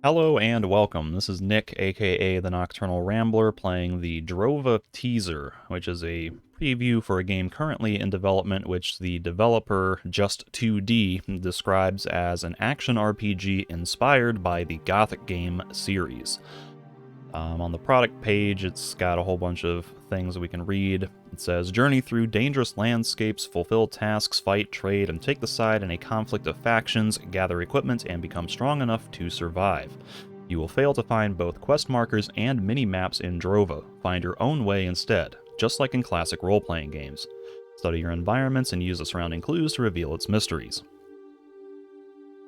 Hello and welcome. This is Nick, aka the Nocturnal Rambler, playing the Drova teaser, which is a preview for a game currently in development, which the developer, Just2D, describes as an action RPG inspired by the Gothic game series. On the product page, it's got a whole bunch of things that we can read. It says, journey through dangerous landscapes, fulfill tasks, fight, trade, and take the side in a conflict of factions, gather equipment, and become strong enough to survive. You will fail to find both quest markers and mini-maps in Drova. Find your own way instead, just like in classic role-playing games. Study your environments and use the surrounding clues to reveal its mysteries.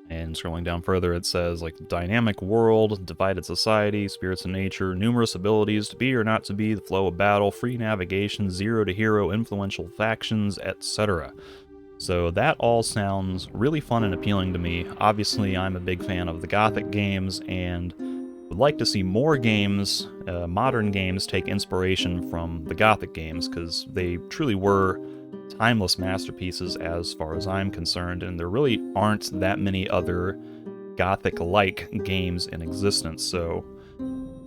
And scrolling down further, it says, dynamic world, divided society, spirits of nature, numerous abilities, to be or not to be, the flow of battle, free navigation, zero to hero, influential factions, etc. So that all sounds really fun and appealing to me. Obviously, I'm a big fan of the Gothic games, and would like to see more games, modern games, take inspiration from the Gothic games, because they truly were timeless masterpieces as far as I'm concerned, and there really aren't that many other Gothic-like games in existence, so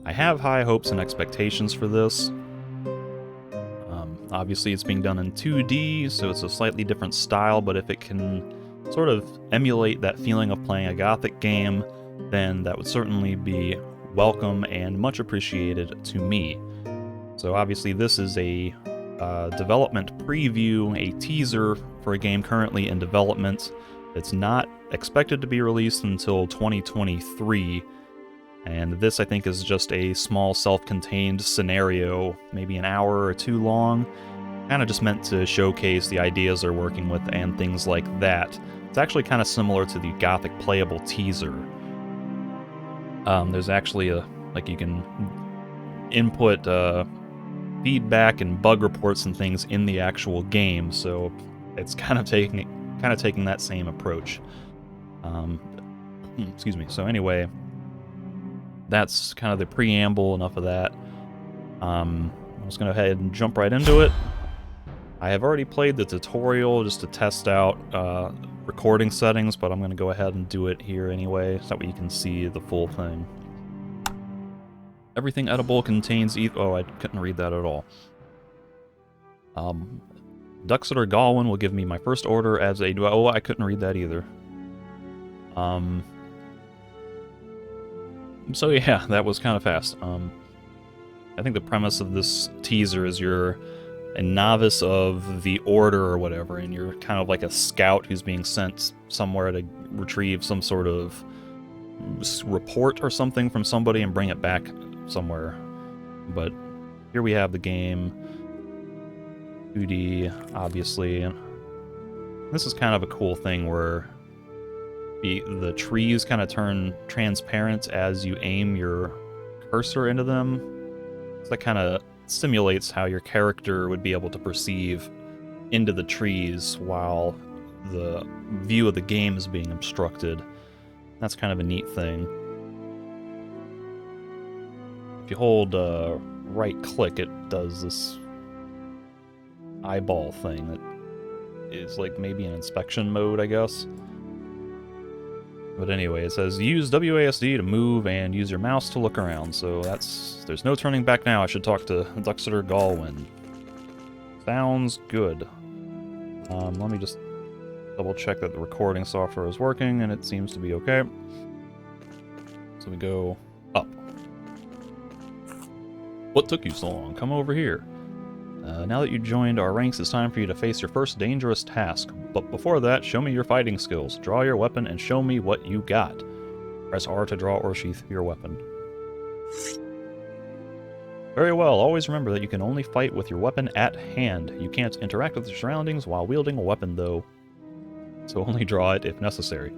I have high hopes and expectations for this. Obviously it's being done in 2D, so it's a slightly different style, but if it can sort of emulate that feeling of playing a Gothic game, then that would certainly be welcome and much appreciated to me. So obviously this is a development preview, a teaser for a game currently in development. It's not expected to be released until 2023, and this I think is just a small self-contained scenario, maybe an hour or two long, kind of just meant to showcase the ideas they're working with and things like that. It's actually kind of similar to the Gothic playable teaser. There's actually you can input feedback and bug reports and things in the actual game, so it's kind of taking that same approach. Excuse me. So anyway, that's kind of the preamble. Enough of that. I'm just gonna go ahead and jump right into it. I have already played the tutorial just to test out recording settings, but I'm gonna go ahead and do it here anyway, so that way you can see the full thing. Everything edible contains oh, I couldn't read that at all. Duxeter Galwin will give me my first order as a... Oh, I couldn't read that either. So yeah, that was kind of fast. I think the premise of this teaser is you're a novice of the Order or whatever, and you're kind of like a scout who's being sent somewhere to retrieve some sort of report or something from somebody and bring it back somewhere. But here we have the game. 2D, obviously. This is kind of a cool thing where the trees kind of turn transparent as you aim your cursor into them. So that kind of simulates how your character would be able to perceive into the trees while the view of the game is being obstructed. That's kind of a neat thing. If you hold right click, it does this eyeball thing that is like maybe an inspection mode, I guess. But anyway, it says use WASD to move and use your mouse to look around. So there's no turning back now. I should talk to Duxeter Galwin. Sounds good. Let me just double check that the recording software is working, and it seems to be okay. So we go up. What took you so long? Come over here. Now that you joined our ranks, it's time for you to face your first dangerous task. But before that, show me your fighting skills. Draw your weapon and show me what you got. Press R to draw or sheath your weapon. Very well, always remember that you can only fight with your weapon at hand. You can't interact with your surroundings while wielding a weapon, though. So only draw it if necessary.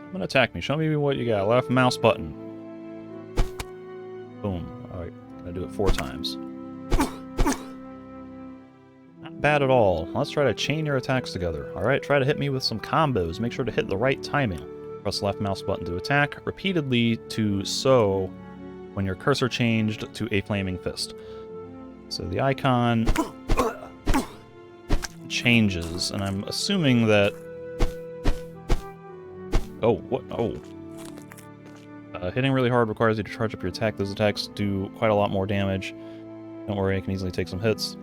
Come and attack me. Show me what you got. Left mouse button. Boom. Alright, gonna do it 4 times. Not bad at all. Let's try to chain your attacks together. Alright, try to hit me with some combos. Make sure to hit the right timing. Press left mouse button to attack, repeatedly to sow when your cursor changed to a flaming fist. So the icon changes, and I'm assuming that Oh, what? Oh. Hitting really hard requires you to charge up your attack. Those attacks do quite a lot more damage. Don't worry, I can easily take some hits.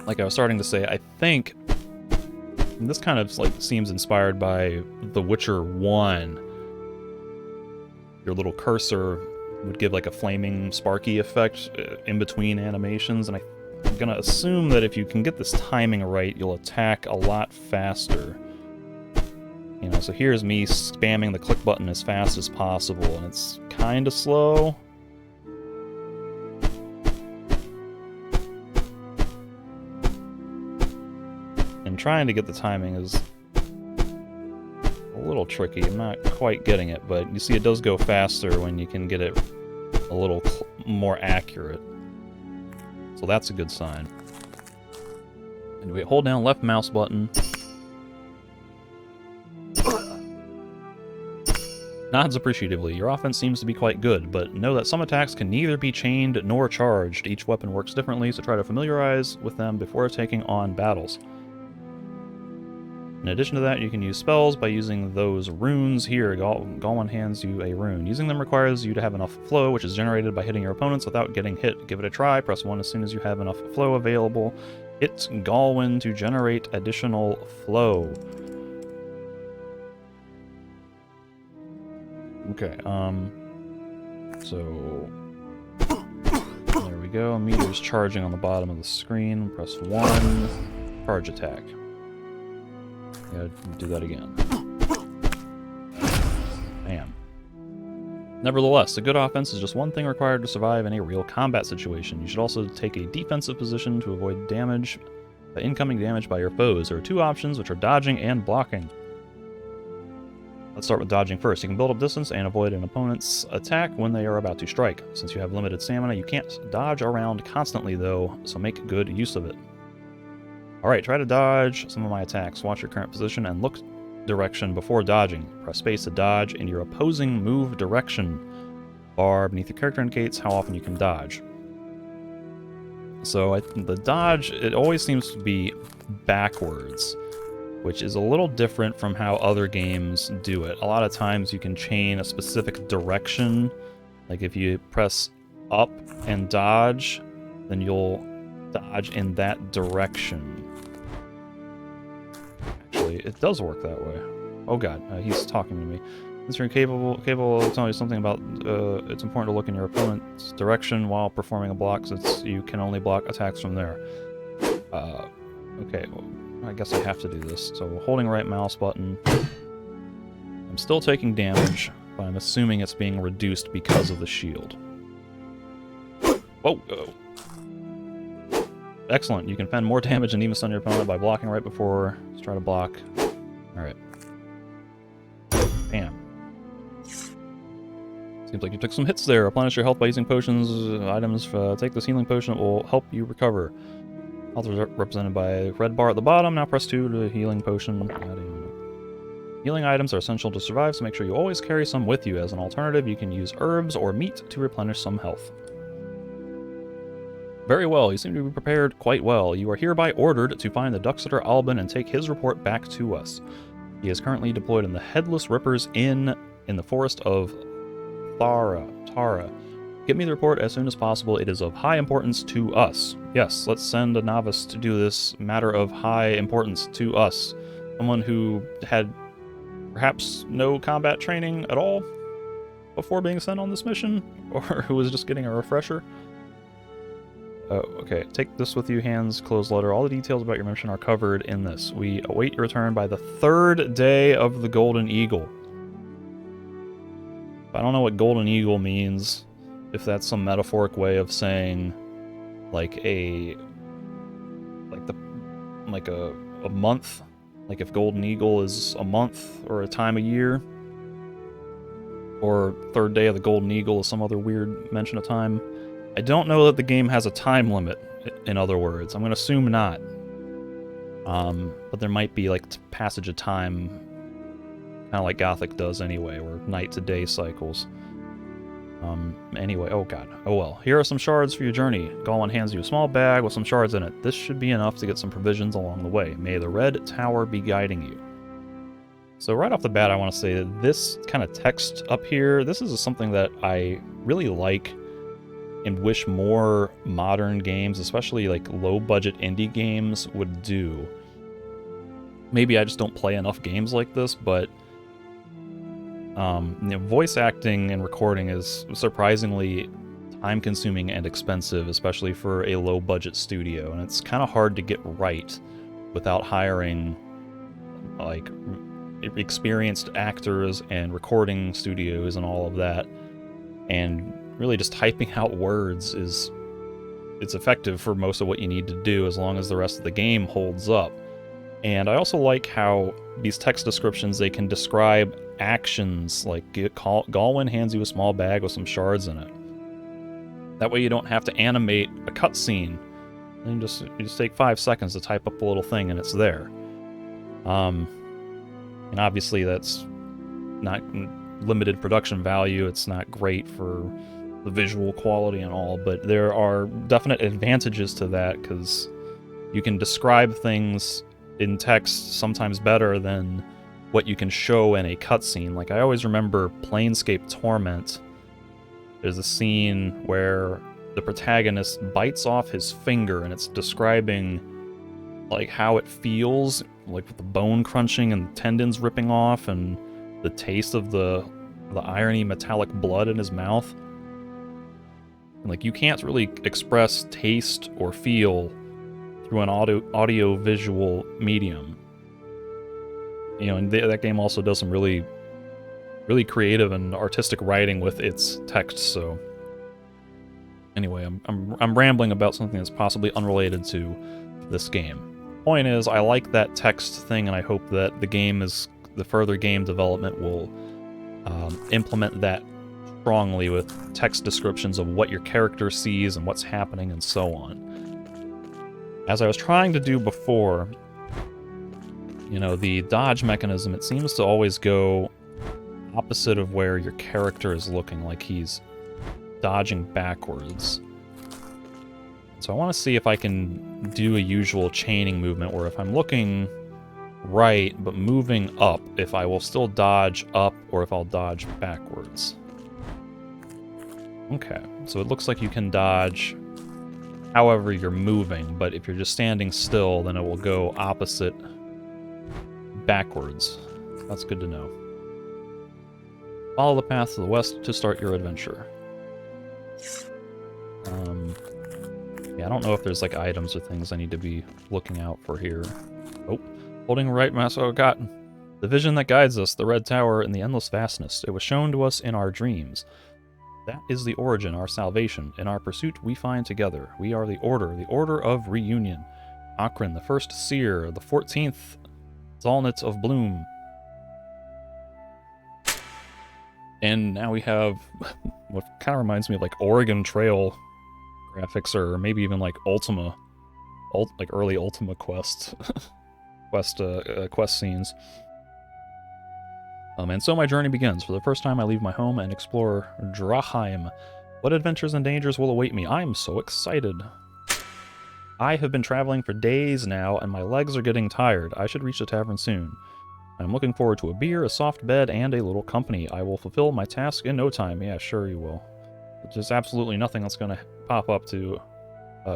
Like I was starting to say, I think this kind of like seems inspired by The Witcher 1. Your little cursor would give like a flaming, sparky effect in between animations, and I'm gonna assume that if you can get this timing right, you'll attack a lot faster. You know, so here's me spamming the click button as fast as possible, and it's kind of slow. And trying to get the timing is a little tricky. I'm not quite getting it, but you see it does go faster when you can get it a little more accurate. So that's a good sign. And we hold down left mouse button. Nods appreciatively. Your offense seems to be quite good, but know that some attacks can neither be chained nor charged. Each weapon works differently, so try to familiarize with them before taking on battles. In addition to that, you can use spells by using those runes here. Galwan hands you a rune. Using them requires you to have enough flow, which is generated by hitting your opponents without getting hit. Give it a try. Press 1 as soon as you have enough flow available. Hit Galwan to generate additional flow. Okay, so there we go. Meter's charging on the bottom of the screen. Press 1, charge attack. Gotta do that again. Bam. Nevertheless, a good offense is just one thing required to survive in a real combat situation. You should also take a defensive position to avoid damage, incoming damage by your foes. There are two options, which are dodging and blocking. Let's start with dodging first. You can build up distance and avoid an opponent's attack when they are about to strike. Since you have limited stamina, you can't dodge around constantly though, so make good use of it. Alright, try to dodge some of my attacks. Watch your current position and look direction before dodging. Press space to dodge in your opposing move direction. Bar beneath your character indicates how often you can dodge. So the dodge, it always seems to be backwards, which is a little different from how other games do it. A lot of times you can chain a specific direction. Like if you press up and dodge, then you'll dodge in that direction. Actually, it does work that way. Oh god, he's talking to me. Since you're capable of telling you something about, it's important to look in your opponent's direction while performing a block, since you can only block attacks from there. Okay, well, I guess I have to do this. So holding right mouse button. I'm still taking damage, but I'm assuming it's being reduced because of the shield. Whoa! Excellent. You can fend more damage and even stun your opponent by blocking right before. Let's try to block. Alright. Bam. Seems like you took some hits there. Replenish your health by using potions, items. Take this healing potion. It will help you recover. Health is represented by a red bar at the bottom. Now press 2 to healing potion. Healing items are essential to survive, so make sure you always carry some with you. As an alternative, you can use herbs or meat to replenish some health. Very well, you seem to be prepared quite well. You are hereby ordered to find the Duxeter Alban and take his report back to us. He is currently deployed in the Headless Rippers Inn in the forest of Tara. Get me the report as soon as possible. It is of high importance to us. Yes, let's send a novice to do this matter of high importance to us. Someone who had perhaps no combat training at all before being sent on this mission, or who was just getting a refresher. Oh, okay. Take this with you, hands, closed letter. All the details about your mission are covered in this. We await your return by the 3rd day of the Golden Eagle. I don't know what Golden Eagle means. If that's some metaphoric way of saying, like a month. Like if Golden Eagle is a month or a time of year. Or 3rd day of the Golden Eagle is some other weird mention of time. I don't know that the game has a time limit, in other words. I'm going to assume not. But there might be, like, passage of time, kind of like Gothic does anyway, or night to day cycles. Anyway, oh god. Oh well. Here are some shards for your journey. Galwan hands you a small bag with some shards in it. This should be enough to get some provisions along the way. May the Red Tower be guiding you. So right off the bat, I want to say that this kind of text up here, this is something that I really like and wish more modern games, especially like low-budget indie games, would do. Maybe I just don't play enough games like this, but voice acting and recording is surprisingly time-consuming and expensive, especially for a low-budget studio, and it's kind of hard to get right without hiring like experienced actors and recording studios and all of that. And really just typing out words it's effective for most of what you need to do as long as the rest of the game holds up. And I also like how these text descriptions, they can describe actions, like Galwin hands you a small bag with some shards in it. That way you don't have to animate a cutscene. You just take 5 seconds to type up a little thing and it's there. And obviously that's not limited production value, it's not great for the visual quality and all, but there are definite advantages to that, because you can describe things in text sometimes better than what you can show in a cutscene. Like, I always remember Planescape Torment. There's a scene where the protagonist bites off his finger, and it's describing like how it feels, like with the bone crunching and the tendons ripping off, and the taste of the irony metallic blood in his mouth. And like, you can't really express taste or feel through an audio visual medium. You know, and that game also does some really creative and artistic writing with its text. So anyway, I'm rambling about something that's possibly unrelated to this game. Point is, I like that text thing, and I hope that the further game development will implement that strongly with text descriptions of what your character sees and what's happening and so on. As I was trying to do before, you know, the dodge mechanism, it seems to always go opposite of where your character is looking, like he's dodging backwards. So I want to see if I can do a usual chaining movement where if I'm looking right but moving up, if I will still dodge up or if I'll dodge backwards. Okay, so it looks like you can dodge however you're moving, but if you're just standing still, then it will go opposite backwards. That's good to know. Follow the path to the west to start your adventure. Yeah, I don't know if there's like items or things I need to be looking out for here. Oh, holding right mouse. Oh, God. The vision that guides us, the red tower in the endless vastness. It was shown to us in our dreams. That is the origin, our salvation. In our pursuit, we find together. We are the Order of Reunion. Akron, the first seer, the 14th Zalnit of Bloom. And now we have what kind of reminds me of like Oregon Trail graphics, or maybe even like Ultima, like early Ultima quest, quest scenes. And so my journey begins. For the first time, I leave my home and explore Draheim. What adventures and dangers will await me? I'm so excited. I have been traveling for days now, and my legs are getting tired. I should reach the tavern soon. I'm looking forward to a beer, a soft bed, and a little company. I will fulfill my task in no time. Yeah, sure you will. There's absolutely nothing that's going to pop up to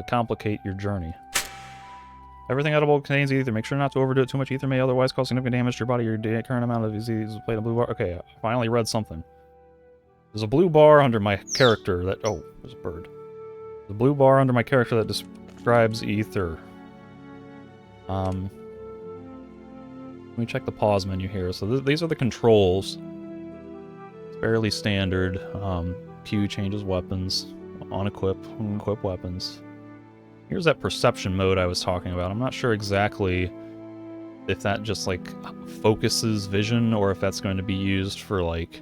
complicate your journey. Everything edible contains ether. Make sure not to overdo it too much. Ether may otherwise cause significant damage to your body. Your current amount of disease is played a blue bar. Okay, I finally read something. There's a blue bar under my character that... Oh, there's a bird. There's a blue bar under my character that describes ether. Let me check the pause menu here. So these are the controls. It's fairly standard. Q changes weapons. On-equip, equip weapons. Here's that perception mode I was talking about. I'm not sure exactly if that just, like, focuses vision or if that's going to be used for, like,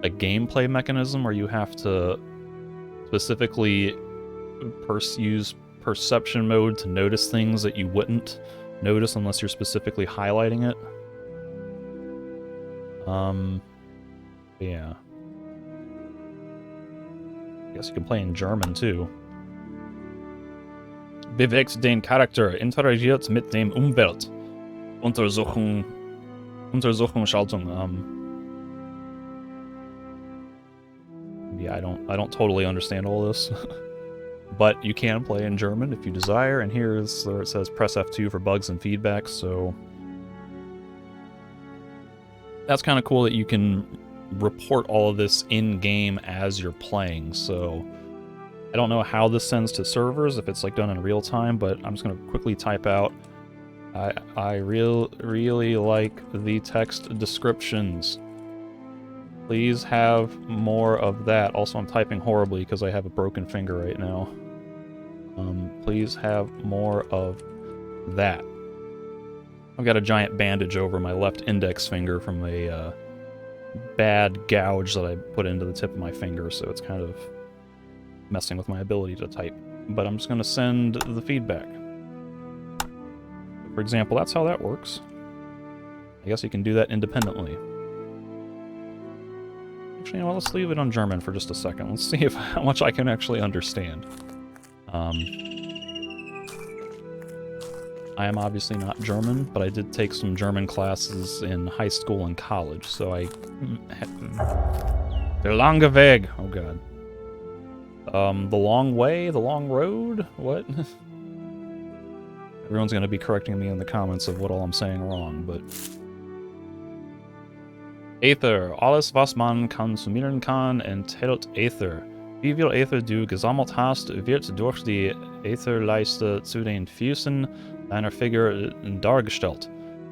a gameplay mechanism where you have to specifically use perception mode to notice things that you wouldn't notice unless you're specifically highlighting it. Yeah. I guess you can play in German, too. Bewegt den Charakter, interagiert mit dem Umwelt. Untersuchen Untersuchungsschaltung. Yeah, I don't totally understand all this. But you can play in German if you desire, and here's where it says press F2 for bugs and feedback, so that's kind of cool that you can report all of this in-game as you're playing. So I don't know how this sends to servers, if it's like done in real time, but I'm just going to quickly type out, I really like the text descriptions. Please have more of that. Also, I'm typing horribly because I have a broken finger right now. Please have more of that. I've got a giant bandage over my left index finger from a bad gouge that I put into the tip of my finger, so it's kind of messing with my ability to type. But I'm just going to send the feedback. For example, that's how that works. I guess you can do that independently. Actually, you know what, let's leave it on German for just a second. Let's see how much I can actually understand. I am obviously not German, but I did take some German classes in high school and college, so I... Der lange Weg! Oh god. The long way? The long road? What? Everyone's gonna be correcting me in the comments of what all I'm saying wrong, but... Aether. Alles, was man konsumieren kann, enthält Aether. Wie viel Aether du gesammelt hast, wird durch die Aetherleiste zu den Füßen deiner Figur dargestellt.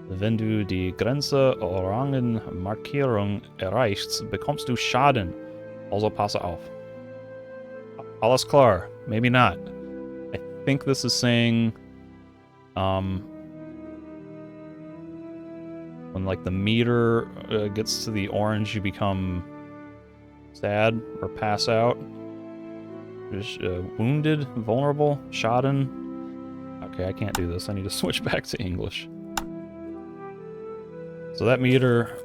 Wenn du die Grenze Orangenmarkierung erreichst, bekommst du Schaden. Also passe auf. Alles klar. Maybe not. I think this is saying... when, like, the meter gets to the orange, you become sad or pass out. Just, wounded, vulnerable, Schaden. Okay, I can't do this. I need to switch back to English. So that meter...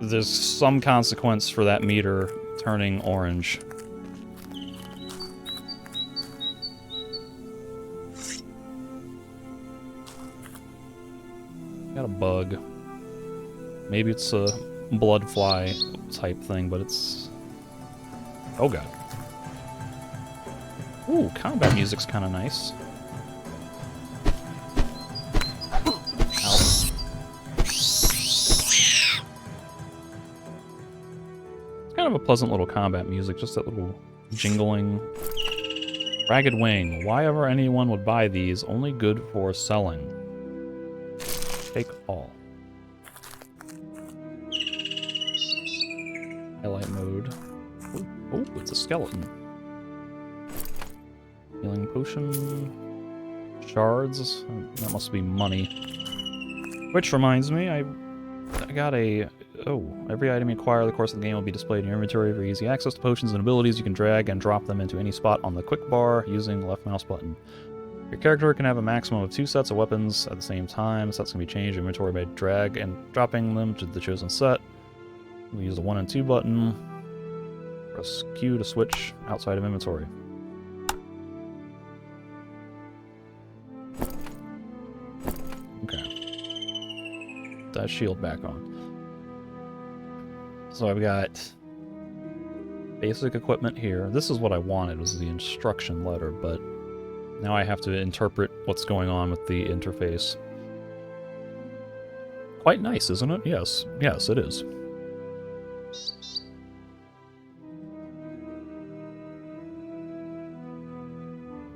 there's some consequence for that meter turning orange. Got a bug. Maybe it's a blood fly type thing, but it's... oh god. Ooh, combat music's kind of nice. Ow. It's kind of a pleasant little combat music, just that little jingling. Ragged Wing. Why ever anyone would buy these, only good for selling. Take all. Highlight mode. Oh, it's a skeleton. Healing potion. Shards. That must be money. Which reminds me, I got a... oh, every item you acquire in the course of the game will be displayed in your inventory for easy access to potions and abilities. You can drag and drop them into any spot on the quick bar using the left mouse button. Your character can have a maximum of 2 sets of weapons at the same time. Sets can be changed in inventory by drag and dropping them to the chosen set. We use the 1 and 2 button. Press Q to switch outside of inventory. Okay. Put that shield back on. So I've got basic equipment here. This is what I wanted, was the instruction letter, but now I have to interpret what's going on with the interface. Quite nice, isn't it? Yes. Yes, it is.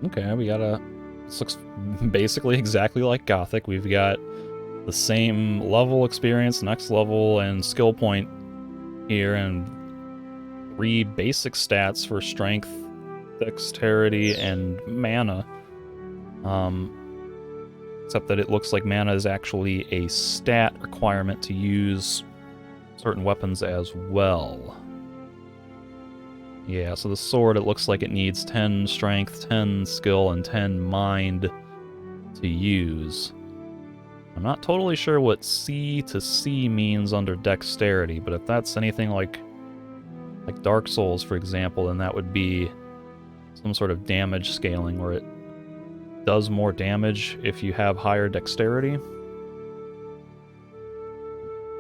Okay, we got a... this looks basically exactly like Gothic. We've got the same level experience, next level, and skill point here, and 3 basic stats for strength, dexterity, and mana. Except that it looks like mana is actually a stat requirement to use certain weapons as well. Yeah, so the sword, it looks like it needs 10 strength, 10 skill, and 10 mind to use. I'm not totally sure what C to C means under dexterity, but if that's anything like Dark Souls, for example, then that would be some sort of damage scaling where it does more damage if you have higher dexterity.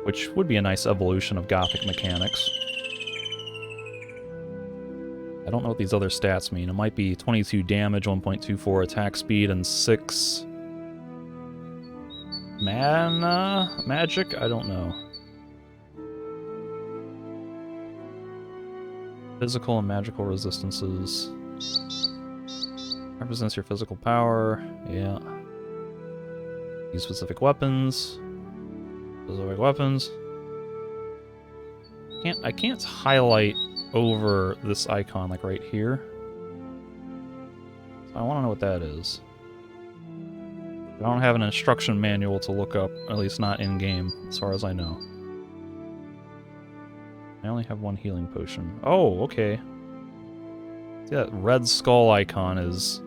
which would be a nice evolution of Gothic mechanics. I don't know what these other stats mean. It might be 22 damage, 1.24 attack speed, and 6 mana magic? I don't know. Physical and magical resistances. Represents your physical power. Yeah. Use specific weapons. Specific weapons. I can't highlight over this icon like right here. So I want to know what that is. I don't have an instruction manual to look up, at least not in-game, as far as I know. I only have one healing potion. Oh, okay. See, that red skull icon is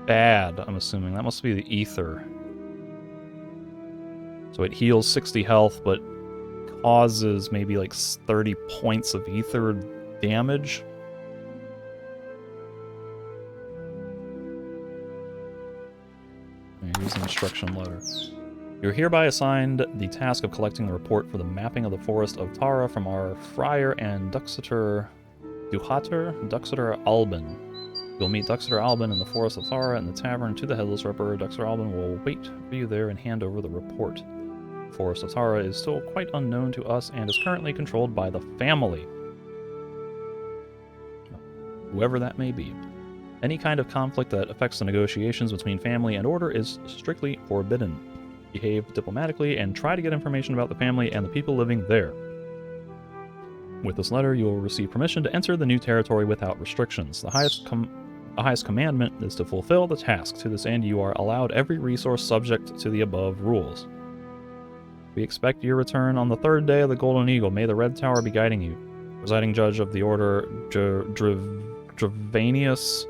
bad, I'm assuming. That must be the ether. So it heals 60 health, but causes maybe like 30 points of ether damage. Here's the instruction letter. You're hereby assigned the task of collecting the report for the mapping of the forest of Tara from our friar and Duxeter Albin. You'll meet Duxeter Albin in the forest of Tara in the tavern to the Headless Ripper. Duxeter Albin will wait for you there and hand over the report. The forest of Tara is still quite unknown to us and is currently controlled by the family. Whoever that may be. Any kind of conflict that affects the negotiations between family and order is strictly forbidden. Behave diplomatically and try to get information about the family and the people living there. With this letter, you will receive permission to enter the new territory without restrictions. The highest commandment is to fulfill the task. To this end, you are allowed every resource subject to the above rules. We expect your return on the 3rd day of the Golden Eagle. May the Red Tower be guiding you. Presiding Judge of the Order, Dravanius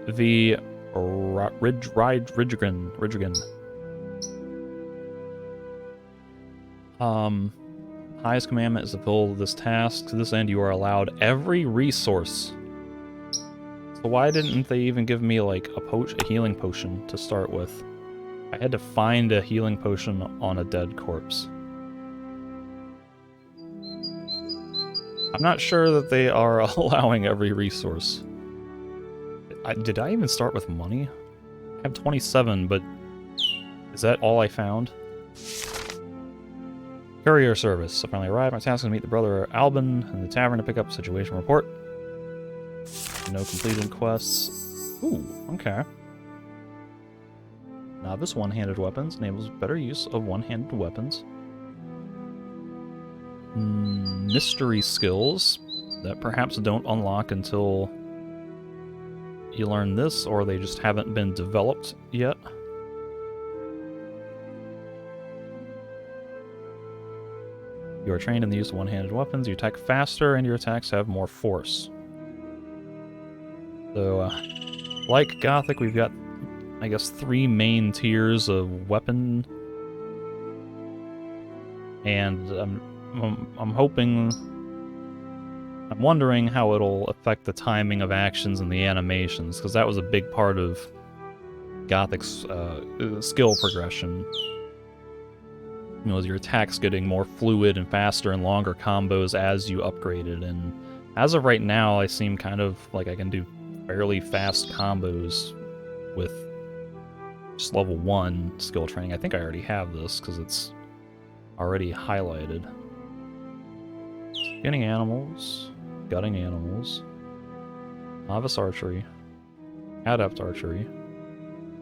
V. Ridrigan. Highest commandment is to fulfill this task. To this end, you are allowed every resource. So why didn't they even give me, like, a healing potion to start with? I had to find a healing potion on a dead corpse. I'm not sure that they are allowing every resource. Did I even start with money? I have 27, but is that all I found? Courier service. I finally arrived. My task is to meet the brother Albin in the tavern to pick up situation report. No completed quests. Ooh, okay. Novice one-handed weapons enables better use of one-handed weapons. Mystery skills that perhaps don't unlock until you learn this, or they just haven't been developed yet. You are trained in the use of one-handed weapons. You attack faster, and your attacks have more force. So, like Gothic, we've got, I guess, 3 main tiers of weapon. And I'm hoping... I'm wondering how it'll affect the timing of actions and the animations, because that was a big part of Gothic's skill progression. You know, your attacks getting more fluid and faster and longer combos as you upgraded, and as of right now, I seem kind of like I can do fairly fast combos with just level 1 skill training. I think I already have this, because it's already highlighted. Skinning animals, gutting animals, novice archery, adept archery,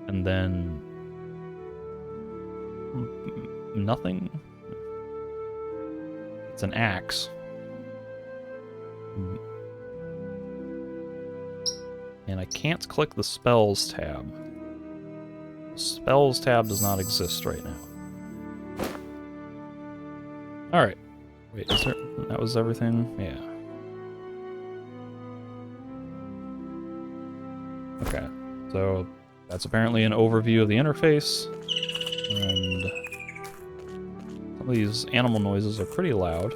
and then nothing. It's an axe. And I can't click the spells tab. The spells tab does not exist right now. Alright. Wait, is there... that was everything? Yeah. Okay. So, that's apparently an overview of the interface. And some of these animal noises are pretty loud.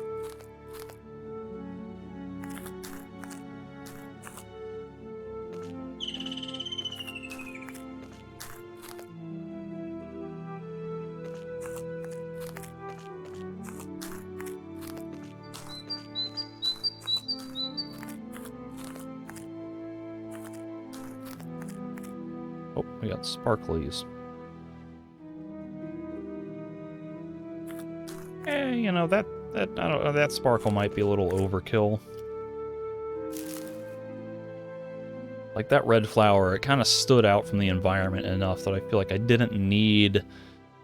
We got sparklies. You know, that I don't know, that sparkle might be a little overkill. Like that red flower, it kind of stood out from the environment enough that I feel like I didn't need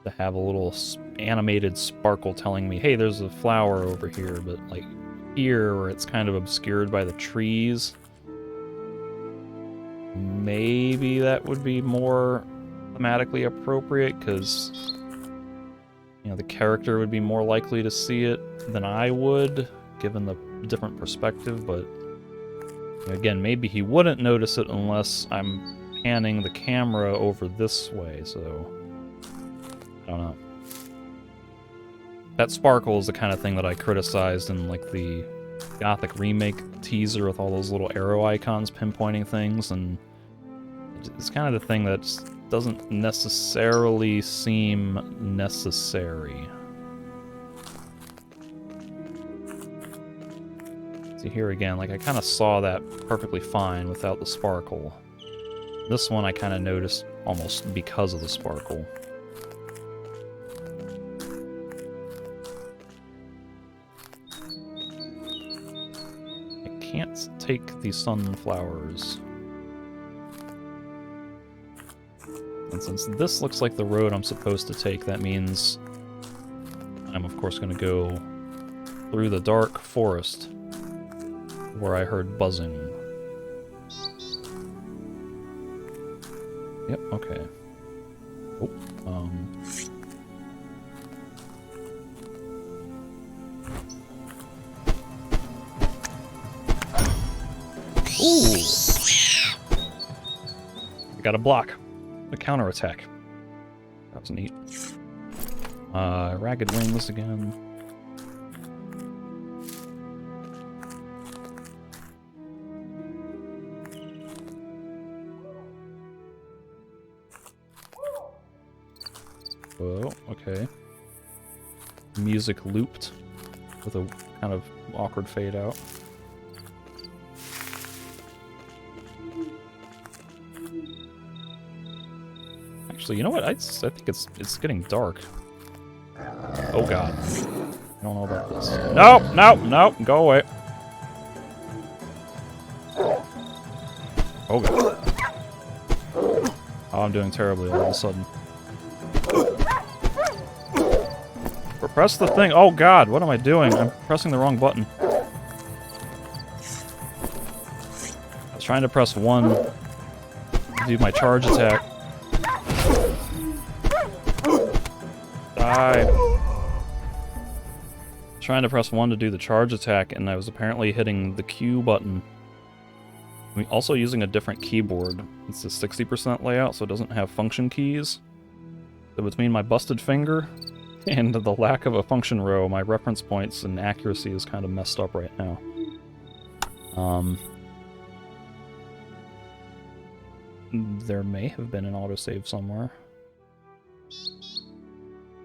to have a little animated sparkle telling me, hey, there's a flower over here, but like here, where it's kind of obscured by the trees, maybe that would be more thematically appropriate, because, you know, the character would be more likely to see it than I would, given the different perspective, but again, maybe he wouldn't notice it unless I'm panning the camera over this way, so I don't know. That sparkle is the kind of thing that I criticized in like the Gothic remake teaser with all those little arrow icons pinpointing things, and it's kind of the thing that doesn't necessarily seem necessary. See, here again, like I kind of saw that perfectly fine without the sparkle. This one I kind of noticed almost because of the sparkle. I can't take the sunflowers. And since this looks like the road I'm supposed to take, that means I'm of course going to go through the dark forest where I heard buzzing. Yep, okay. Oh, Ooh! I got a block. A counterattack. That was neat. Ragged wings again. Whoa, okay. Music looped with a kind of awkward fade out. Actually, you know what? I think it's getting dark. Oh god. I don't know about this. Nope, nope, nope, go away. Oh god. Oh, I'm doing terribly all of a sudden. Press the thing. Oh god, what am I doing? I'm pressing the wrong button. I was trying to press 1 to do my charge attack. Die. Trying to press 1 to do the charge attack, and I was apparently hitting the Q button. I'm also using a different keyboard. It's a 60% layout, so it doesn't have function keys. So between my busted finger and the lack of a function row, my reference points and accuracy is kind of messed up right now. There may have been an autosave somewhere.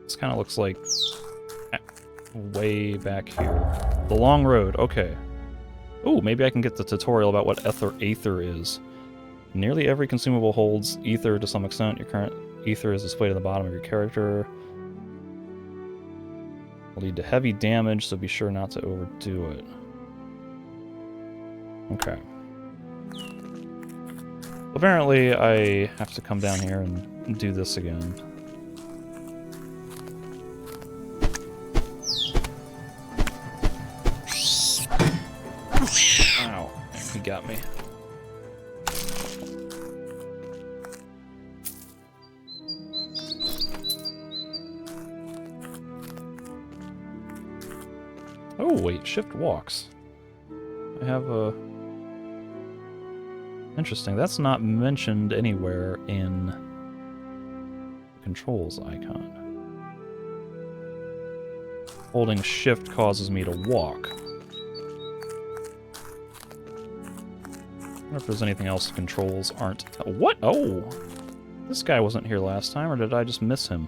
This kind of looks like way back here. The long road, okay. Oh, maybe I can get the tutorial about what Aether is. Nearly every consumable holds ether to some extent. Your current ether is displayed at the bottom of your character. Will lead to heavy damage, so be sure not to overdo it. Okay. Apparently, I have to come down here and do this again. Ow, he got me. Oh, wait, shift walks. I have a... Interesting, that's not mentioned anywhere in the controls icon. Holding shift causes me to walk. I wonder if there's anything else the controls aren't... What? Oh! This guy wasn't here last time, or did I just miss him?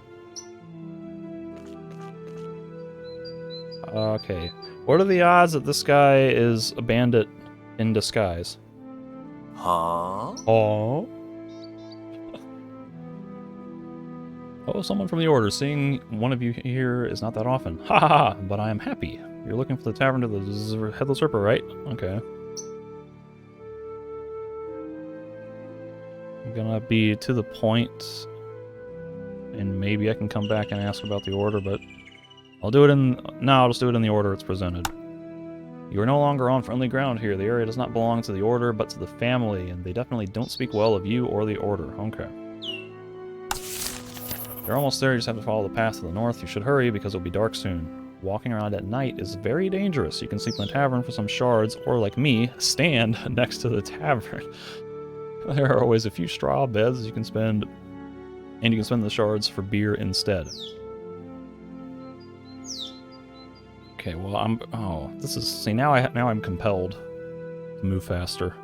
Okay. What are the odds that this guy is a bandit in disguise? Huh? Oh. Oh, someone from the Order. Seeing one of you here is not that often. Ha ha ha! But I am happy. You're looking for the Tavern of the Headless Ripper, right? Okay. I'm gonna be to the point, and maybe I can come back and ask about the Order, but I'll do it in... No, I'll just do it in the order it's presented. You are no longer on friendly ground here. The area does not belong to the Order, but to the family, and they definitely don't speak well of you or the Order. Okay. You're almost there, you just have to follow the path to the north. You should hurry, because it'll be dark soon. Walking around at night is very dangerous. You can sleep in the tavern for some shards, or like me, stand next to the tavern. There are always a few straw beds you can spend, and you can spend the shards for beer instead. Okay, well, this is... See, now I'm compelled to move faster.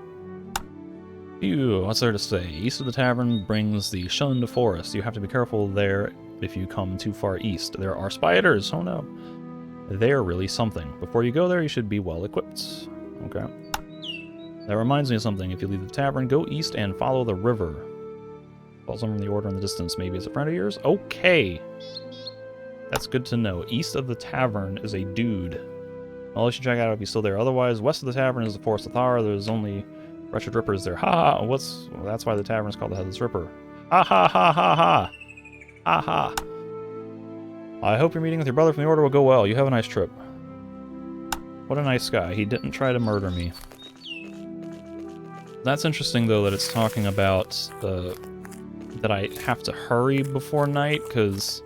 Phew, what's there to say? East of the tavern brings the shunned forest. You have to be careful there if you come too far east. There are spiders! Oh no. They're really something. Before you go there, you should be well equipped. Okay. That reminds me of something. If you leave the tavern, go east and follow the river. Follow someone from the Order in the distance. Maybe it's a friend of yours? Okay. That's good to know. East of the tavern is a dude. I'll let you check out if he's still there. Otherwise, west of the tavern is the Forest of Thar. There's only wretched rippers there. Ha ha! Well, that's why the tavern is called the Headless Ripper. Ha ha ha ha ha! Ha ha! I hope your meeting with your brother from the Order will go well. You have a nice trip. What a nice guy. He didn't try to murder me. That's interesting, though, that it's talking about that I have to hurry before night, because,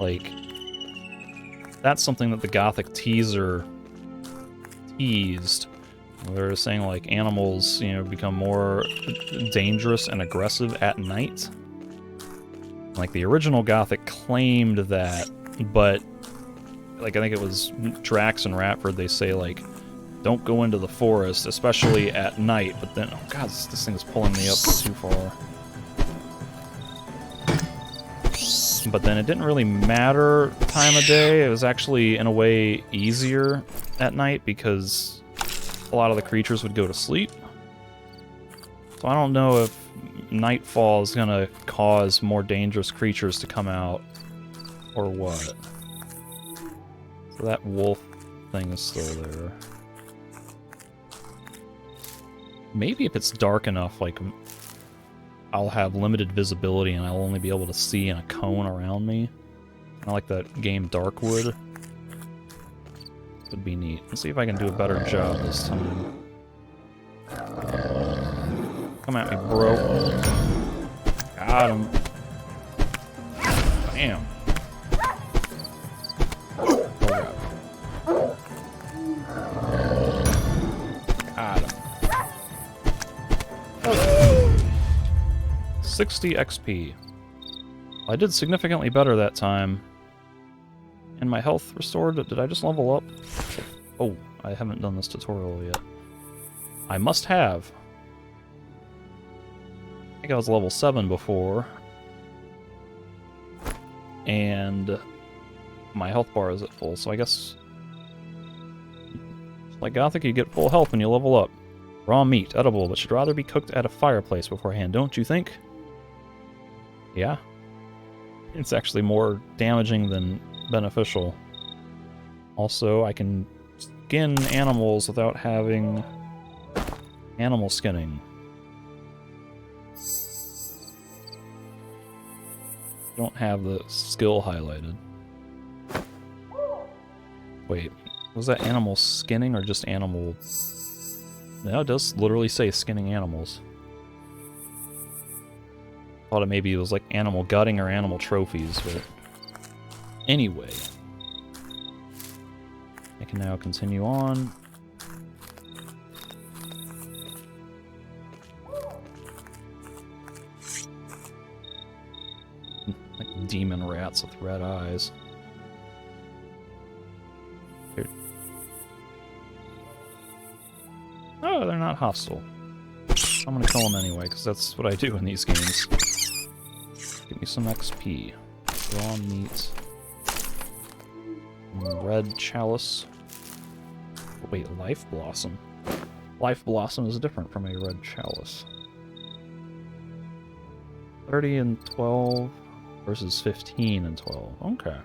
like, that's something that the Gothic teaser teased. They're saying, like, animals, you know, become more dangerous and aggressive at night. Like, the original Gothic claimed that, but, like, I think it was Drax and Ratford, they say, like, don't go into the forest, especially at night, but then... Oh god, this thing is pulling me up too far. But then it didn't really matter time of day. It was actually, in a way, easier at night because a lot of the creatures would go to sleep. So I don't know if nightfall is going to cause more dangerous creatures to come out or what. So that wolf thing is still there. Maybe if it's dark enough, like, I'll have limited visibility and I'll only be able to see in a cone around me. I like that game Darkwood. Would be neat. Let's see if I can do a better job this time. Come at me, bro. Got him. Bam. Oh, God. Got him. 60 XP. I did significantly better that time. And my health restored. Did I just level up? Oh, I haven't done this tutorial yet. I must have. I think I was level 7 before. And my health bar is at full, so I guess... Like Gothic, you get full health when you level up. Raw meat, edible, but should rather be cooked at a fireplace beforehand, don't you think? Yeah. It's actually more damaging than beneficial. Also, I can skin animals without having animal skinning. Don't have the skill highlighted. Wait, was that animal skinning or just animal... No, it does literally say skinning animals. Thought it maybe it was like animal gutting or animal trophies, but... Anyway. I can now continue on. Like demon rats with red eyes. Here. Oh, they're not hostile. I'm gonna kill them anyway, because that's what I do in these games. Give me some XP. Raw meat. Red chalice. Wait, life blossom. Life blossom is different from a red chalice. 30 and 12. versus 15 and 12. Okay.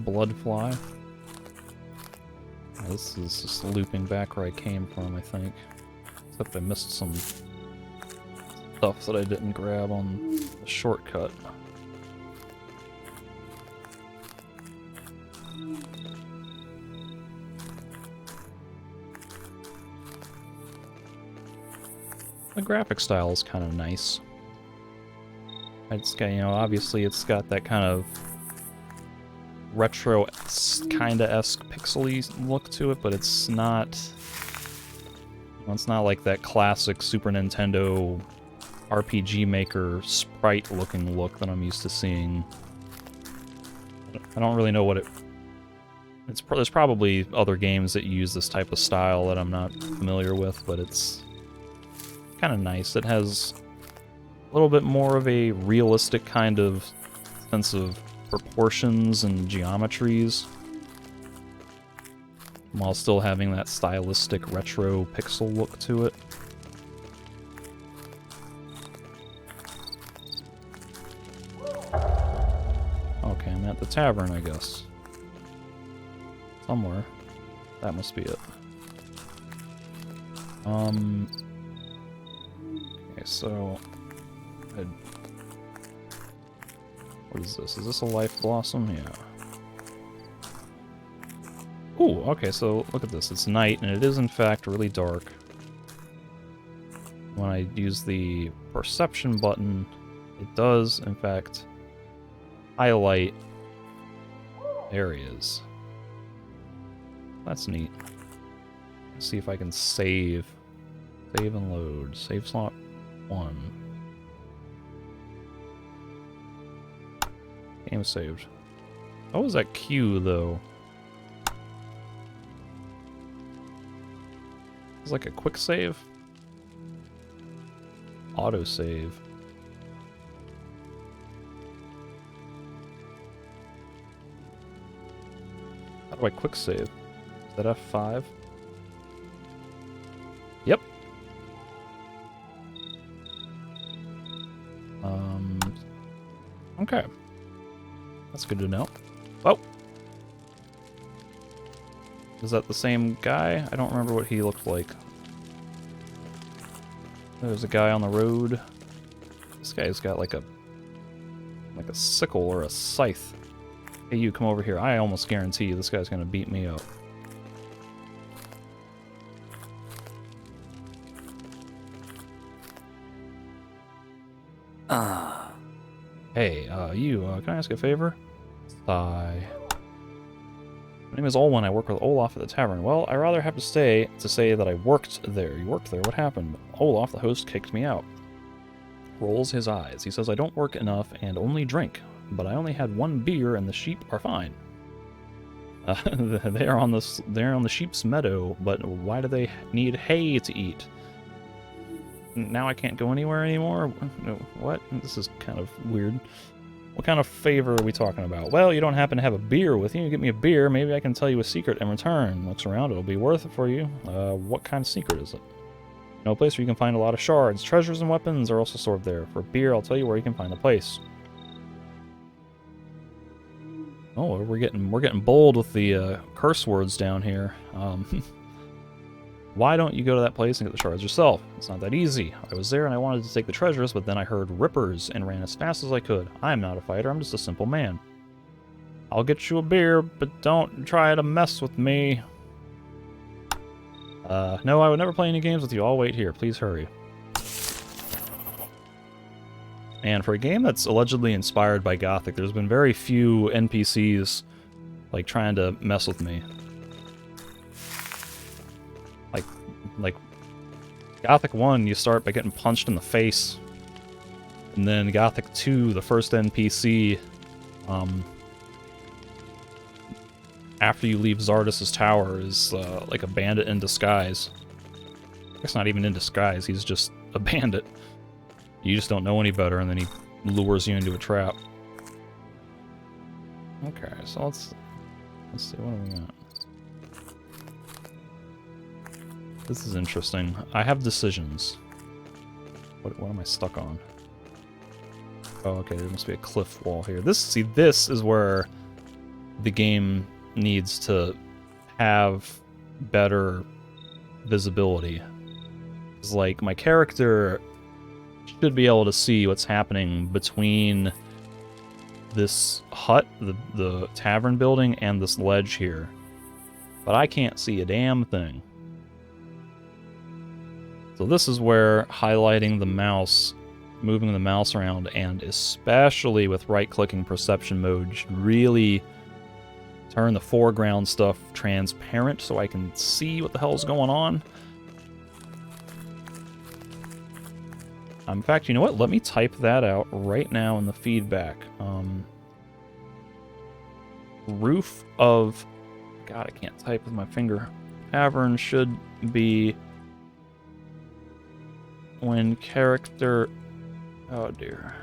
Bloodfly. This is just looping back where I came from, I think. Except I missed some stuff that I didn't grab on the shortcut. The graphic style is kind of nice. It's got, you know, obviously it's got that kind of retro kind of esque pixely look to it, but it's not. Well, it's not like that classic Super Nintendo RPG Maker sprite looking look that I'm used to seeing. I don't really know what it. There's probably other games that use this type of style that I'm not familiar with, but it's kind of nice. It has a little bit more of a realistic kind of sense of proportions and geometries, while still having that stylistic retro pixel look to it. Okay, I'm at the tavern, I guess. Somewhere. That must be it. Okay, so what is this? Is this a life blossom? Yeah. Ooh, okay, so look at this. It's night, and it is in fact really dark. When I use the perception button, it does in fact highlight areas. That's neat. Let's see if I can save. Save and load. Save slot 1. Game saved. How was that Q, though? It's like a quick save? Auto save. How do I quick save? Is that F5? Yep. Okay. That's good to know. Oh! Is that the same guy? I don't remember what he looked like. There's a guy on the road. This guy's got like a sickle or a scythe. Hey, you come over here. I almost guarantee you this guy's gonna beat me up. Hey, can I ask a favor? Sigh. My name is Olwen. I work with Olaf at the tavern. Well, I rather have to say that I worked there. You worked there? What happened? Olaf, the host, kicked me out. Rolls his eyes. He says I don't work enough and only drink. But I only had 1 beer and the sheep are fine. They're on the sheep's meadow, but why do they need hay to eat? Now I can't go anywhere anymore? What? This is kind of weird. What kind of favor are we talking about? Well, you don't happen to have a beer with you. You get me a beer, maybe I can tell you a secret in return. Looks around, it'll be worth it for you. What kind of secret is it? No place where you can find a lot of shards. Treasures and weapons are also stored there. For beer, I'll tell you where you can find the place. Oh, we're getting bold with the curse words down here. Why don't you go to that place and get the shards yourself? It's not that easy. I was there and I wanted to take the treasures, but then I heard rippers and ran as fast as I could. I'm not a fighter, I'm just a simple man. I'll get you a beer, but don't try to mess with me. No, I would never play any games with you. I'll wait here. Please hurry. And for a game that's allegedly inspired by Gothic, there's been very few NPCs, like, trying to mess with me. Like, Gothic 1, you start by getting punched in the face. And then Gothic 2, the first NPC, after you leave Zardus' tower is like a bandit in disguise. I guess not even in disguise, he's just a bandit. You just don't know any better, and then he lures you into a trap. Okay, so let's see, what do we got? This is interesting. I have decisions. What am I stuck on? Oh, okay, there must be a cliff wall here. This is where the game needs to have better visibility. It's like, my character should be able to see what's happening between this hut, the tavern building, and this ledge here. But I can't see a damn thing. So this is where highlighting the mouse, moving the mouse around, and especially with right-clicking perception mode, should really turn the foreground stuff transparent so I can see what the hell's going on. In fact, you know what? Let me type that out right now in the feedback. Roof of... God, I can't type with my finger. Tavern should be... when character... Oh dear.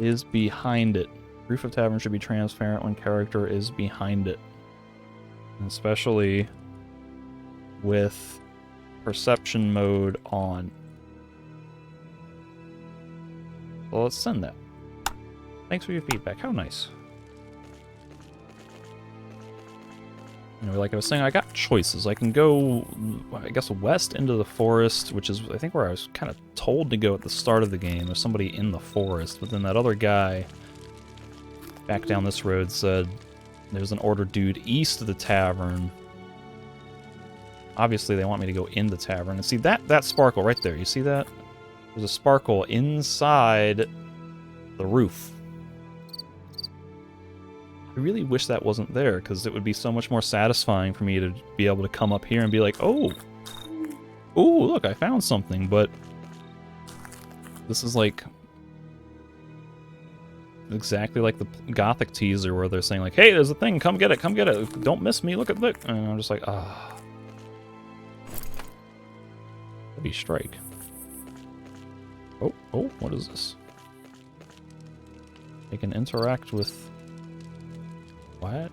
Is behind it. Roof of tavern should be transparent when character is behind it. Especially with perception mode on. Well, let's send that. Thanks for your feedback. How nice. Anyway, like I was saying, I got choices. I can go, I guess, west into the forest, which is, I think, where I was kind of told to go at the start of the game. There's somebody in the forest, but then that other guy back down this road said there's an order dude east of the tavern. Obviously, they want me to go in the tavern. And see, that sparkle right there, you see that? There's a sparkle inside the roof. I really wish that wasn't there, because it would be so much more satisfying for me to be able to come up here and be like, oh, look, I found something, but this is like exactly like the Gothic teaser where they're saying like, hey, there's a thing, come get it, don't miss me, look. And I'm just like, ah. Heavy strike. Oh, what is this? They can interact with... What?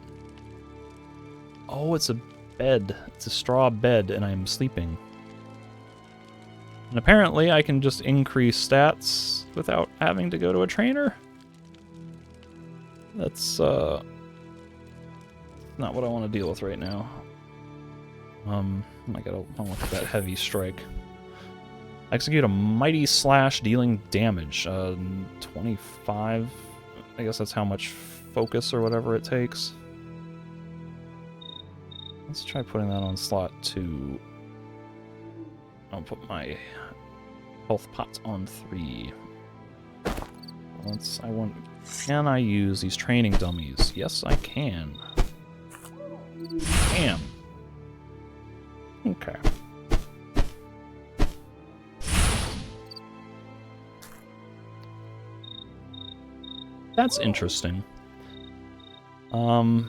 Oh, it's a bed. It's a straw bed, and I'm sleeping. And apparently I can just increase stats without having to go to a trainer? That's, not what I want to deal with right now. I gotta look at that heavy strike. Execute a mighty slash dealing damage. 25. I guess that's how much focus or whatever it takes. Let's try putting that on slot 2. I'll put my health pot on 3. Can I use these training dummies? Yes, I can. Damn. Okay. That's interesting. So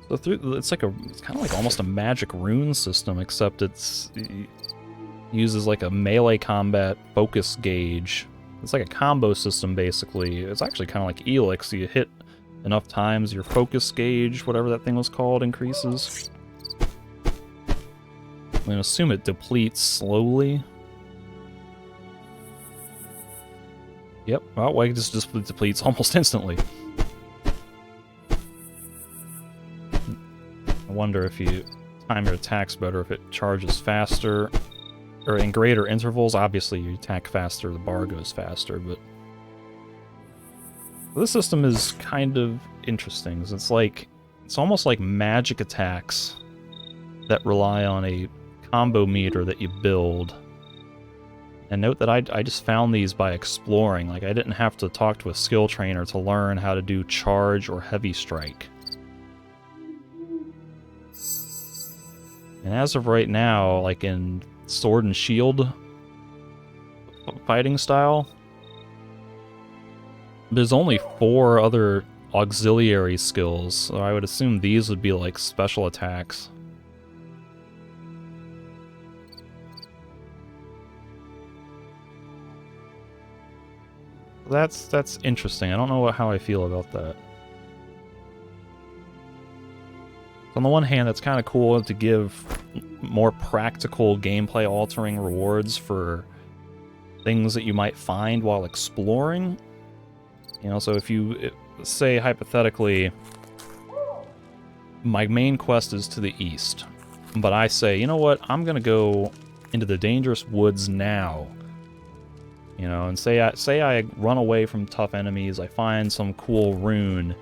it's kind of like almost a magic rune system, except it uses like a melee combat focus gauge. It's like a combo system basically. It's actually kind of like Elix. You hit enough times, your focus gauge, whatever that thing was called, increases. I'm gonna assume it depletes slowly. Yep, well, it just depletes almost instantly. I wonder if you time your attacks better, if it charges faster, or in greater intervals. Obviously, you attack faster, the bar goes faster, but... This system is kind of interesting. It's almost like magic attacks that rely on a combo meter that you build. And note that I just found these by exploring. Like, I didn't have to talk to a skill trainer to learn how to do charge or heavy strike. And as of right now, like in sword and shield fighting style, there's only 4 other auxiliary skills, so I would assume these would be like special attacks. That's interesting. I don't know how I feel about that. On the one hand, it's kind of cool to give more practical gameplay altering rewards for things that you might find while exploring. You know, so if you say hypothetically, my main quest is to the east, but I say, you know what, I'm gonna go into the dangerous woods now. You know, and say I run away from tough enemies, I find some cool rune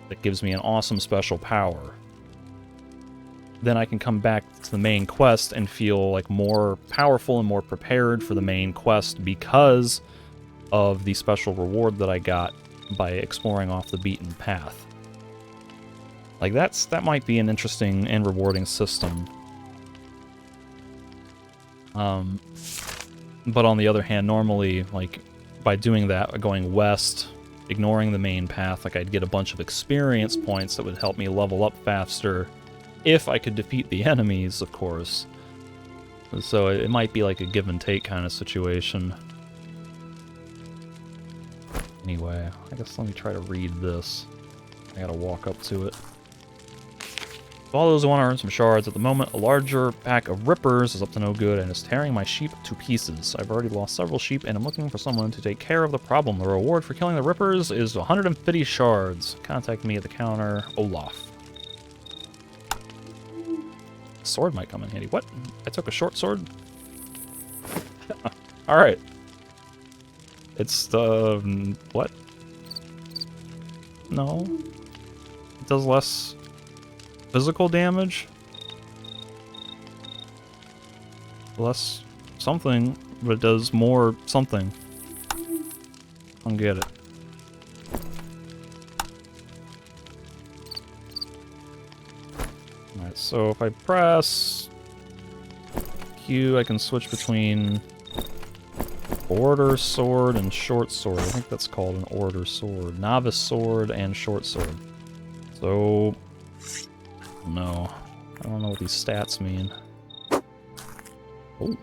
that gives me an awesome special power. Then I can come back to the main quest and feel like more powerful and more prepared for the main quest because of the special reward that I got by exploring off the beaten path. Like that might be an interesting and rewarding system. But on the other hand, normally, like, by doing that, going west, ignoring the main path, like, I'd get a bunch of experience points that would help me level up faster, if I could defeat the enemies, of course. So it might be like a give and take kind of situation. Anyway, I guess let me try to read this. I gotta walk up to it. To all those who want to earn some shards, at the moment, a larger pack of rippers is up to no good and is tearing my sheep to pieces. I've already lost several sheep and I'm looking for someone to take care of the problem. The reward for killing the rippers is 150 shards. Contact me at the counter, Olaf. Sword might come in handy. What? I took a short sword? Alright. It's the... what? No. It does less physical damage? Less something, but it does more something. I don't get it. Alright, so if I press Q, I can switch between order sword and short sword. I think that's called an order sword. Novice sword and short sword. So, no. I don't know what these stats mean. Oh. You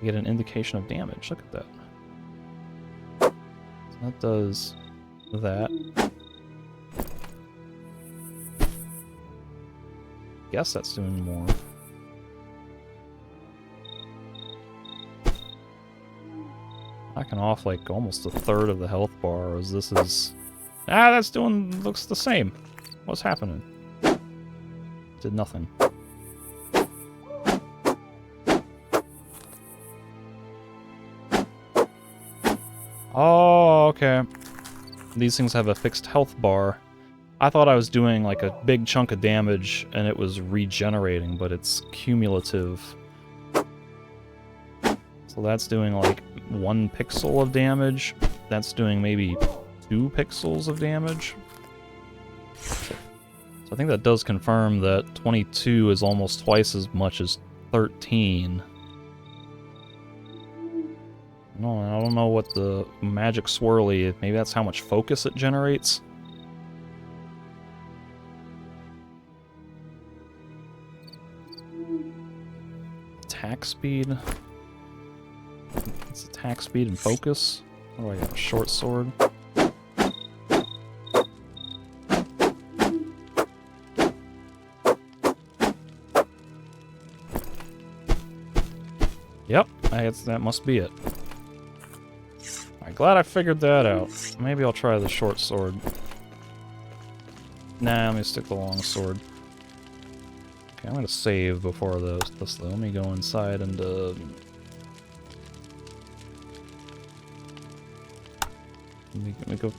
get an indication of damage. Look at that. So that does that. Guess that's doing more. Knocking off like almost a third of the health bar, as this is... Ah, that's doing... looks the same. What's happening? Did nothing. Oh, okay. These things have a fixed health bar. I thought I was doing like a big chunk of damage and it was regenerating, but it's cumulative. So that's doing like 1 pixel of damage. That's doing maybe 2 pixels of damage. So I think that does confirm that 22 is almost twice as much as 13. No, I don't know what the magic swirly, maybe that's how much focus it generates. Attack speed. It's attack speed and focus. What do I got? A short sword. Yep, that must be it. Alright, glad I figured that out. Maybe I'll try the short sword. Nah, let me stick the long sword. Okay, I'm gonna save before this though. Let me go inside and let me go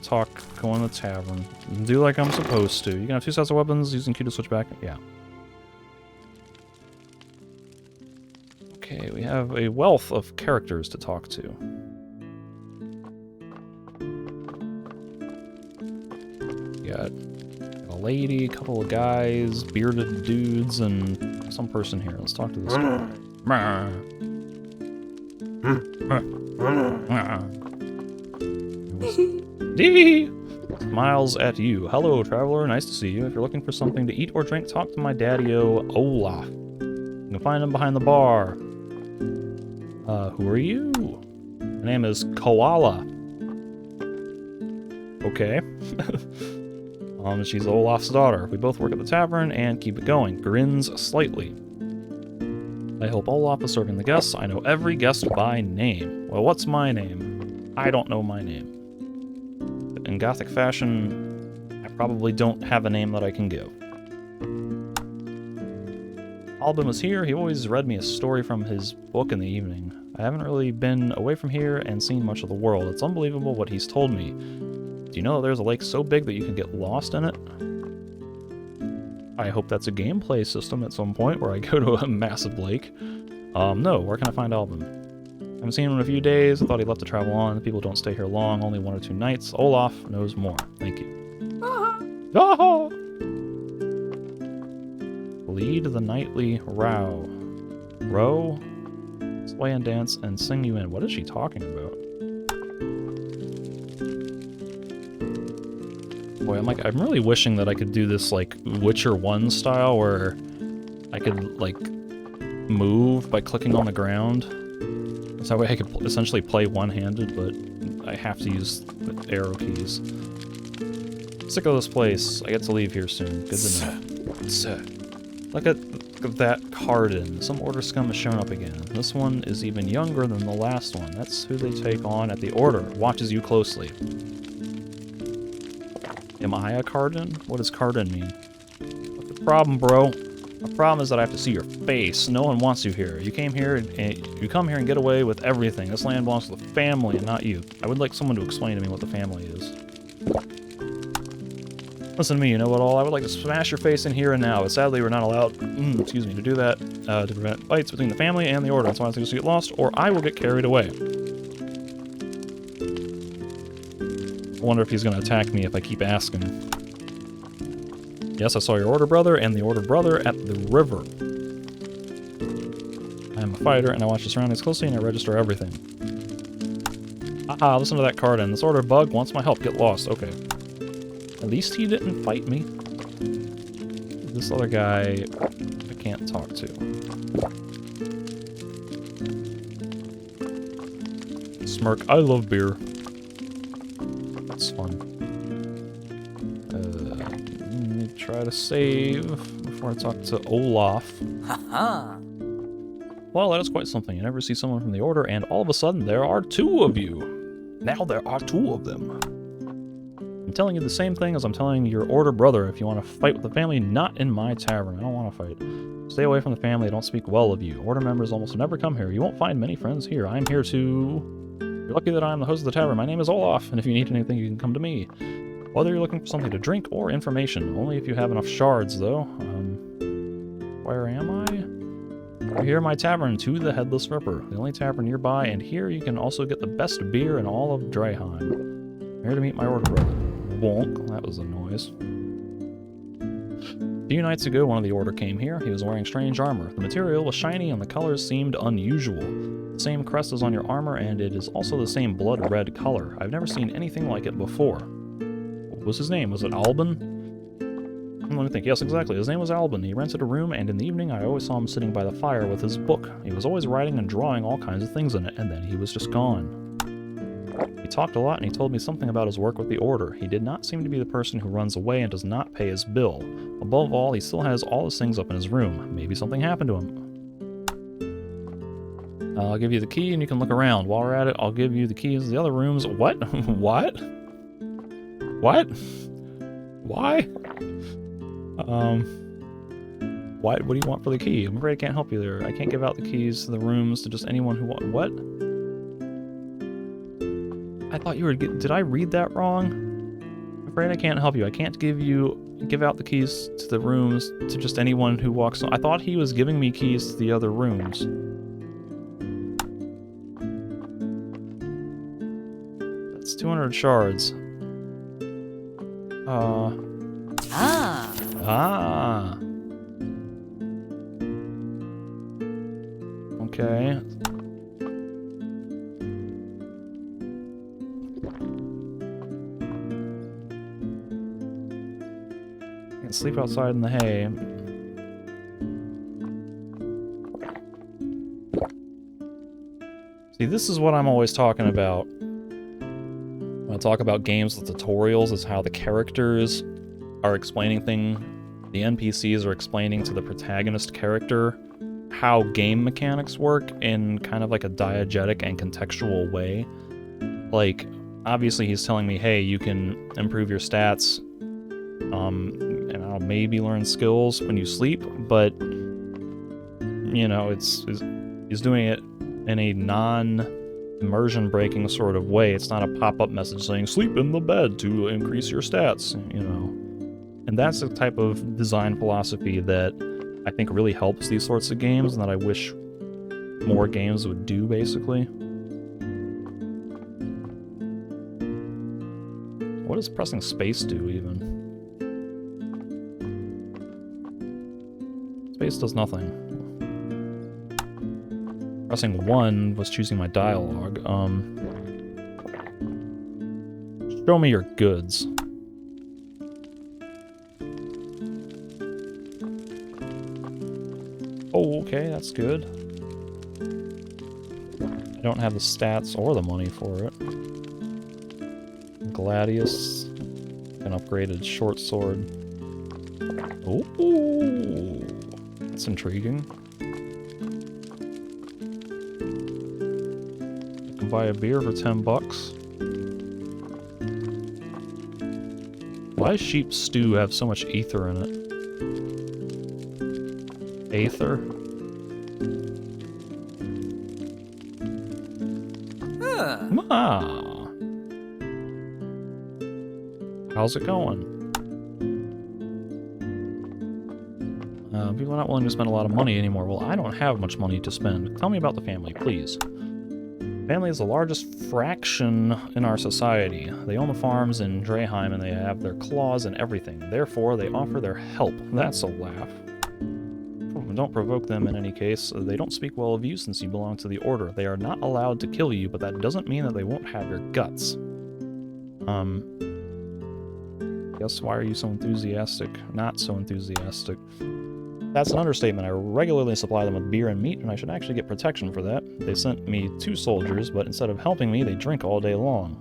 go in the tavern. Do like I'm supposed to. You can have 2 sets of weapons, using Q to switch back. Yeah. Okay, we have a wealth of characters to talk to. We got a lady, a couple of guys, bearded dudes, and some person here. Let's talk to this guy. Dee! Smiles at you. Hello, traveler. Nice to see you. If you're looking for something to eat or drink, talk to my daddy-o, Olaf. You can find him behind the bar. Who are you? My name is Koala. Okay. She's Olaf's daughter. We both work at the tavern and keep it going. Grins slightly. I hope Olaf is serving the guests. I know every guest by name. Well, what's my name? I don't know my name. In Gothic fashion, I probably don't have a name that I can give. Albin was here. He always read me a story from his book in the evening. I haven't really been away from here and seen much of the world. It's unbelievable what he's told me. Do you know that there's a lake so big that you can get lost in it? I hope that's a gameplay system at some point where I go to a massive lake. No, where can I find Albin? I haven't seen him in a few days. I thought he left to travel on. The people don't stay here long, only 1 or 2 nights. Olaf knows more. Thank you. Ah! Lead the nightly row. Row, sway and dance, and sing you in. What is she talking about? Boy, I'm really wishing that I could do this, like, Witcher 1 style, where I could, like, move by clicking on the ground. So that way I could essentially play one-handed, but I have to use the arrow keys. Sick of this place. I get to leave here soon. Good to know. Look at that Cardin. Some Order scum has shown up again. This one is even younger than the last one. That's who they take on at the Order. Watches you closely. Am I a Cardin? What does Cardin mean? What's the problem, bro? The problem is that I have to see your face. No one wants you here. You came here and you come here and get away with everything. This land belongs to the family and not you. I would like someone to explain to me what the family is. Listen to me, you know what all? I would like to smash your face in here and now, but sadly we're not allowed, excuse me, to do that, to prevent fights between the family and the Order. That's why I think you get lost, or I will get carried away. I wonder if he's going to attack me if I keep asking. Yes, I saw your Order brother and the Order brother at the river. I am a fighter, and I watch the surroundings closely, and I register everything. Listen to that card in. This Order bug wants my help. Get lost. Okay. At least he didn't fight me. This other guy, I can't talk to. Smirk, I love beer. That's fun. Let me try to save before I talk to Olaf. Haha. Well, that is quite something. You never see someone from the Order, and all of a sudden there are 2 of you. Now there are 2 of them. I'm telling you the same thing as I'm telling your Order brother. If you want to fight with the family, not in my tavern. I don't want to fight. Stay away from the family. I don't speak well of you. Order members almost never come here. You won't find many friends here. I'm here to... You're lucky that I'm the host of the tavern. My name is Olaf, and if you need anything, you can come to me. Whether you're looking for something to drink or information. Only if you have enough shards, though. Where am I? We're here in my tavern, to the Headless Ripper. The only tavern nearby, and here you can also get the best beer in all of Dryheim. I'm here to meet my Order brother. Bonk. That was a noise. A few nights ago, one of the Order came here. He was wearing strange armor. The material was shiny and the colors seemed unusual. The same crest is on your armor, and it is also the same blood red color. I've never seen anything like it before. What was his name? Was it Albin? Let me think. Yes, exactly. His name was Albin. He rented a room, and in the evening I always saw him sitting by the fire with his book. He was always writing and drawing all kinds of things in it, and then he was just gone. He talked a lot, and he told me something about his work with the Order. He did not seem to be the person who runs away and does not pay his bill. Above all, he still has all his things up in his room. Maybe something happened to him. I'll give you the key, and you can look around. While we're at it, I'll give you the keys to the other rooms. What? What? What? Why? What do you want for the key? I'm afraid I can't help you there. I can't give out the keys to the rooms to just anyone who wants... What? I thought you were... Did I read that wrong? I'm afraid I can't help you. I can't give out the keys to the rooms to just anyone who walks on. I thought he was giving me keys to the other rooms. That's 200 shards. Okay. Can't sleep outside in the hay. See, this is what I'm always talking about. When I talk about games with tutorials, is how the characters are explaining things. The NPCs are explaining to the protagonist character how game mechanics work in kind of like a diegetic and contextual way. Like, obviously he's telling me, hey, you can improve your stats, and I'll maybe learn skills when you sleep, but, you know, he's doing it in a non-immersion breaking sort of way. It's not a pop-up message saying, sleep in the bed to increase your stats, you know. And that's the type of design philosophy that I think really helps these sorts of games, and that I wish more games would do, basically. What does pressing space do, even? Space does nothing. Pressing 1 was choosing my dialogue. Show me your goods. Oh, okay, that's good. I don't have the stats or the money for it. Gladius, an upgraded short sword. Ooh, that's intriguing. I can buy a beer for 10 bucks. Why does sheep stew have so much ether in it? Aether? Ah. How's it going? People are not willing to spend a lot of money anymore. Well, I don't have much money to spend. Tell me about the family, please. Family is the largest fraction in our society. They own the farms in Dreheim and they have their claws in everything. Therefore, they offer their help. That's a laugh. Don't provoke them in any case. They don't speak well of you since you belong to the Order. They are not allowed to kill you, but that doesn't mean that they won't have your guts. Guess why are you so enthusiastic? Not so enthusiastic. That's an understatement. I regularly supply them with beer and meat, and I should actually get protection for that. They sent me 2 soldiers, but instead of helping me, they drink all day long.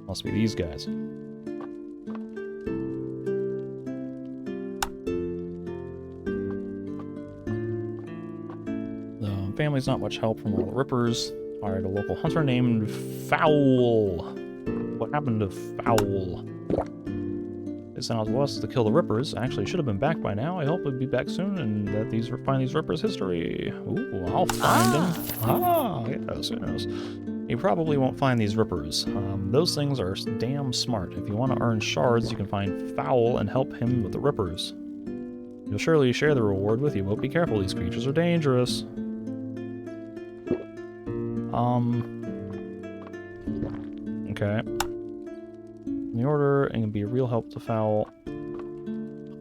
Must be these guys. The family's not much help from all the Rippers. Hired a local hunter named Fowl. What happened to Fowl? They sent out to us to kill the Rippers. Actually, should have been back by now. I hope we'll be back soon and that find these Rippers' history. Ooh, I'll find them. Ah, yes, yes. You probably won't find these Rippers. Those things are damn smart. If you want to earn shards, you can find Fowl and help him with the Rippers. You'll surely share the reward with you, but be careful. These creatures are dangerous. Okay. The Order, and can be a real help to Fowl.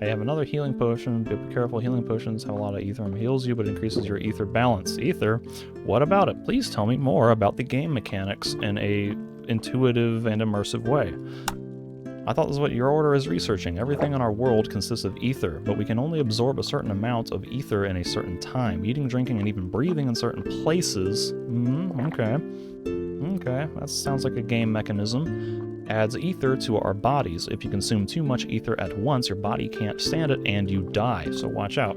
I have another healing potion. Be careful, healing potions have a lot of ether and heals you, but increases your ether balance. Ether? What about it? Please tell me more about the game mechanics in a intuitive and immersive way. I thought this is what your Order is researching. Everything in our world consists of ether, but we can only absorb a certain amount of ether in a certain time. Eating, drinking, and even breathing in certain places. Okay. Okay, that sounds like a game mechanism. Adds ether to our bodies. If you consume too much ether at once, your body can't stand it and you die, so watch out.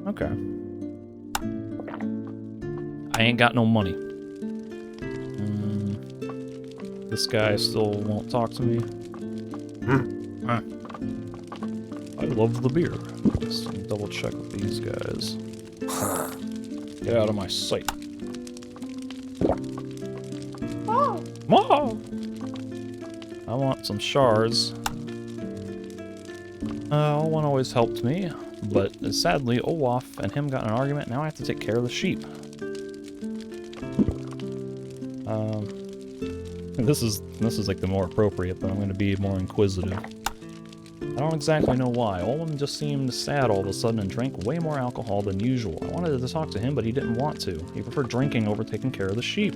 Okay. I ain't got no money. This guy still won't talk to me. I love the beer. Let's double check with these guys. Get out of my sight. Whoa! I want some shards. One always helped me, but sadly Olaf and him got in an argument. Now I have to take care of the sheep. This is like the more appropriate, but I'm going to be more inquisitive. I don't exactly know why. Olwen just seemed sad all of a sudden and drank way more alcohol than usual. I wanted to talk to him, but he didn't want to. He preferred drinking over taking care of the sheep.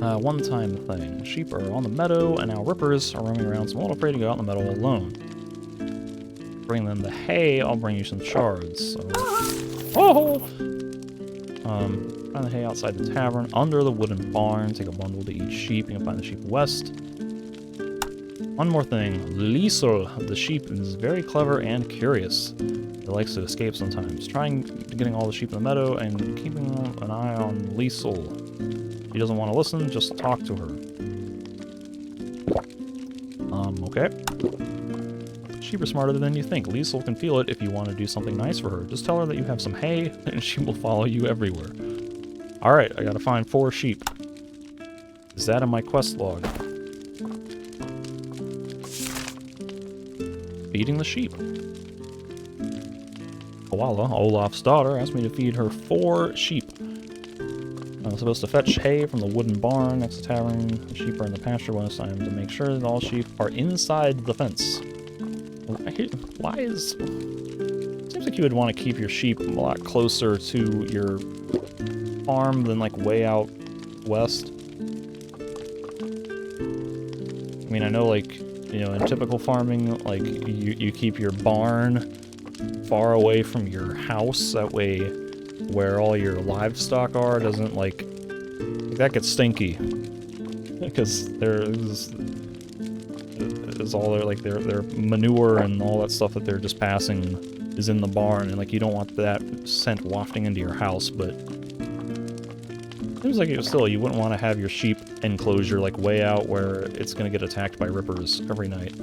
One-time thing. Sheep are on the meadow, and now rippers are roaming around, so I'm a little afraid to go out in the meadow alone. Bring them the hay, I'll bring you some shards. So... Oh! Find the hay outside the tavern, under the wooden barn. Take a bundle to each sheep. You can find the sheep west. One more thing. Liesel, the sheep, is very clever and curious. It likes to escape sometimes. Trying getting all the sheep in the meadow and keeping an eye on Liesel. She doesn't want to listen, just talk to her. Okay. Sheep are smarter than you think. Liesel can feel it if you want to do something nice for her. Just tell her that you have some hay, and she will follow you everywhere. Alright, I gotta find 4 sheep. Is that in my quest log? Feeding the sheep. Koala, Olaf's daughter, asked me to feed her 4 sheep. I'm supposed to fetch hay from the wooden barn next to the tavern. The sheep are in the pasture when it's time to make sure that all sheep are inside the fence. Why is... Seems like you would want to keep your sheep a lot closer to your farm than, like, way out west. I mean, I know, like, you know, in typical farming, like, you keep your barn far away from your house. That way, where all your livestock are doesn't, like that gets stinky. Because there's all their, like, their manure and all that stuff that they're just passing is in the barn, and, like, you don't want that scent wafting into your house, but seems like it still, you wouldn't want to have your sheep enclosure, like, way out where it's going to get attacked by rippers every night.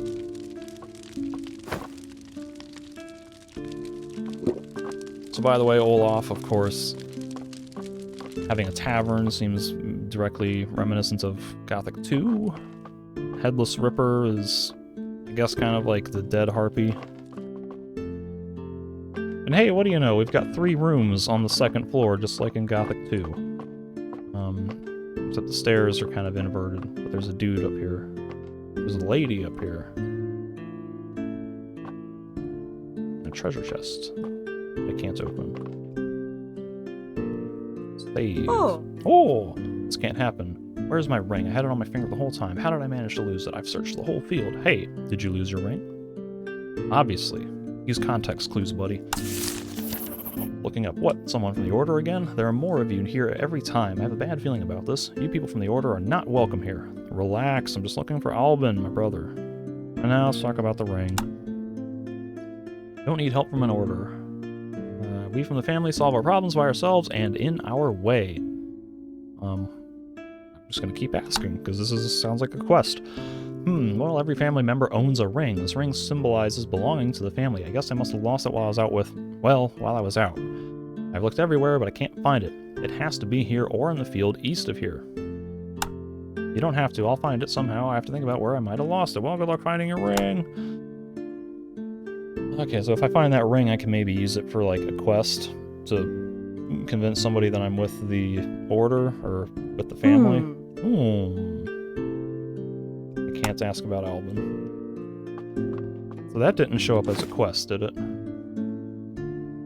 So, by the way, Olaf, of course, having a tavern seems directly reminiscent of Gothic 2. Headless Ripper is, I guess, kind of like the dead harpy. And hey, what do you know? We've got 3 rooms on the 2nd floor, just like in Gothic 2. Except the stairs are kind of inverted, but there's a dude up here. There's a lady up here. And a treasure chest I can't open. Save. Oh! This can't happen. Where's my ring? I had it on my finger the whole time. How did I manage to lose it? I've searched the whole field. Hey, did you lose your ring? Obviously. Use context clues, buddy. Looking up what? Someone from the Order again? There are more of you here every time. I have a bad feeling about this. You people from the Order are not welcome here. Relax, I'm just looking for Albin, my brother. And now let's talk about the ring. Don't need help from an Order. We from the family solve our problems by ourselves and in our way. I'm just gonna keep asking, because this sounds like a quest. Well, every family member owns a ring. This ring symbolizes belonging to the family. I guess I must have lost it while I was out while I was out. I've looked everywhere, but I can't find it. It has to be here or in the field east of here. You don't have to. I'll find it somehow. I have to think about where I might have lost it. Well, good luck finding your ring. Okay, so if I find that ring, I can maybe use it for, like, a quest to convince somebody that I'm with the Order or with the family. I can't ask about Albin. So that didn't show up as a quest, did it?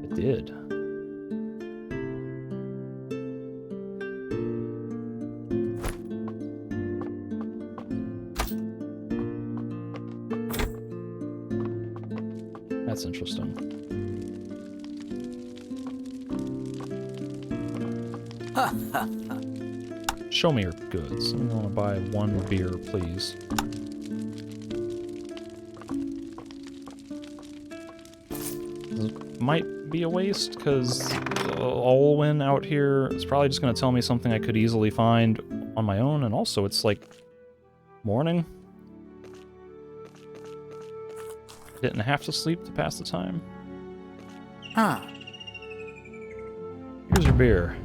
It did. That's interesting. Show me your goods. I want to buy 1 beer, please. This might be a waste, because Olwyn out here is probably just going to tell me something I could easily find on my own, and also it's like morning. Didn't have to sleep to pass the time. Here's your beer.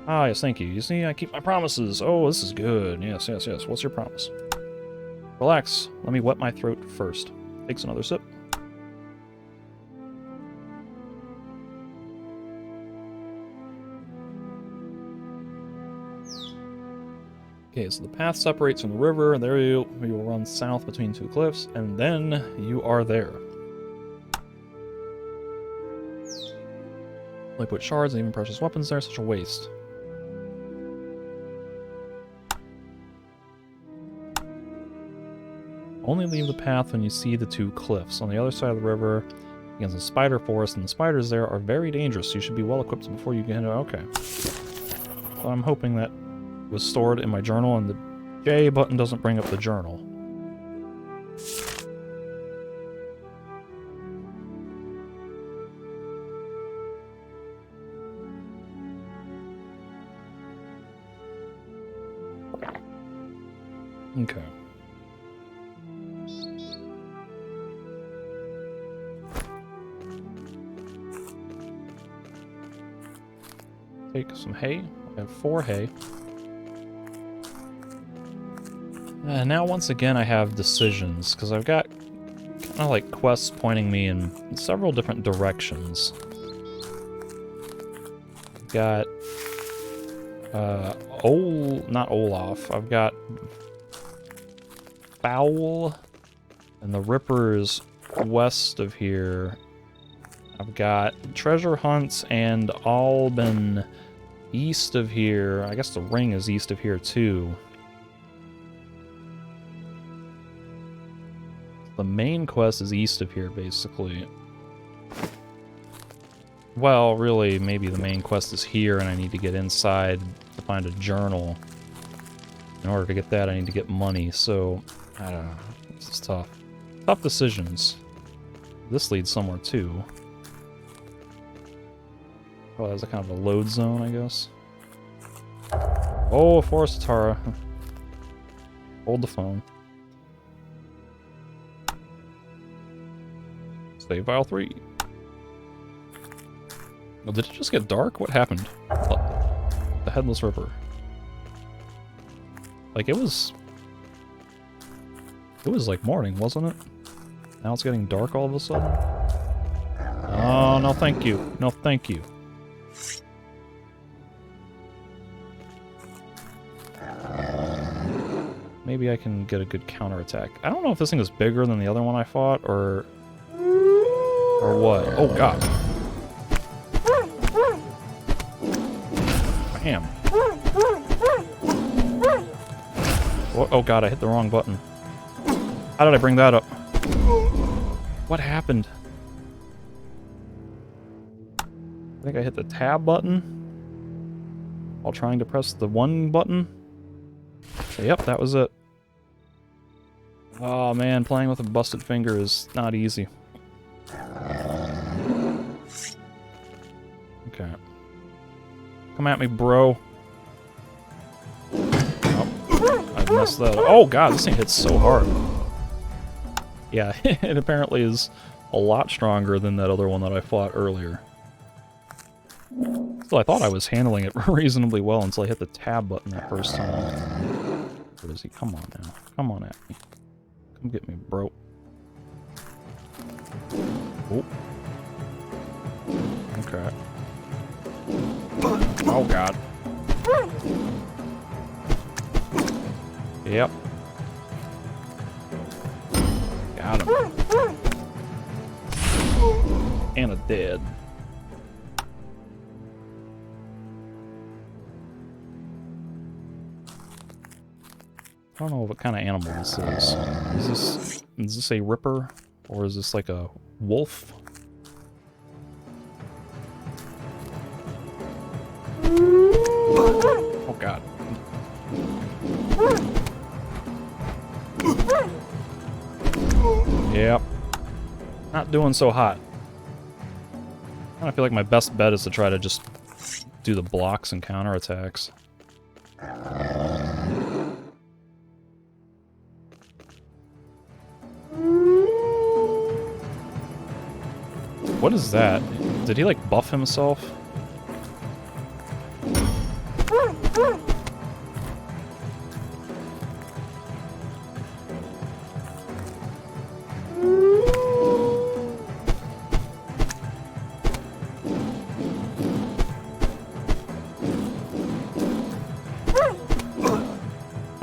Ah, yes, thank you. You see, I keep my promises. Oh, this is good. Yes, yes, yes. What's your promise? Relax. Let me wet my throat first. Takes another sip. Okay, so the path separates from the river, and there you will run south between 2 cliffs, and then you are there. They put shards and even precious weapons there, such a waste. Only leave the path when you see the 2 cliffs. On the other side of the river, against the spider forest, and the spiders there are very dangerous. You should be well equipped before you get into. Okay. So I'm hoping that was stored in my journal, and the J button doesn't bring up the journal. Okay. Take some hay. I have 4 hay. And now once again I have decisions, because I've got kind of like quests pointing me in several different directions. I've got not Olaf. I've got Fowl, and the Ripper's west of here. I've got treasure hunts and Alban east of here. I guess the ring is east of here too. The main quest is east of here, basically. Well, really, maybe the main quest is here, and I need to get inside to find a journal. In order to get that, I need to get money, so I don't know. This is tough. Tough decisions. This leads somewhere, too. Oh, that's a kind of a load zone, I guess. Oh, Forest Tara. Hold the phone. Save file 3. Oh, did it just get dark? What happened? The Headless Ripper. Like, it was like morning, wasn't it? Now it's getting dark all of a sudden? Oh, no thank you. No thank you. Maybe I can get a good counterattack. I don't know if this thing is bigger than the other one I fought, or what. Oh, God. Bam. Oh, God, I hit the wrong button. How did I bring that up? What happened? I think I hit the tab button while trying to press the 1 button. Yep, that was it. Oh man, playing with a busted finger is not easy. Okay. Come at me, bro. Oh, I messed that up. Oh god, this thing hits so hard. Yeah, it apparently is a lot stronger than that other one that I fought earlier. Still, I thought I was handling it reasonably well until I hit the tab button that first time. Where is he? Come on now. Come on at me. Come get me, bro. Oh. Okay. Oh, God. Yep. Got him. And a dead. I don't know what kind of animal this is. Is this a ripper? Or is this like a wolf? Oh god. Yep. Not doing so hot. I kinda feel like my best bet is to try to just do the blocks and counterattacks. What is that? Did he, like, buff himself?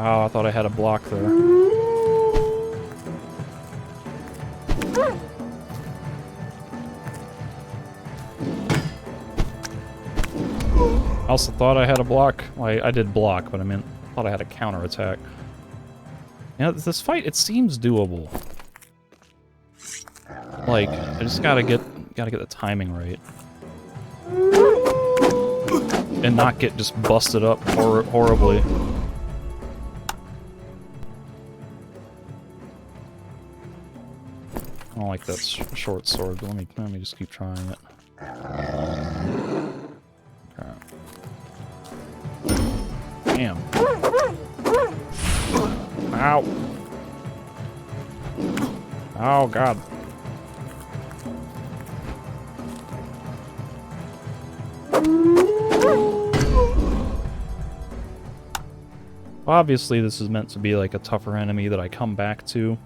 Oh, I thought I had a block there. I also thought I had a block. Well, I did block, but I thought I had a counterattack. You know, this fight, it seems doable. Like, I just gotta get the timing right. And not get just busted up horribly. I don't like that short sword, but let me just keep trying it. Okay. Damn. Ow. Oh, God. Obviously, this is meant to be like a tougher enemy that I come back to.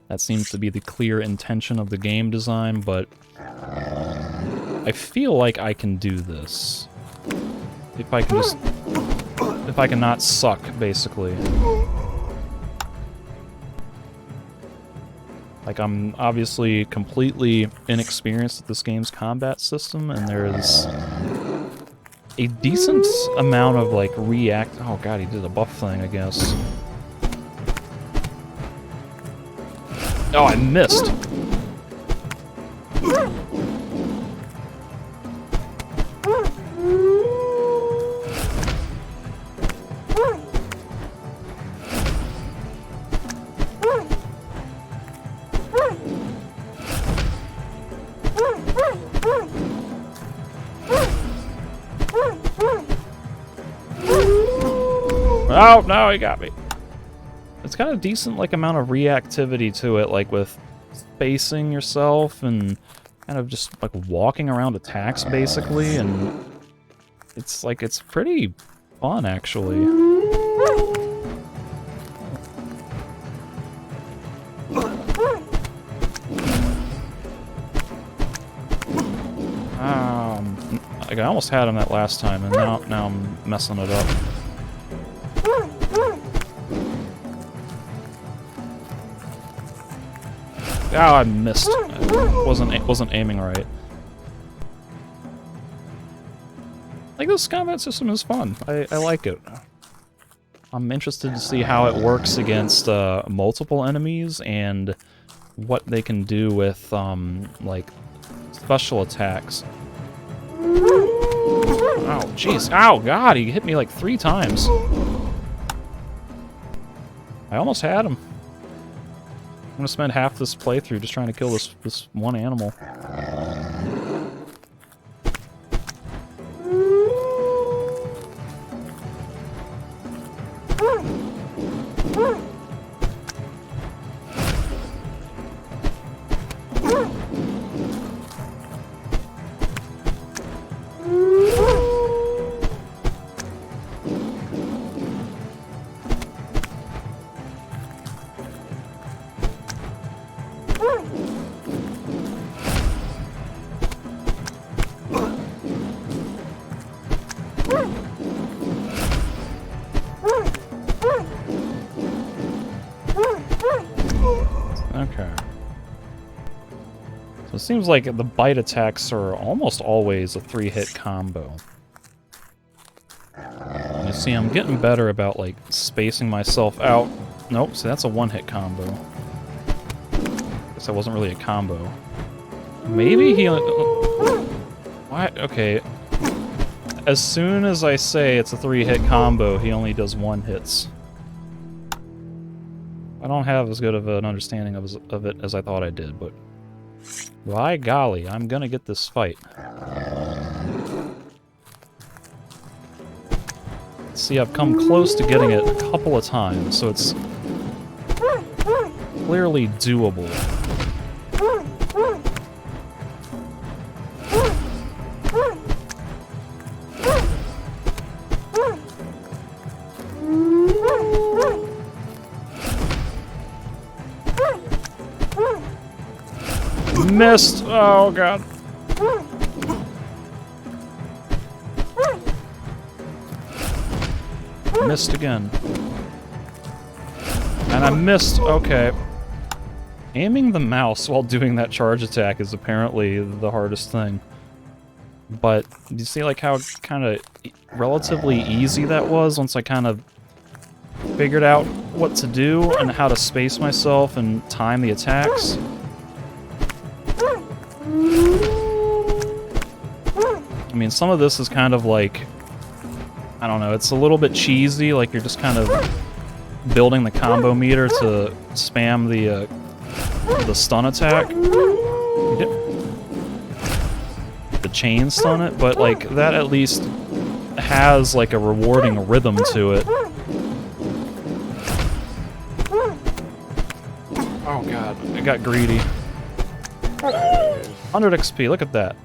That seems to be the clear intention of the game design, but I feel like I can do this. If I can just... If I can not suck, basically. Like, I'm obviously completely inexperienced at this game's combat system, and there's a decent amount of, like, Oh god, he did a buff thing, I guess. Oh, I missed! Oh, no, he got me. It's got a decent, like, amount of reactivity to it, like, with spacing yourself and kind of just, like, walking around attacks, basically, and it's, like, it's pretty fun, actually. Like, I almost had him that last time, and now I'm messing it up. Oh, I missed. I wasn't aiming right. Like, this combat system is fun. I like it. I'm interested to see how it works against multiple enemies and what they can do with like special attacks. Oh, jeez. Oh, God, he hit me like 3 times. I almost had him. I'm gonna spend half this playthrough just trying to kill this one animal. Okay. So it seems like the bite attacks are almost always a 3-hit combo. You see, I'm getting better about, like, spacing myself out. Nope, see, that's a 1-hit combo. Guess that wasn't really a combo. Maybe he... What? Okay. As soon as I say it's a 3-hit combo, he only does 1 hits. I don't have as good of an understanding of it as I thought I did, but... By golly, I'm gonna get this fight. See, I've come close to getting it a couple of times, so it's... clearly doable. Missed! Oh, God. Missed again. And I missed. Okay. Aiming the mouse while doing that charge attack is apparently the hardest thing. But you see, like, how kind of relatively easy that was once I kind of figured out what to do and how to space myself and time the attacks. I mean, some of this is kind of like, I don't know, it's a little bit cheesy, like you're just kind of building the combo meter to spam the stun attack. The chain stun it, but like that at least has like a rewarding rhythm to it. Oh god, I got greedy. 100 XP, look at that.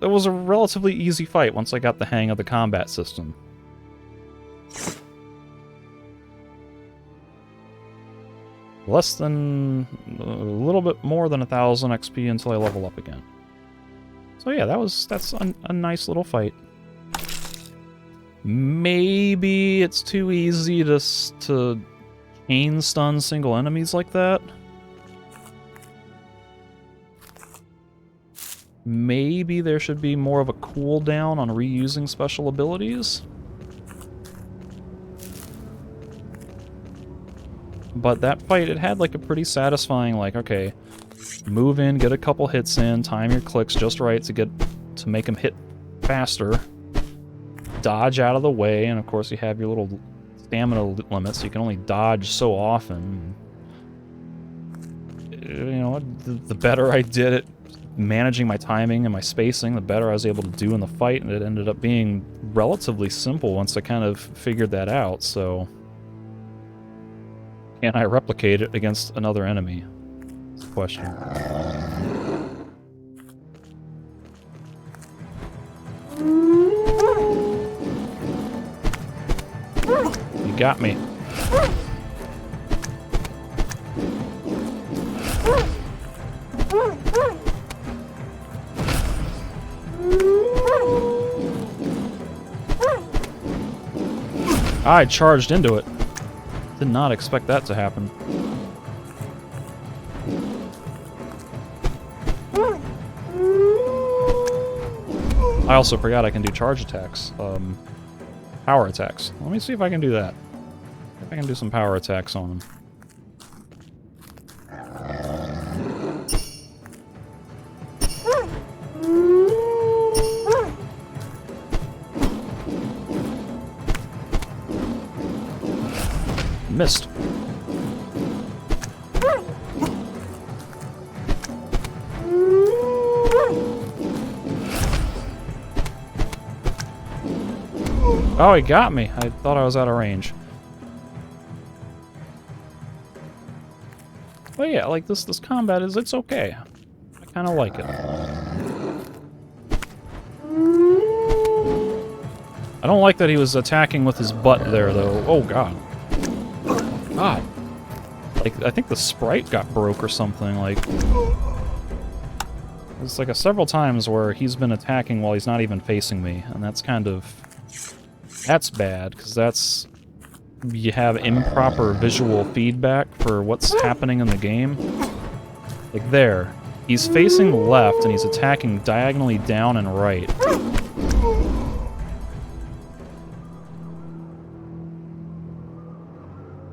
It was a relatively easy fight once I got the hang of the combat system. Less than... a little bit more than 1,000 XP until I level up again. So yeah, that's a nice little fight. Maybe it's too easy to chain stun single enemies like that. Maybe there should be more of a cooldown on reusing special abilities. But that fight, it had like a pretty satisfying, like, okay, move in, get a couple hits in, time your clicks just right to make them hit faster, dodge out of the way, and of course you have your little stamina limit, so you can only dodge so often. You know, the better I did it managing my timing and my spacing, the better I was able to do in the fight, and it ended up being relatively simple once I kind of figured that out, so... Can I replicate it against another enemy? That's the question. You got me. I charged into it. Did not expect that to happen. I also forgot I can do charge attacks. Power attacks. Let me see if I can do that. If I can do some power attacks on them. Missed. Oh, he got me. I thought I was out of range. But yeah, like this combat it's okay. I kind of like it. I don't like that he was attacking with his butt there, though. Oh, God. God. Like, I think the sprite got broke or something, like... It's like several times where he's been attacking while he's not even facing me, and that's kind of... That's bad, because that's... You have improper visual feedback for what's happening in the game. Like there. He's facing left, and he's attacking diagonally down and right.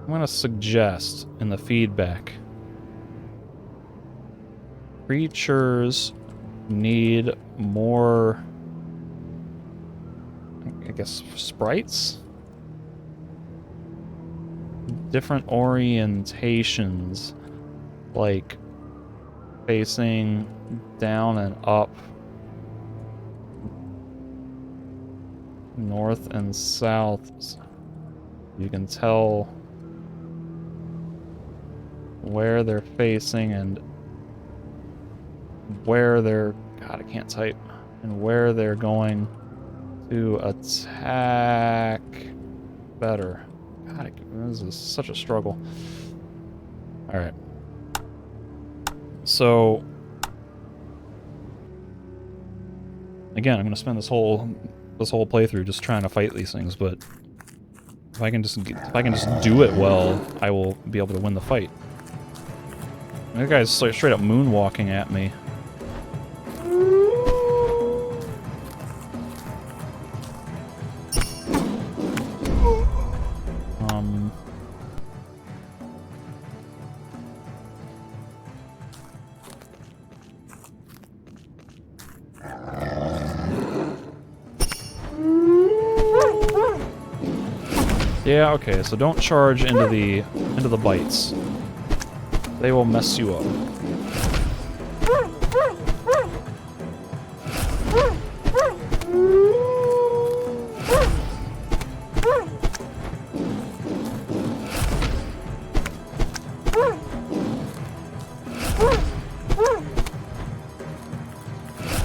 I'm going to suggest in the feedback, creatures need more, I guess, sprites? Different orientations, like facing down and up, north and south. You can tell where they're facing and where they're... God, I can't type. And where they're going to attack better. God, this is such a struggle. Alright. So... Again, I'm going to spend this whole playthrough just trying to fight these things, but... If I can just do it well, I will be able to win the fight. That guy's straight up moonwalking at me. Yeah, okay, so don't charge into the bites. They will mess you up.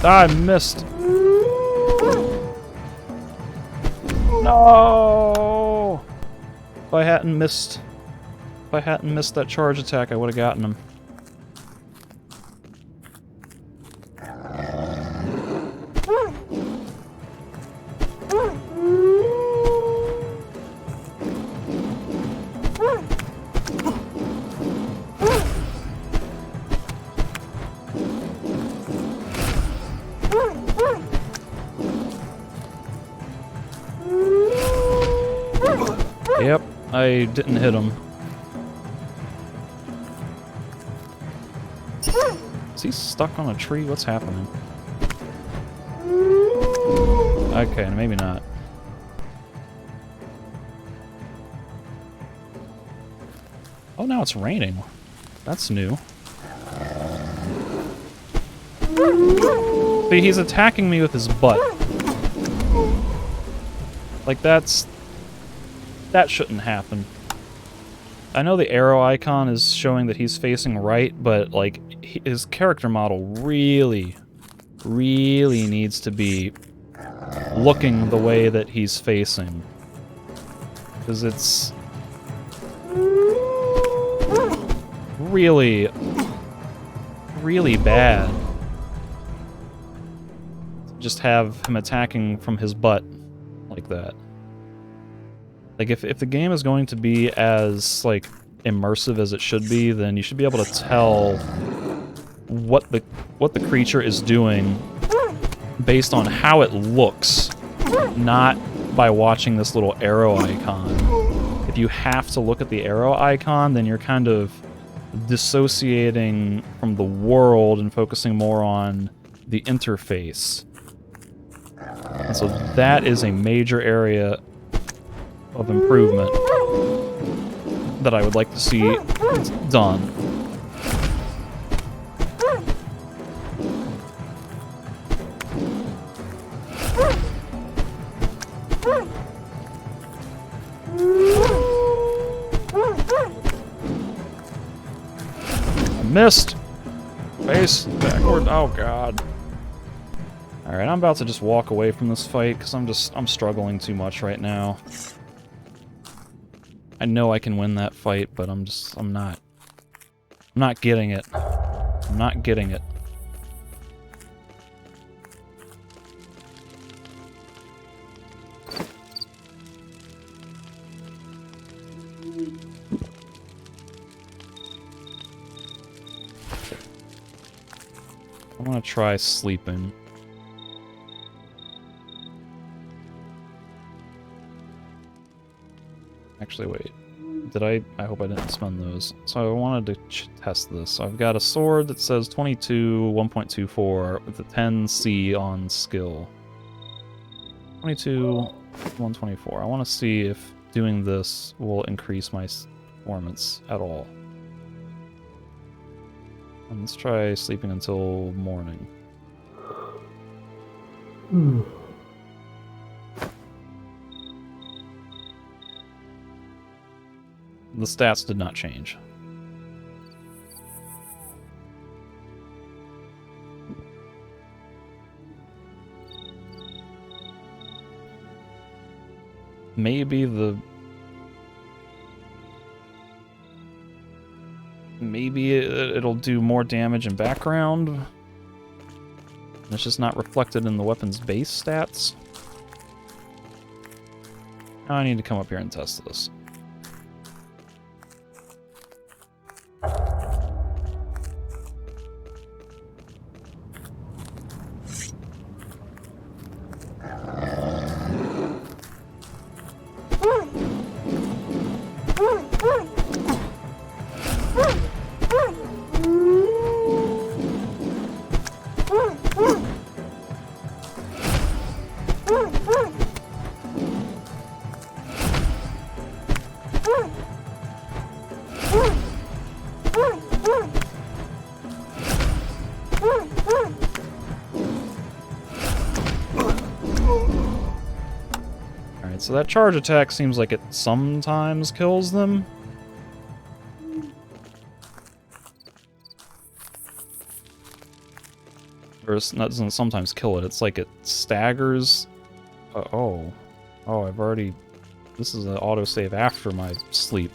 Ah, I missed. No! If I hadn't missed that charge attack, I would have gotten him. Yep, I didn't hit him. Is he stuck on a tree? What's happening? Okay, maybe not. Oh, now it's raining. That's new. See, he's attacking me with his butt. Like, that shouldn't happen. I know the arrow icon is showing that he's facing right, but, like, his character model really needs to be looking the way that he's facing. Because it's really bad. Just have him attacking from his butt like that. Like, if the game is going to be as, like, immersive as it should be, then you should be able to tell what the creature is doing based on how it looks, not by watching this little arrow icon. If you have to look at the arrow icon, then you're kind of dissociating from the world and focusing more on the interface. And so that is a major area of improvement that I would like to see done. I missed! Face backward. Oh god. Alright, I'm about to just walk away from this fight because I'm struggling too much right now. I know I can win that fight, but I'm not getting it. I'm not getting it. I want to try sleeping. Actually, wait. I hope I didn't spend those. So I wanted to test this. So I've got a sword that says 22, 1.24 with a 10C on skill. 22, 124. I want to see if doing this will increase my performance at all. And let's try sleeping until morning. The stats did not change. Maybe it'll do more damage in background. It's just not reflected in the weapon's base stats. Now I need to come up here and test this. Alright, so that charge attack seems like it sometimes kills them. Or it doesn't sometimes kill it, it's like it staggers. Oh, I've already... This is an autosave after my sleep.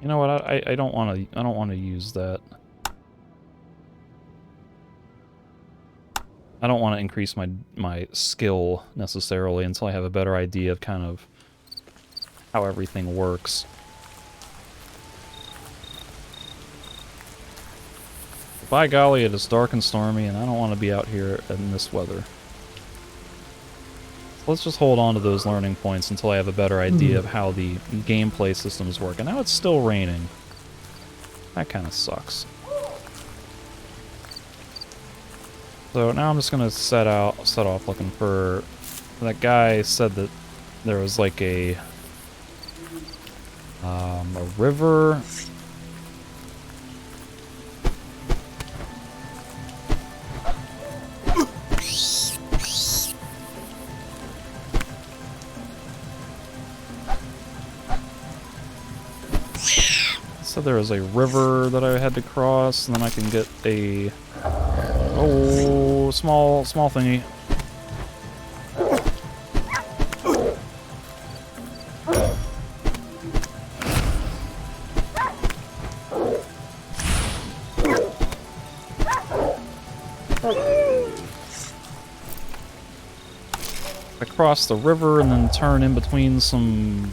You know what? I don't want to use that. I don't want to increase my skill necessarily until I have a better idea of kind of how everything works. By golly, it is dark and stormy, and I don't want to be out here in this weather. Let's just hold on to those learning points until I have a better idea of how the gameplay systems work. And now it's still raining. That kind of sucks. So now I'm just gonna set off looking for... That guy said that there was like a river. So there was a river that I had to cross, and then I can get a small thingy. I cross the river and then turn in between some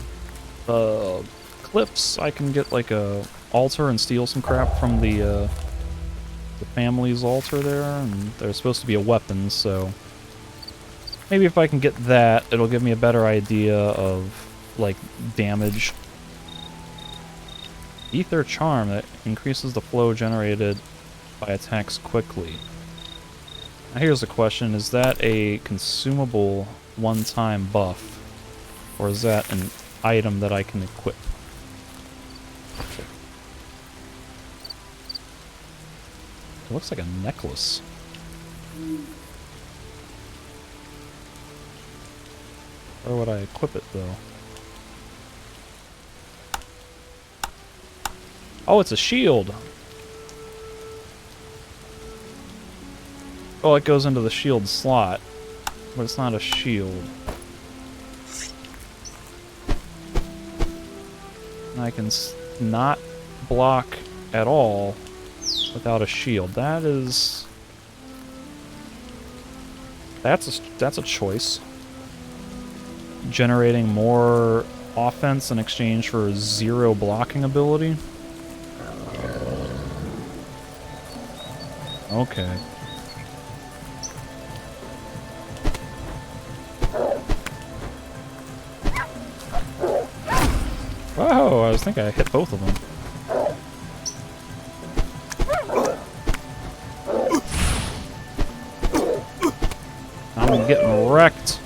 cliffs. I can get like a altar and steal some crap from the family's altar there, and there's supposed to be a weapon, so maybe if I can get that, it'll give me a better idea of like damage. Ether Charm that increases the flow generated by attacks quickly. Now here's the question, is that a consumable one-time buff, or is that an item that I can equip? It looks like a necklace. Where would I equip it, though? Oh, it's a shield! Oh, it goes into the shield slot, but it's not a shield. And I can not block at all without a shield. That is... That's a choice. Generating more offense in exchange for 0 blocking ability. Okay. Oh, I think I hit both of them. I'm getting wrecked.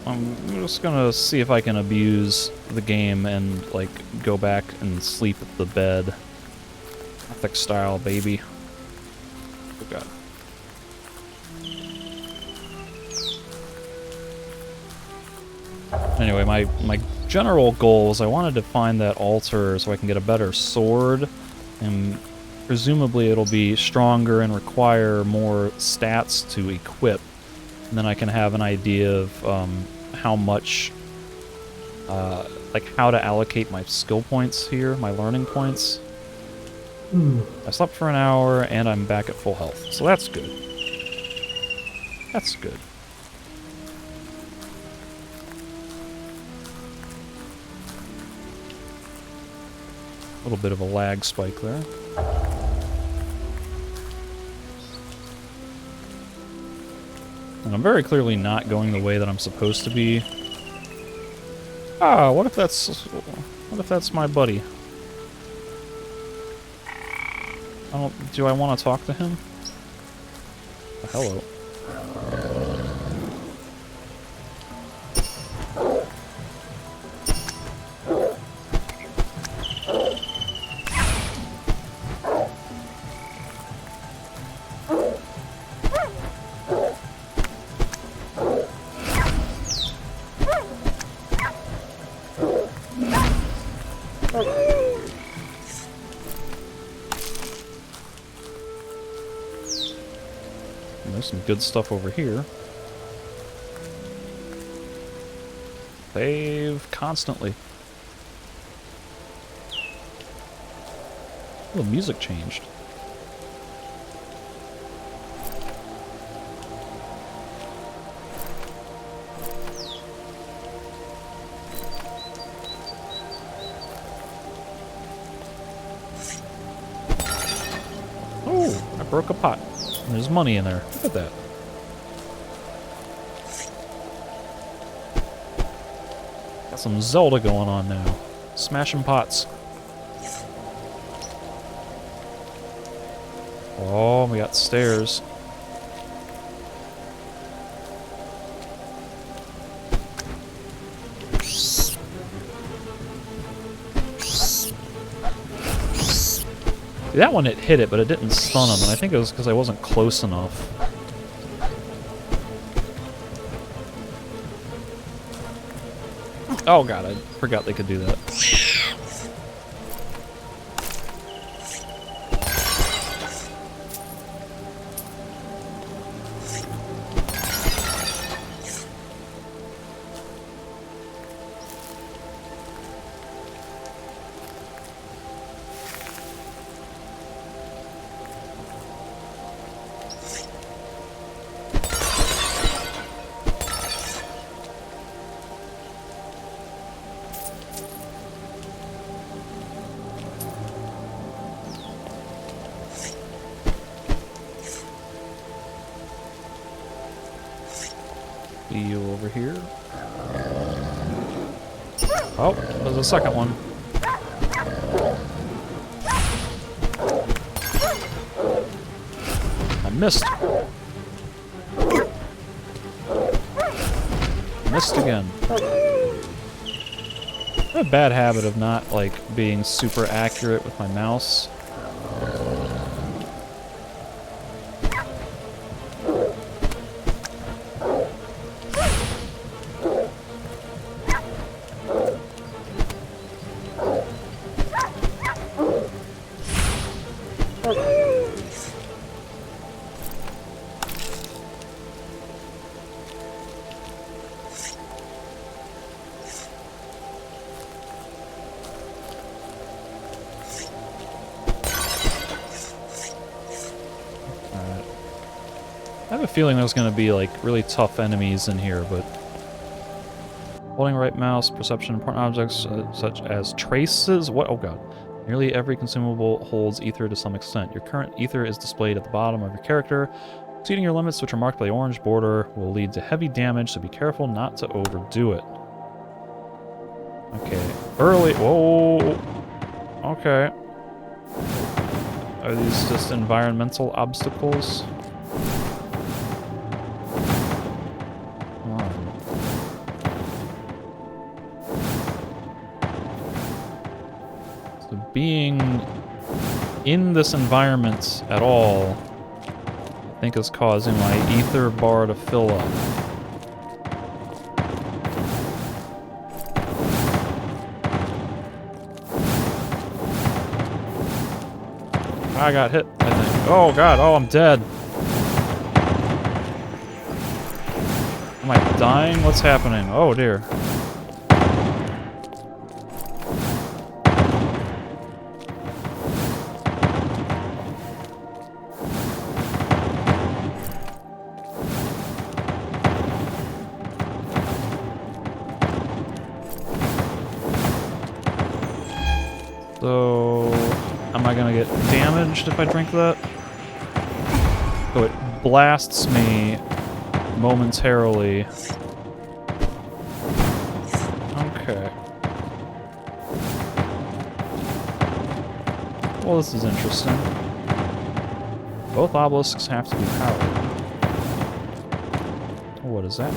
I'm just gonna see if I can abuse the game and, like, go back and sleep at the bed. Gothic style, baby. Oh god. Anyway, my general goal is I wanted to find that altar so I can get a better sword, and presumably it'll be stronger and require more stats to equip. And then I can have an idea of how much, like how to allocate my skill points here, my learning points. I slept for an hour and I'm back at full health, so that's good. That's good. A little bit of a lag spike there. And I'm very clearly not going the way that I'm supposed to be. Ah, what if that's my buddy? Do I want to talk to him? Hello. There's some good stuff over here. Save constantly. Oh, the music changed. Oh, I broke a pot. And there's money in there. Look at that. Got some Zelda going on now. Smashing pots. Oh, we got stairs. That one, it hit it, but it didn't stun him, and I think it was because I wasn't close enough. Oh god, I forgot they could do that. You over here. Oh, there's a second one. I missed. Missed again. I have a bad habit of not, like, being super accurate with my mouse. I have a feeling there's going to be, like, really tough enemies in here, but... Holding right mouse, perception, important objects such as traces... What? Oh god. Nearly every consumable holds ether to some extent. Your current ether is displayed at the bottom of your character. Exceeding your limits, which are marked by the orange border, will lead to heavy damage, so be careful not to overdo it. Okay. Early... Whoa! Okay. Are these just environmental obstacles? Being in this environment at all, I think is causing my ether bar to fill up. I got hit, I think. Oh god, oh, I'm dead. Am I dying? What's happening? Oh dear. So, am I gonna get damaged if I drink that? So it blasts me momentarily. Okay. Well, this is interesting. Both obelisks have to be powered. What is that?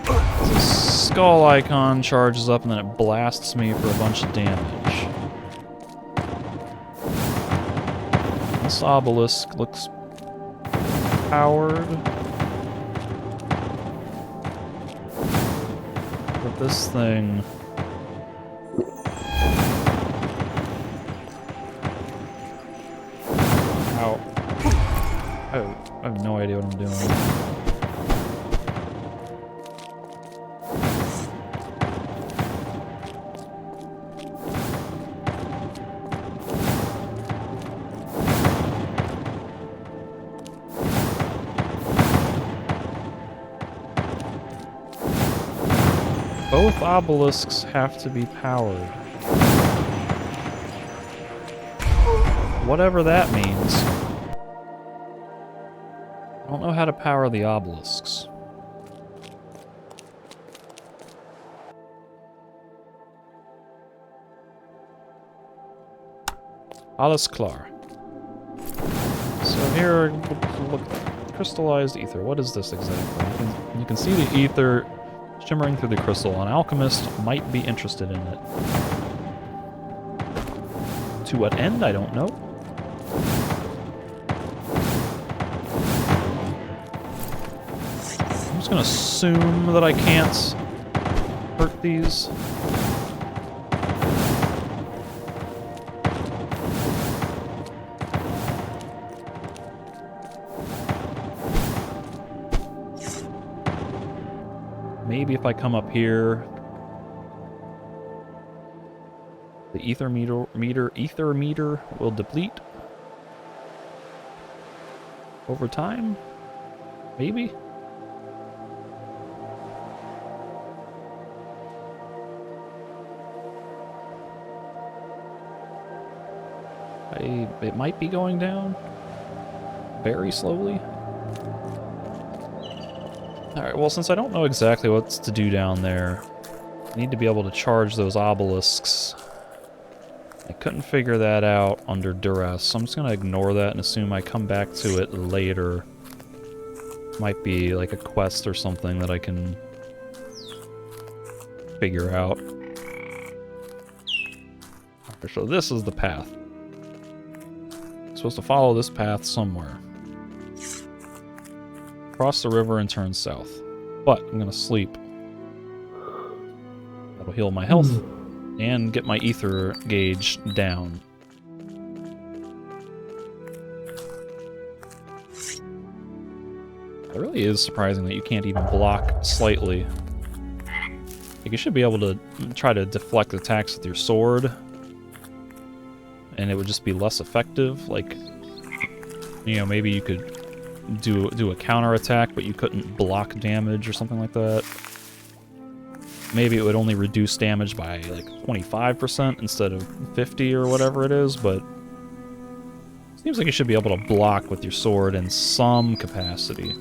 The skull icon charges up and then it blasts me for a bunch of damage. This obelisk looks powered. But this thing... Ow. I have no idea what I'm doing. Both obelisks have to be powered. Whatever that means. I don't know how to power the obelisks. Alles klar. So here, look, crystallized ether. What is this exactly? You can see the ether shimmering through the crystal. An alchemist might be interested in it. To what end? I don't know. I'm just gonna assume that I can't hurt these. Maybe if I come up here, the ether meter will deplete over time. Maybe. It might be going down very slowly. Alright, well, since I don't know exactly what's to do down there, I need to be able to charge those obelisks. I couldn't figure that out under duress, so I'm just going to ignore that and assume I come back to it later. Might be like a quest or something that I can figure out. Okay, so this is the path. I'm supposed to follow this path somewhere. Cross the river and turn south. But I'm gonna sleep. That'll heal my health and get my ether gauge down. It really is surprising that you can't even block slightly. Like, you should be able to try to deflect attacks with your sword, and it would just be less effective. Like, you know, maybe you could do a counter attack, but you couldn't block damage or something like that. Maybe it would only reduce damage by like 25% instead of 50 or whatever it is, but seems like you should be able to block with your sword in some capacity.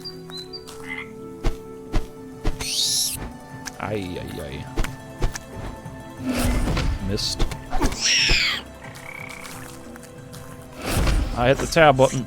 Ay. Missed. I hit the tab button.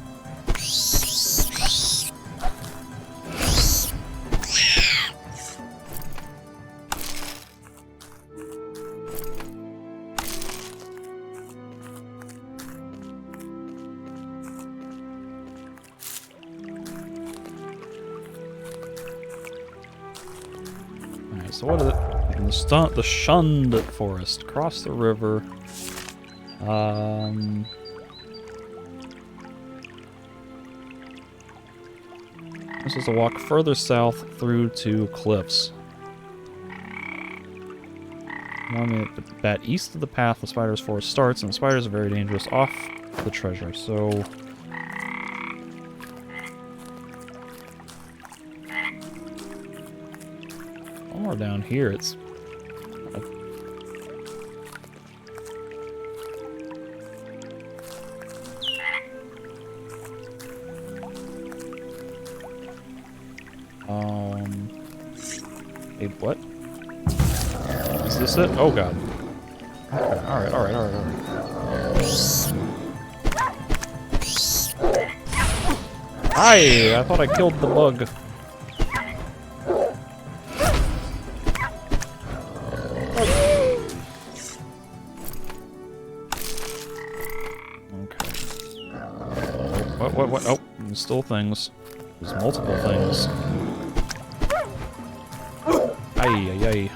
So what is it? In the shunned forest. Cross the river. I'm supposed to walk further south through to cliffs. That east of the path the spider's forest starts, and the spiders are very dangerous off the treasure, so... Somewhere down here, it's... Hey, what? Is this it? Oh god. Okay, alright. Hi! I thought I killed the bug. Okay. What? Oh, there's still things. There's multiple things. Ay.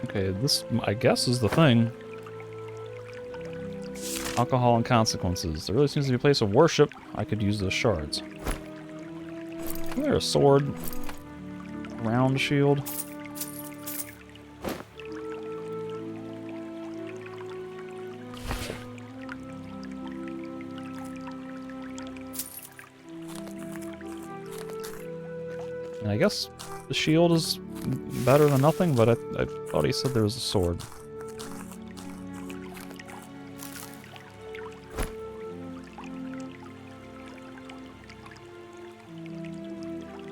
Okay, this, I guess, is the thing. Alcohol and consequences. There really seems to be a place of worship. I could use those shards. Isn't there a sword? Round shield? And I guess the shield is better than nothing, but I thought he said there was a sword.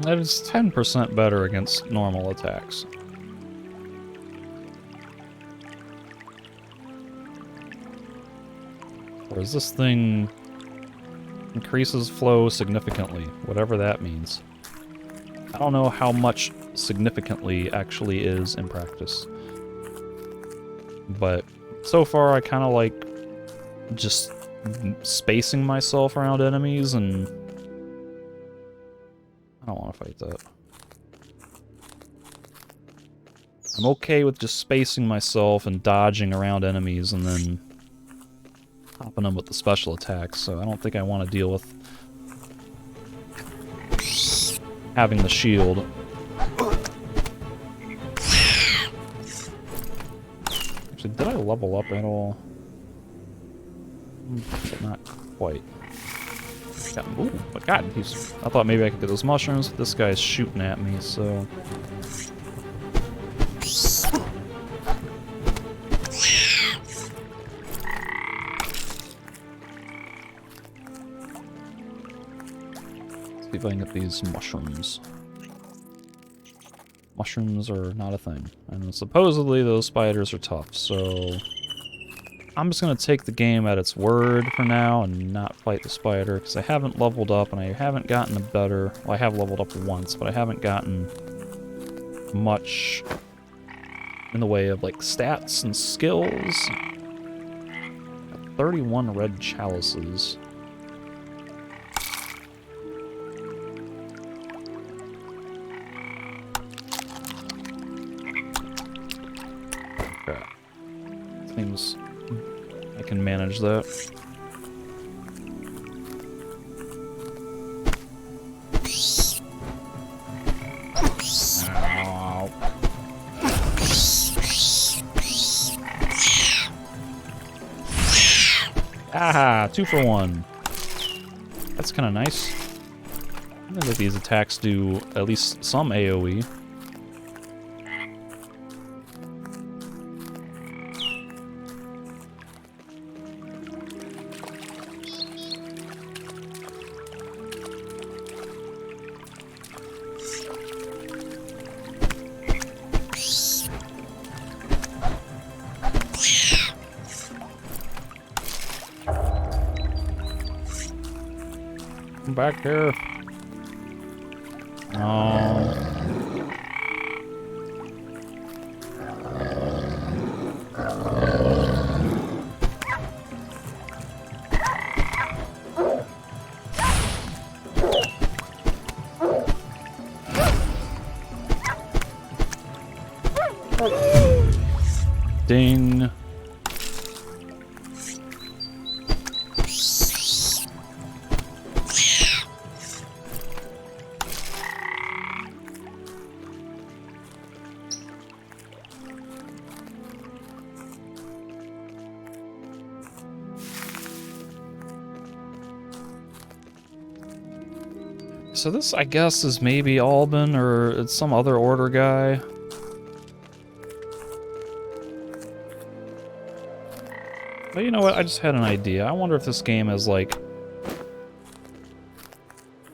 That is 10% better against normal attacks. Whereas this thing increases flow significantly, whatever that means. I don't know how much significantly actually is in practice. But so far I kind of like just spacing myself around enemies, and I don't want to fight that. I'm okay with just spacing myself and dodging around enemies and then hopping them with the special attacks, so I don't think I want to deal with having the shield. Actually, did I level up at all? Not quite. Ooh, but God, I thought maybe I could get those mushrooms, but this guy's shooting at me, so... See if I can get these mushrooms. Mushrooms are not a thing. And supposedly those spiders are tough, so... I'm just gonna take the game at its word for now and not fight the spider, because I haven't leveled up and I haven't gotten a better... Well, I have leveled up once, but I haven't gotten much in the way of, like, stats and skills. Got 31 red chalices. Okay. Seems... I can manage that. Ow. Ah, 2 for 1. That's kind of nice. I think these attacks do at least some AoE. Back here. Oh. Ding. so this, I guess, is maybe Alban, or it's some other order guy. But you know what, I just had an idea. I wonder if this game has, like,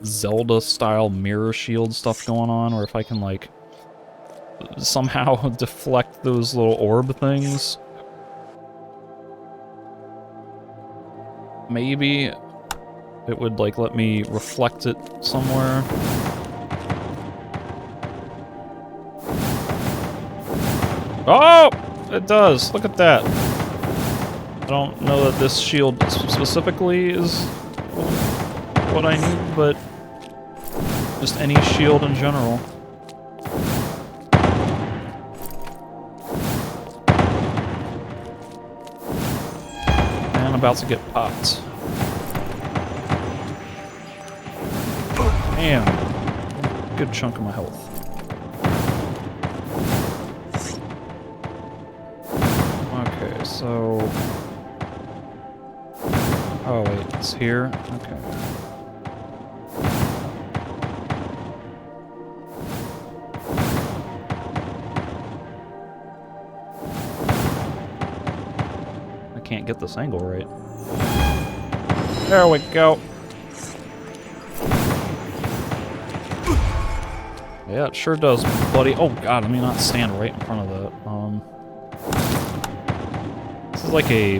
Zelda-style mirror shield stuff going on, or if I can, like, somehow deflect those little orb things. Maybe it would, like, let me reflect it somewhere. Oh! It does! Look at that! I don't know that this shield specifically is what I need, but just any shield in general. And I'm about to get popped. Damn. Good chunk of my health. Okay, so... Oh wait, it's here? Okay. I can't get this angle right. There we go. Yeah, it sure does, buddy. Oh god, let me not stand right in front of that. This is like a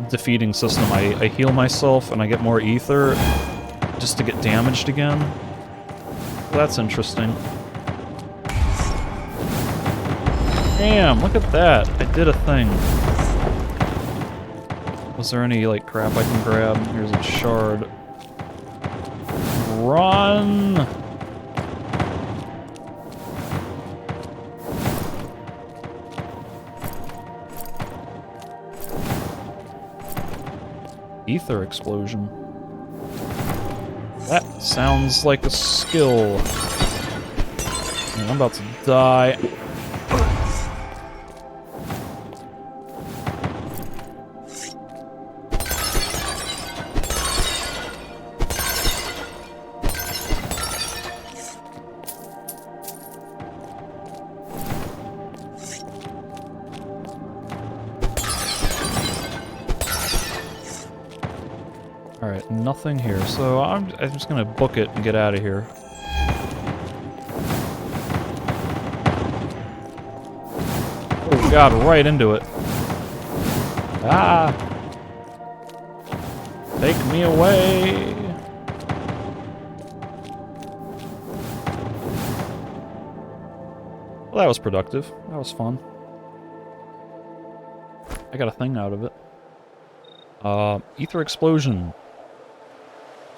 defeating system. I heal myself and I get more ether just to get damaged again. That's interesting. Damn, look at that. I did a thing. Was there any, like, crap I can grab? Here's a shard. Run! Ether explosion. That sounds like a skill. Man, I'm about to die. Alright, nothing here, so I'm just gonna book it and get out of here. Oh god, right into it. Ah! Take me away! Well, that was productive. That was fun. I got a thing out of it. Ether explosion.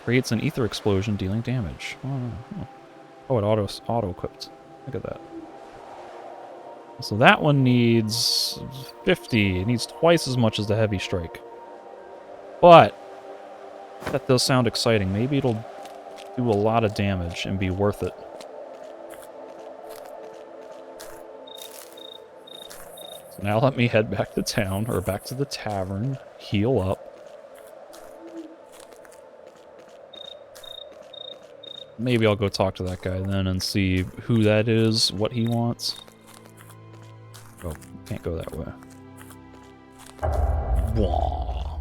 Creates an ether explosion dealing damage. Oh, it auto-equipped. Look at that. So that one needs 50. It needs twice as much as the heavy strike. But that does sound exciting. Maybe it'll do a lot of damage and be worth it. So now let me head back to town, or back to the tavern, heal up. Maybe I'll go talk to that guy then and see who that is, what he wants. Oh, can't go that way. Wah.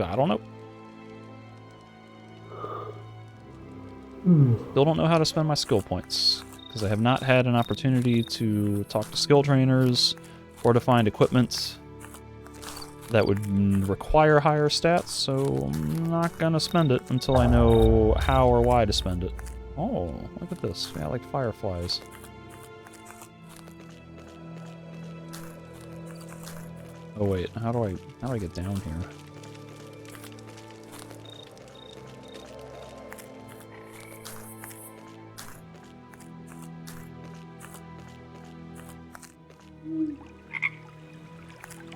I don't know. Still don't know how to spend my skill points, because I have not had an opportunity to talk to skill trainers or to find equipment that would require higher stats, so I'm not gonna spend it until I know how or why to spend it. Oh, look at this. Yeah, like fireflies. Oh wait, how do I get down here?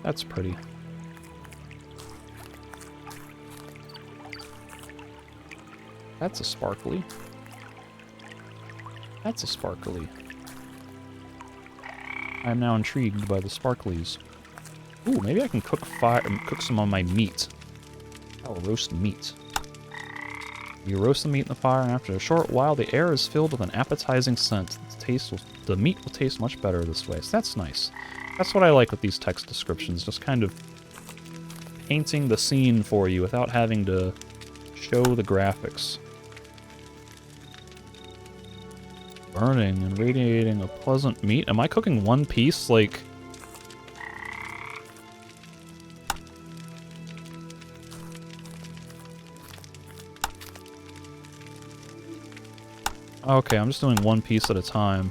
That's pretty. That's a sparkly. That's a sparkly. I am now intrigued by the sparklies. Ooh, maybe I can cook some of my meat. I'll roast meat. You roast the meat in the fire, and after a short while, the air is filled with an appetizing scent. The meat will taste much better this way. So that's nice. That's what I like with these text descriptions, just kind of painting the scene for you without having to show the graphics. Burning and radiating a pleasant meat. Am I cooking one piece? Like... Okay, I'm just doing one piece at a time.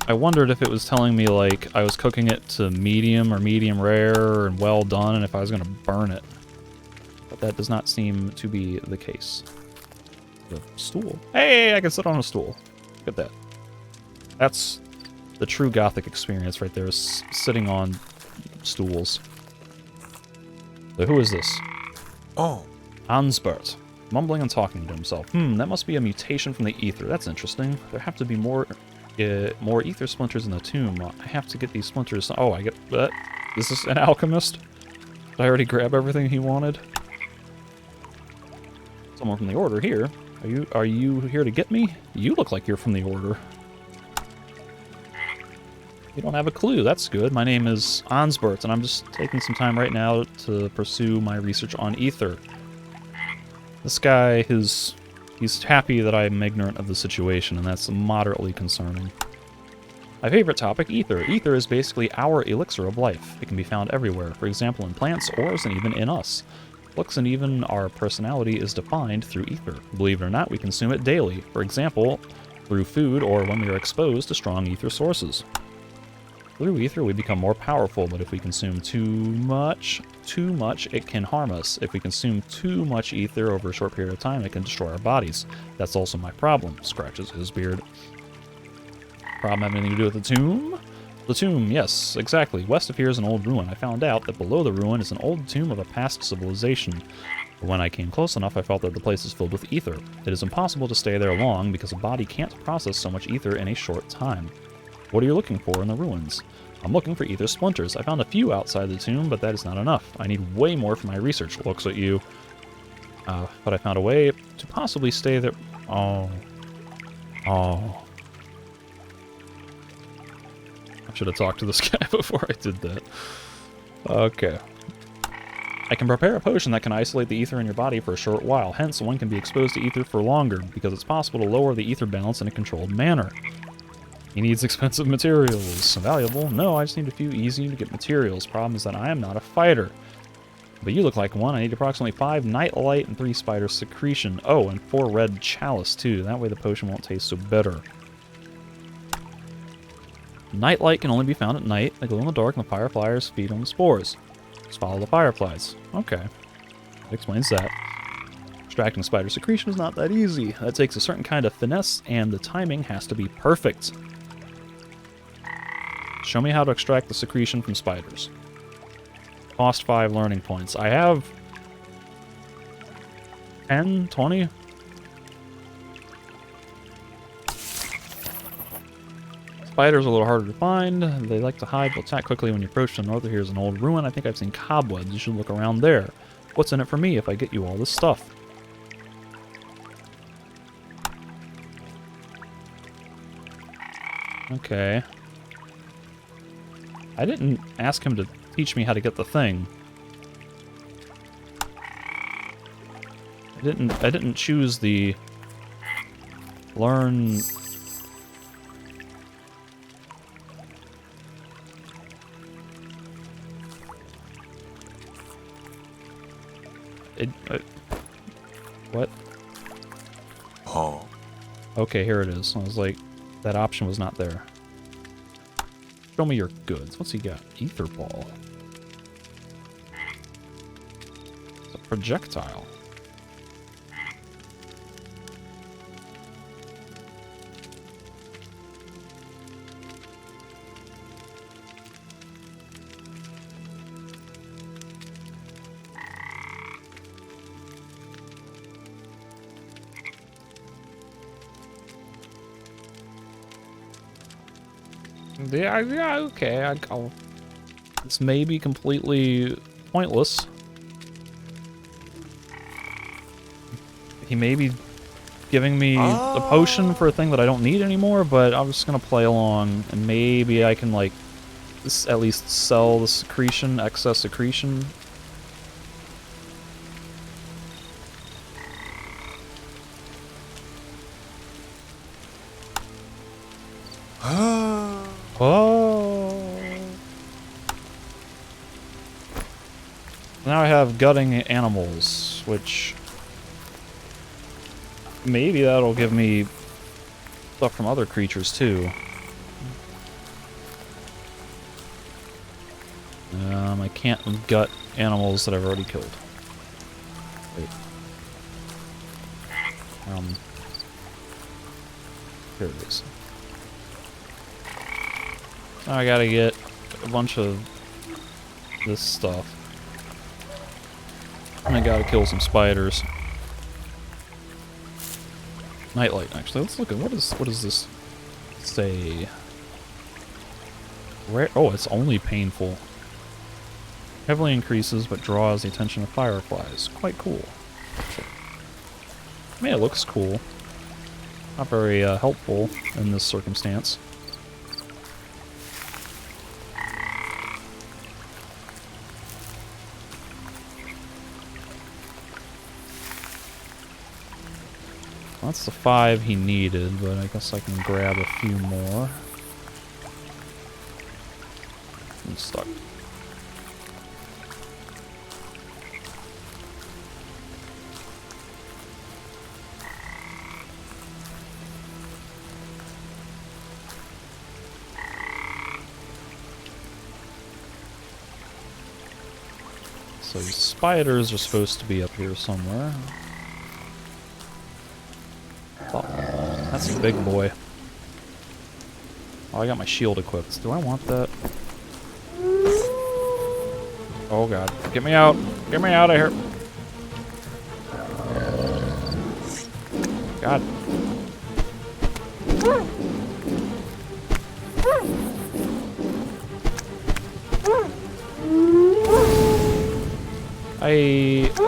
I wondered if it was telling me, like, I was cooking it to medium or medium rare and well done, and if I was going to burn it. But that does not seem to be the case. The stool. Hey, I can sit on a stool. Look at that. That's the true Gothic experience right there, is sitting on stools. So who is this? Oh. Ansbert, mumbling and talking to himself. That must be a mutation from the ether. That's interesting. There have to be more ether splinters in the tomb. I have to get these splinters. Oh, I get that. Is this an alchemist? Did I already grab everything he wanted? Someone from the Order here. Are you here to get me? You look like you're from the Order. You don't have a clue. That's good. My name is Ansbert, and I'm just taking some time right now to pursue my research on ether. This guy he's happy that I'm ignorant of the situation, and that's moderately concerning. My favorite topic, ether. Ether is basically our elixir of life. It can be found everywhere, for example in plants, ores, and even in us. Looks and even our personality is defined through ether. Believe it or not, we consume it daily, for example, through food or when we are exposed to strong ether sources. Through ether, we become more powerful, but if we consume too much, it can harm us. If we consume too much ether over a short period of time, it can destroy our bodies. That's also my problem, scratches his beard. Problem have anything to do with the tomb? The tomb, yes, exactly. West of here is an old ruin. I found out that below the ruin is an old tomb of a past civilization. But when I came close enough, I felt that the place is filled with ether. It is impossible to stay there long because a body can't process so much ether in a short time. What are you looking for in the ruins? I'm looking for ether splinters. I found a few outside the tomb, but that is not enough. I need way more for my research. Looks at you. But I found a way to possibly stay there. Oh. I should have talked to this guy before I did that. Okay. I can prepare a potion that can isolate the ether in your body for a short while. Hence, one can be exposed to ether for longer, because it's possible to lower the ether balance in a controlled manner. He needs expensive materials. Valuable? No, I just need a few easy-to-get materials. Problem is that I am not a fighter. But you look like one. I need approximately 5 nightlight and 3 spider secretion. Oh, and 4 red chalice, too. That way the potion won't taste so bitter. Nightlight can only be found at night. They glow in the dark, and the fireflies feed on the spores. Just follow the fireflies. Okay. That explains that. Extracting spider secretion is not that easy. That takes a certain kind of finesse, and the timing has to be perfect. Show me how to extract the secretion from spiders. Cost 5 learning points. I have 10, 20. Spiders are a little harder to find. They like to hide but attack quickly when you approach them. North of here is an old ruin. I think I've seen cobwebs. You should look around there. What's in it for me if I get you all this stuff? Okay. I didn't ask him to teach me how to get the thing. I didn't choose the learn. What? Oh. Okay, here it is. I was like, that option was not there. Show me your goods. What's he got? Ether ball. It's a projectile. Yeah, okay. This may be completely pointless. He may be giving me a potion for a thing that I don't need anymore, but I'm just gonna play along, and maybe I can, like, at least sell the secretion, excess secretion. Oh. Now I have gutting animals, which maybe that'll give me stuff from other creatures too. I can't gut animals that I've already killed. Wait. Here it is. Now I gotta get a bunch of this stuff. And I gotta kill some spiders. Nightlight, actually. Let's look at what does this say? Oh, it's only painful. Heavily increases, but draws the attention of fireflies. Quite cool. I mean, it looks cool. Not very helpful in this circumstance. That's the 5 he needed, but I guess I can grab a few more. I'm stuck. So these spiders are supposed to be up here somewhere. Oh, that's a big boy. Oh, I got my shield equipped. Do I want that? Oh god. Get me out! Get me out of here! God.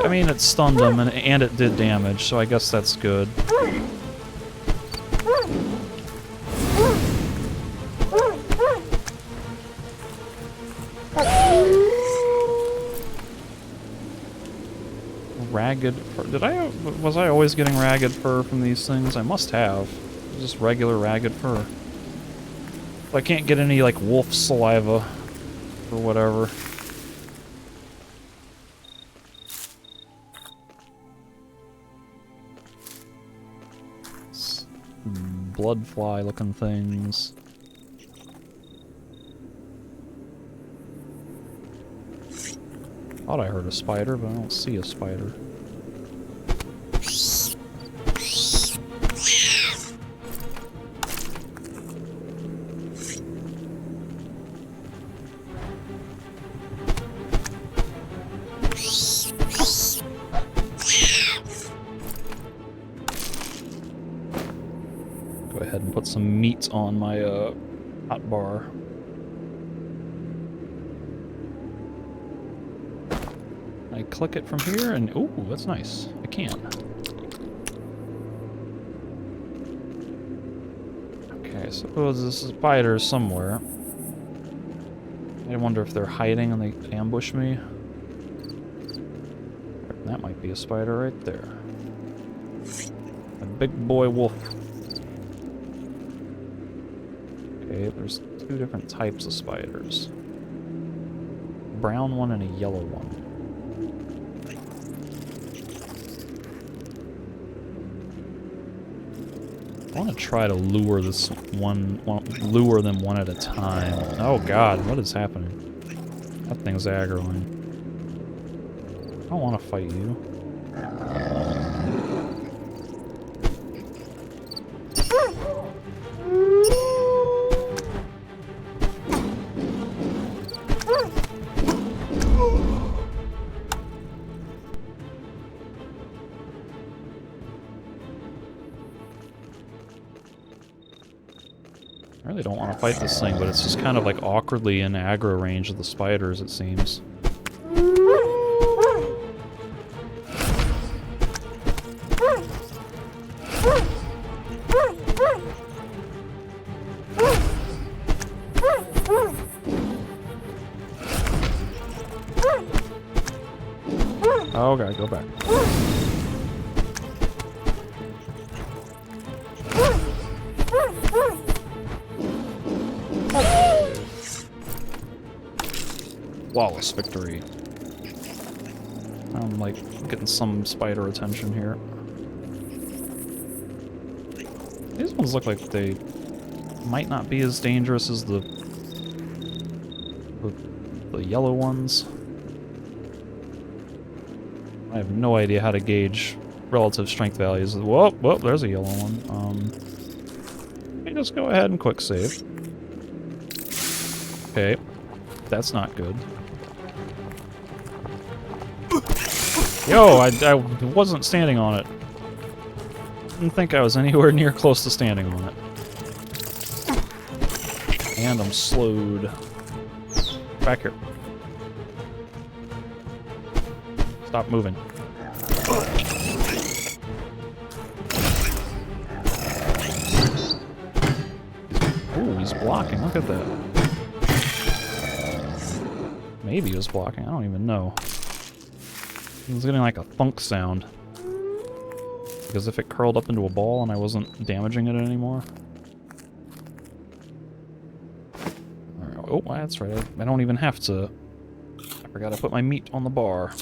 I mean, it stunned him, and it did damage, so I guess that's good. Ragged fur. Was I always getting ragged fur from these things? I must have. Just regular ragged fur. But I can't get any, like, wolf saliva or whatever. Blood fly looking things. Thought I heard a spider, but I don't see a spider. Go ahead and put some meat on my hot bar. I click it from here, and ooh, that's nice. I can. Okay, suppose this is spiders somewhere. I wonder if they're hiding and they ambush me. That might be a spider right there. A big boy wolf. Okay, there's 2 different types of spiders. A brown one and a yellow one. I want to try to lure this lure them one at a time. Oh god, what is happening? That thing's aggroing. I don't want to fight you. I really don't want to fight this thing, but it's just kind of like awkwardly in aggro range of the spiders, it seems. Oh god, go back. Flawless victory. I'm like getting some spider attention here. These ones look like they might not be as dangerous as the yellow ones. I have no idea how to gauge relative strength values. Whoa, whoa, there's a yellow one. Let me just go ahead and quick save. Okay, that's not good. Yo, I wasn't standing on it. Didn't think I was anywhere near close to standing on it. And I'm slowed. Back here. Stop moving. Ooh, he's blocking. Look at that. Maybe he was blocking. I don't even know. It was getting like a thunk sound. Because if it curled up into a ball and I wasn't damaging it anymore. Oh, that's right. I don't even have to. I forgot I put my meat on the bar.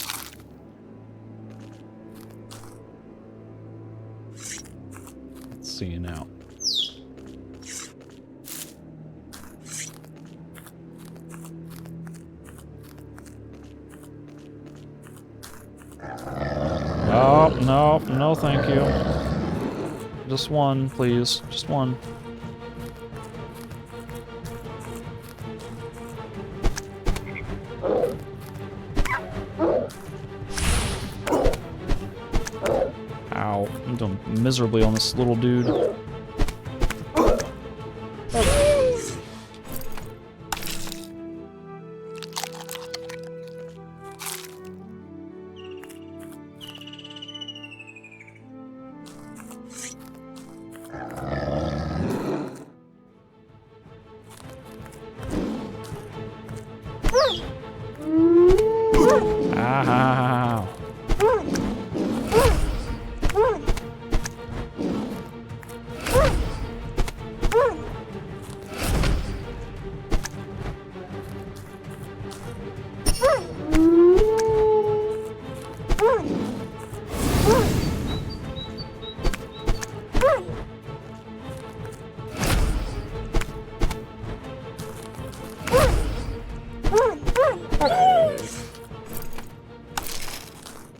Let's see now. Oh, no, no thank you. Just one, please. Just one. Ow, I'm doing miserably on this little dude. Ow.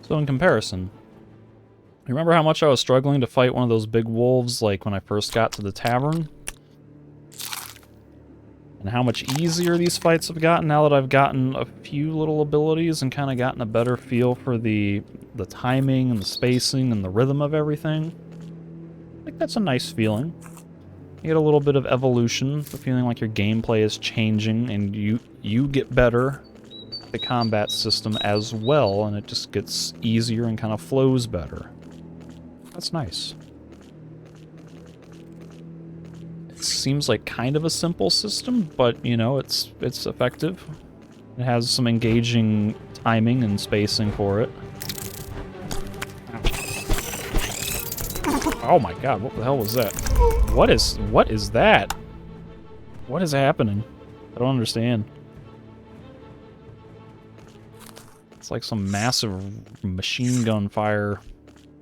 So in comparison, you remember how much I was struggling to fight one of those big wolves, like when I first got to the tavern? And how much easier these fights have gotten now that I've gotten a few little abilities and kind of gotten a better feel for the timing and the spacing and the rhythm of everything? I think that's a nice feeling. You get a little bit of evolution, the feeling like your gameplay is changing and you get better at the combat system as well, and it just gets easier and kind of flows better. That's nice. It seems like kind of a simple system, but, you know, it's effective. It has some engaging timing and spacing for it. Oh my god, what the hell was that? What is that? What is happening? I don't understand. It's like some massive machine gun fire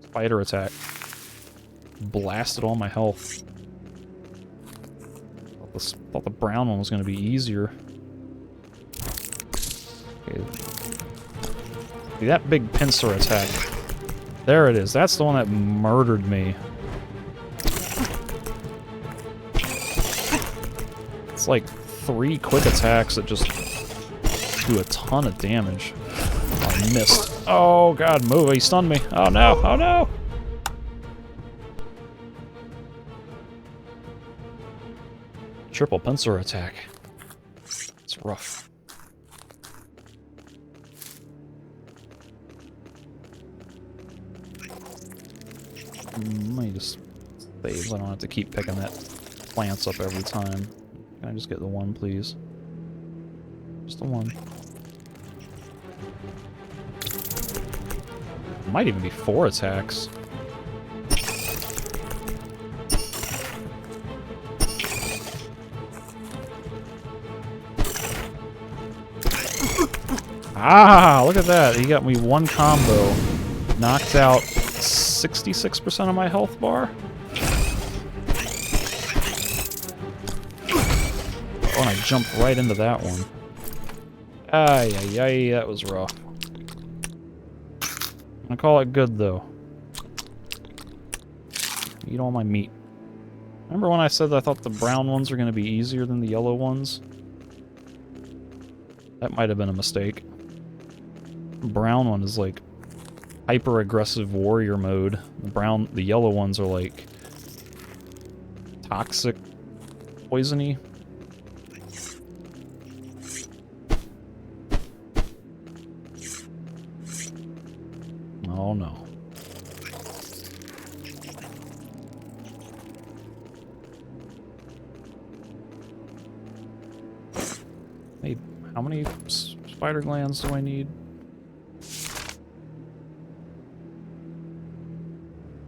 spider attack. Blasted all my health. Thought the brown one was going to be easier. Okay. See, that big pincer attack. There it is. That's the one that murdered me. It's like 3 quick attacks that just do a ton of damage. Oh, I missed. Oh god, move. He stunned me. Oh no, oh no! Triple pincer attack. It's rough. Let me just save so I don't have to keep picking that plants up every time. Can I just get the one, please? Just the one. Might even be 4 attacks. Ah, look at that. He got me one combo. Knocked out 66% of my health bar. Oh, and I jumped right into that one. Ay, ay, ay, that was rough. I'm gonna call it good, though. Eat all my meat. Remember when I said I thought the brown ones are gonna be easier than the yellow ones? That might have been a mistake. The brown one is like hyper-aggressive warrior mode. The yellow ones are like toxic, poisony. Oh no. Hey, how many spider glands do I need?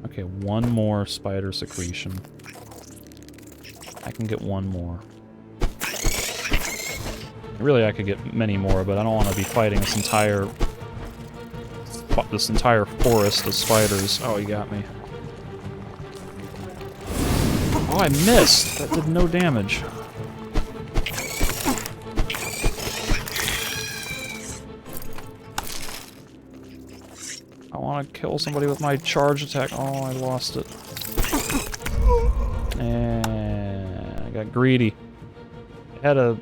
Okay, one more spider secretion. I can get one more. Really, I could get many more, but I don't want to be fighting this entire forest of spiders. Oh, you got me. Oh, I missed! That did no damage. I want to kill somebody with my charge attack. Oh, I lost it. And I got greedy. I had a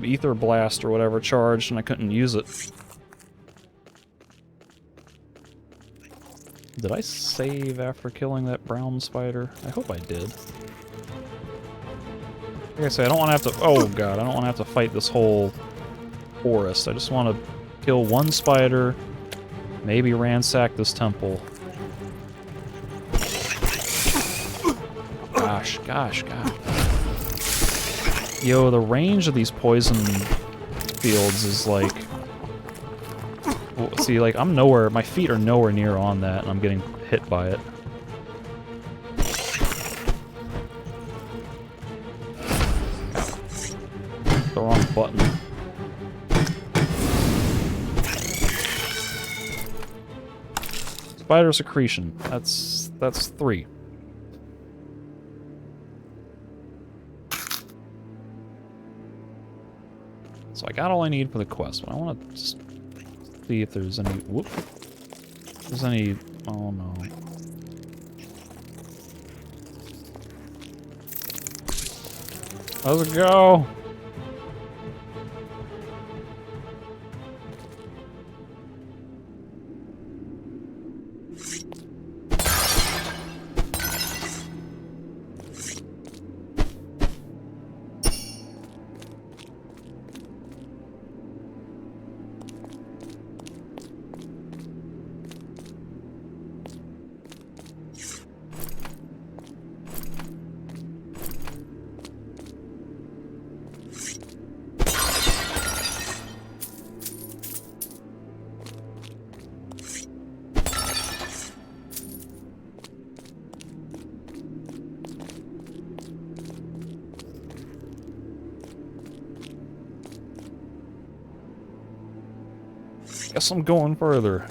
ether blast or whatever charged, and I couldn't use it. Did I save after killing that brown spider? I hope I did. Like I say, I don't want to have to... Oh god, I don't want to have to fight this whole forest. I just want to kill one spider, maybe ransack this temple. Gosh. Yo, the range of these poison fields is like... See, like, I'm nowhere... My feet are nowhere near on that, and I'm getting hit by it. The wrong button. Spider secretion. That's 3. So I got all I need for the quest, but I want to just see if there's any... Whoop. If there's any... Oh no. How's it go? Guess I'm going further.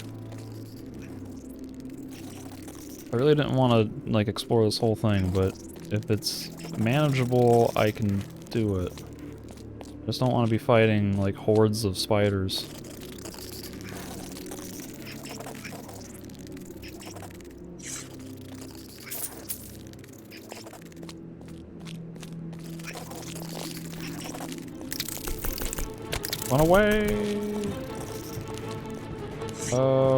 I really didn't want to, like, explore this whole thing, but if it's manageable, I can do it. I just don't want to be fighting, like, hordes of spiders. Run away!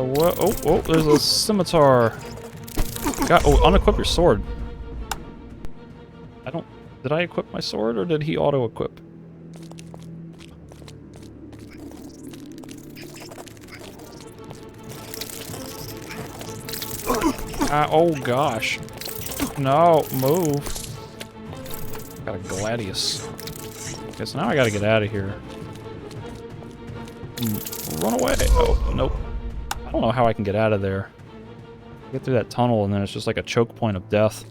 What? Oh, there's a scimitar. God, oh, unequip your sword. I don't Did I equip my sword, or did he auto-equip? Oh gosh. No, move. Got a Gladius. Okay, so now I gotta get out of here. Run away! Oh, nope. I don't know how I can get out of there. Get through that tunnel and then it's just like a choke point of death.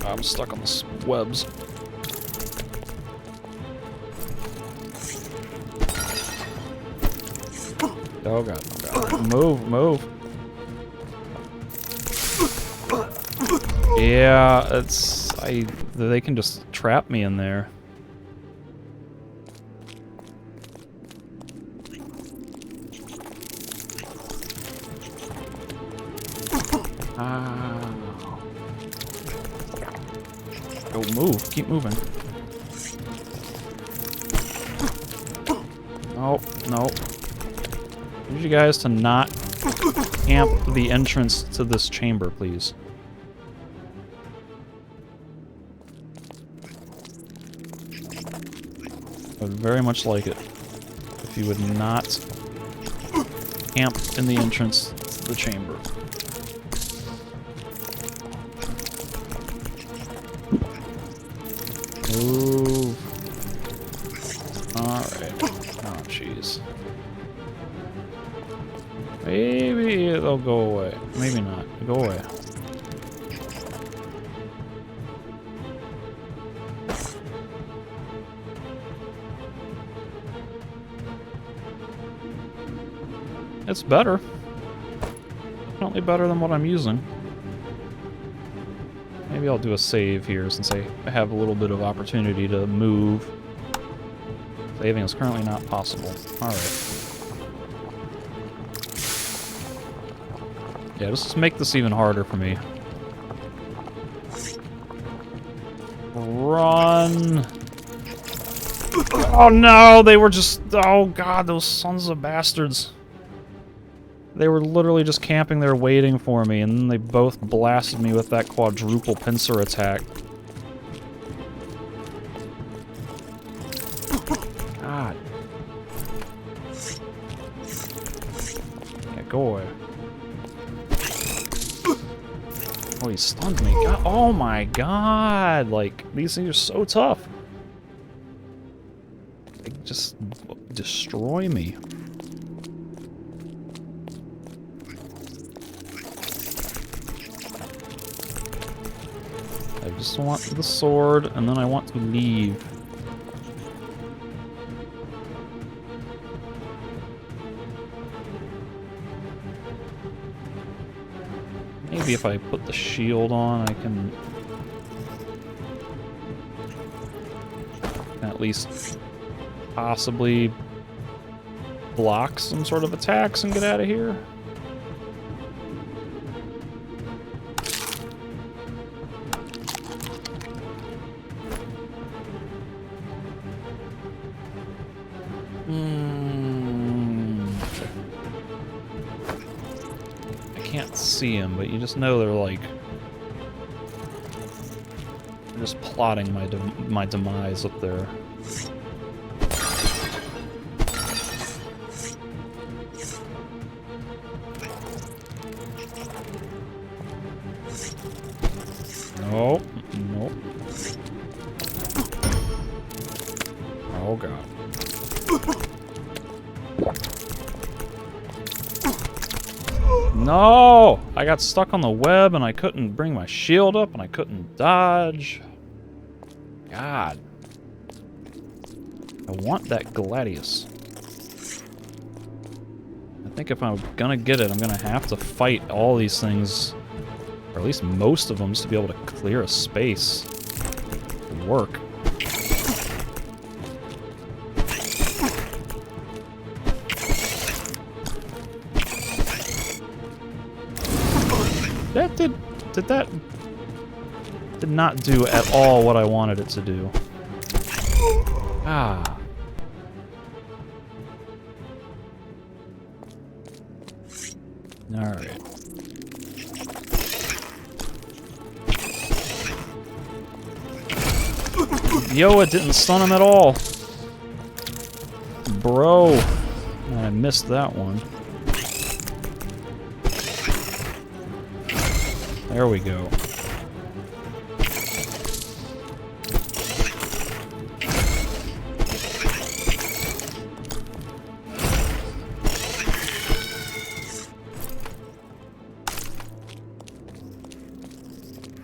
I'm stuck on the webs. Oh god, oh god. Move, move. Yeah, they can just trap me in there. Go move, keep moving. Oh, no. I need you guys to not camp the entrance to this chamber, please. I would very much like it if you would not camp in the entrance to the chamber. Move. Alright. Oh, jeez. Maybe they'll go away. Maybe not. Go away. It's better. Definitely better than what I'm using. Maybe I'll do a save here since I have a little bit of opportunity to move. Saving is currently not possible. Alright. Yeah, just make this even harder for me. Run! Oh no, they were just... Oh god, those sons of bastards. They were literally just camping there waiting for me, and then they both blasted me with that quadruple pincer attack. God. Yeah, go away. Oh, he stunned me. God, oh my god! Like, these things are so tough. They just destroy me. I just want the sword, and then I want to leave. Maybe if I put the shield on, I can at least possibly block some sort of attacks and get out of here. I can't see him, but you just know they're like... They're just plotting my demise up there. Nope. Nope. Oh god. No! I got stuck on the web and I couldn't bring my shield up and I couldn't dodge. God. I want that Gladius. I think if I'm gonna get it, I'm gonna have to fight all these things, or at least most of them, just to be able to clear a space to work. That did not do at all what I wanted it to do. Ah. Alright. Yo, it didn't stun him at all. Bro. I missed that one. There we go.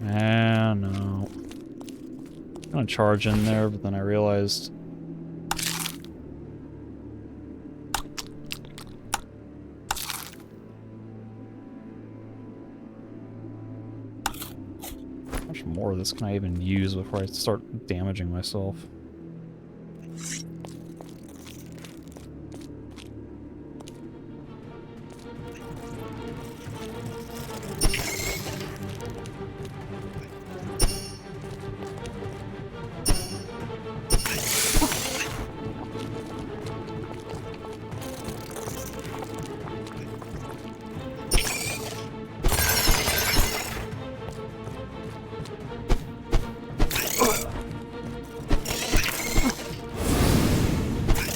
Ah, no. I'm gonna charge in there, but then I realized... How much more of this can I even use before I start damaging myself?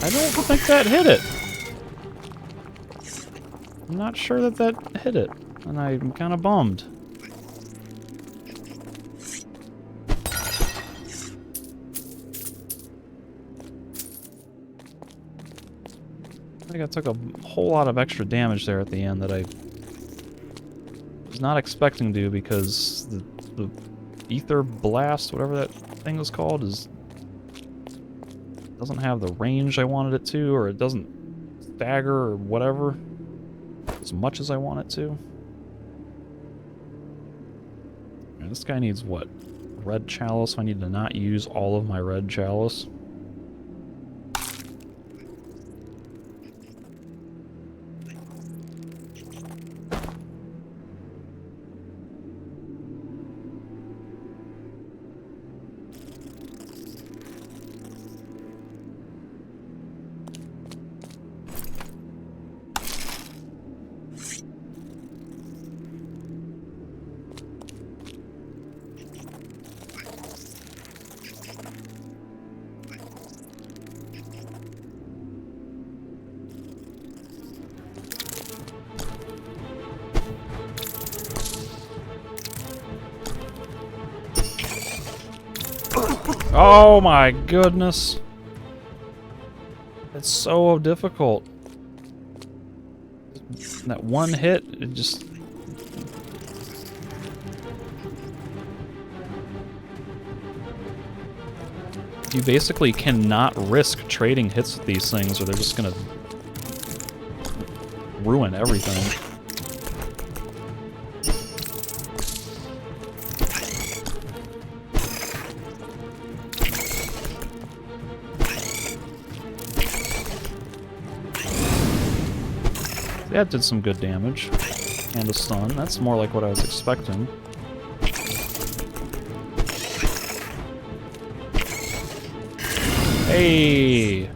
I don't think that hit it. I'm not sure that that hit it, and I'm kind of bummed. I think I took a whole lot of extra damage there at the end that I was not expecting to, because the ether blast, whatever that thing was called, doesn't have the range I wanted it to, or it doesn't stagger or whatever as much as I want it to. And this guy needs what? Red chalice. I need to not use all of my red chalice. Oh my goodness. It's so difficult. That one hit, it just... You basically cannot risk trading hits with these things, or they're just gonna ruin everything. That did some good damage. And a stun. That's more like what I was expecting. Hey!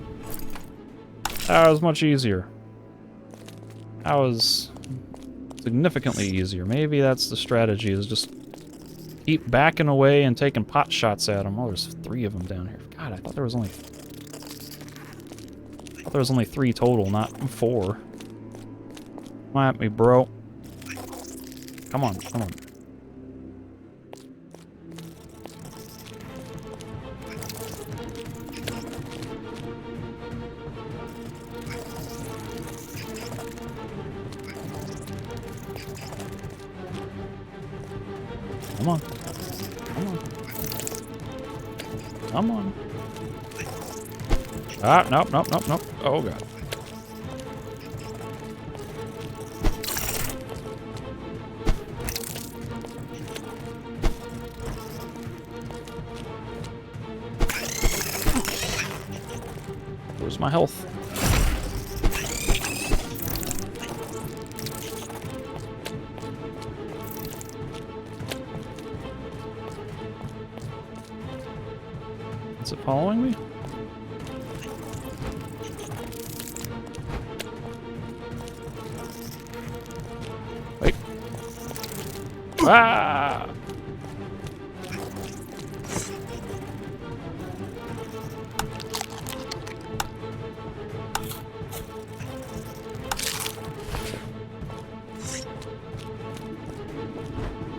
That was much easier. That was significantly easier. Maybe that's the strategy, is just keep backing away and taking pot shots at them. Oh, there's 3 of them down here. God, I thought there was only... only 3 total, not 4. Come at me, bro. Come on, come on. Come on. Come on. Come on. Ah, nope, nope, nope, nope. Oh, God. Where's my health? Is it following me? Ah!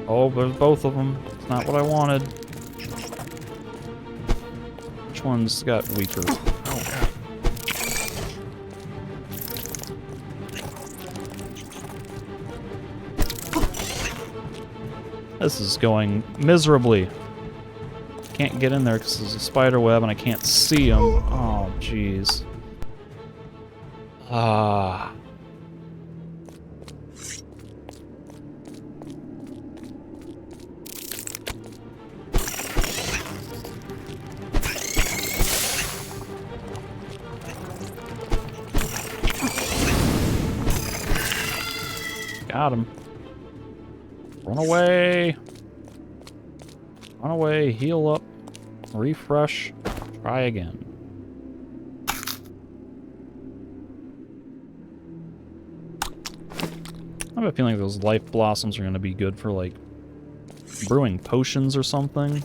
Oh, there's both of them. It's not what I wanted. Which one's got weaker? Oh, God. This is going miserably. Can't get in there because there's a spider web and I can't see them. Oh, jeez. Ah. Got him. Run away. Run away. Heal up. Refresh. Try again. I have a feeling those life blossoms are going to be good for, like, brewing potions or something.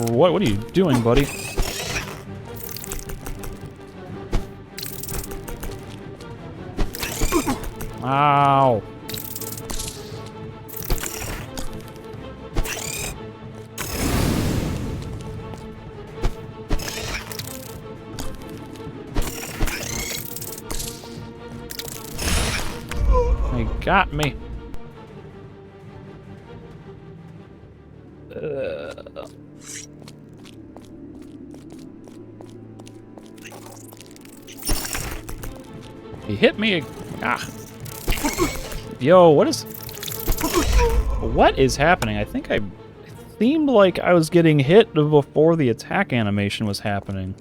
What are you doing, buddy? Ow. They got me. He hit me. Ah. Yo, what is happening? I think it seemed like I was getting hit before the attack animation was happening.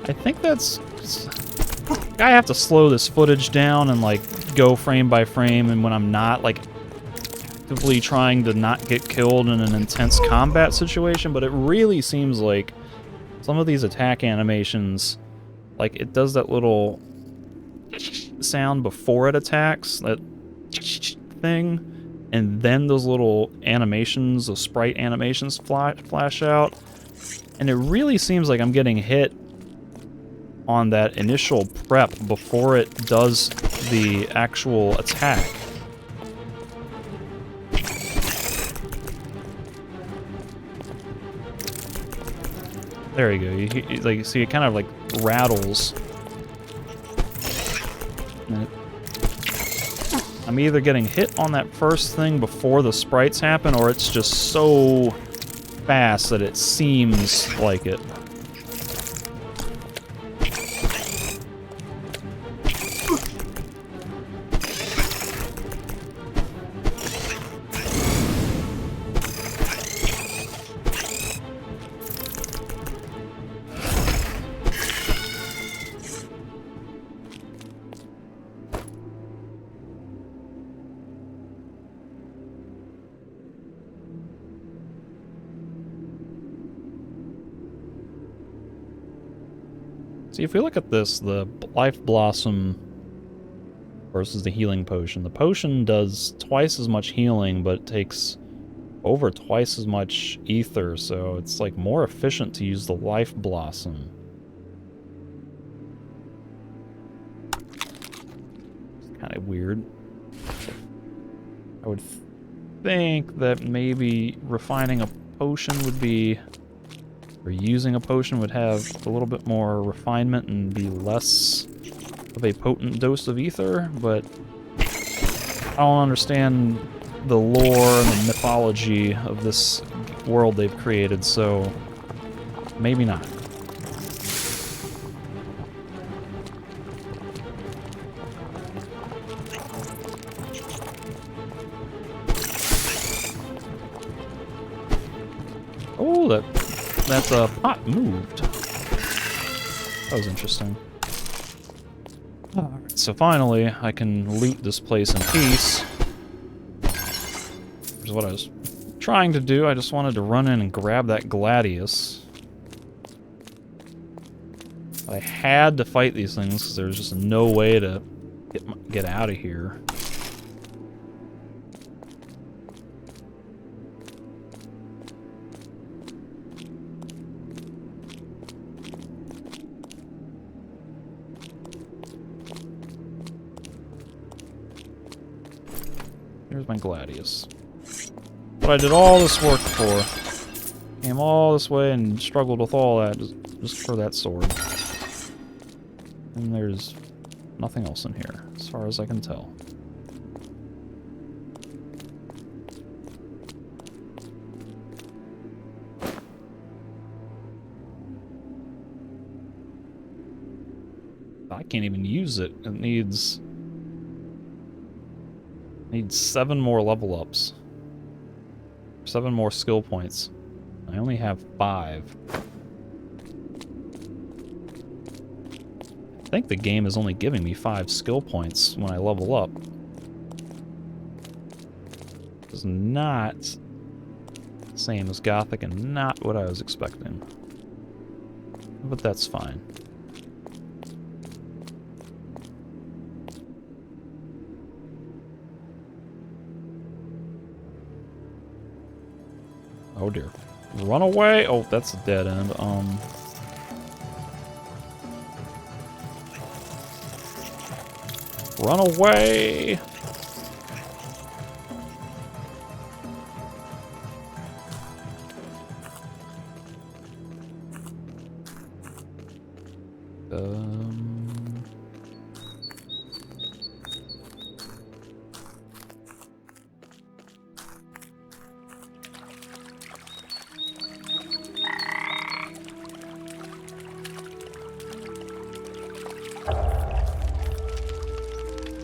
I think that's... I have to slow this footage down and, like, go frame by frame, and when I'm not, like, actively trying to not get killed in an intense combat situation, but it really seems like some of these attack animations, like, it does that little sound before it attacks, that thing, and then those little animations, those sprite animations flash out, and it really seems like I'm getting hit on that initial prep before it does the actual attack. There you go. You like see it kind of like rattles. And I'm either getting hit on that first thing before the sprites happen, or it's just so fast that it seems like it. See, if we look at this, the Life Blossom versus the Healing Potion. The Potion does twice as much healing, but it takes over twice as much ether, so it's like more efficient to use the Life Blossom. It's kind of weird. I would think that maybe refining a potion would be or using a potion would have a little bit more refinement and be less of a potent dose of ether, but I don't understand the lore and the mythology of this world they've created, so maybe not. Oh, that pot moved. That was interesting. Alright, so finally, I can loot this place in peace. Here's what I was trying to do. I just wanted to run in and grab that Gladius. I had to fight these things because there was just no way to get out of here. Here's my Gladius. But I did all this work for. Came all this way and struggled with all that just for that sword. And there's nothing else in here, as far as I can tell. I can't even use it. It needs 7 more level ups. 7 more skill points. I only have 5. I think the game is only giving me 5 skill points when I level up. It's not the same as Gothic and not what I was expecting. But that's fine. Oh dear. Run away! Oh, that's a dead end. Run away!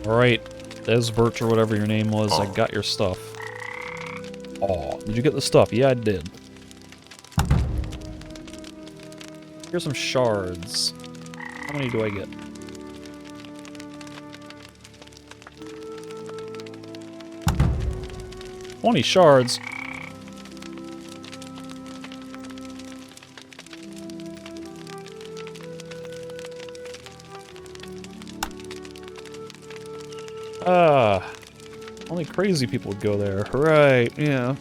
Alright, Esbert or whatever your name was, I got your stuff. Oh, did you get the stuff? Yeah, I did. Here's some shards. How many do I get? "20 shards. Only crazy people would go there. Right, yeah.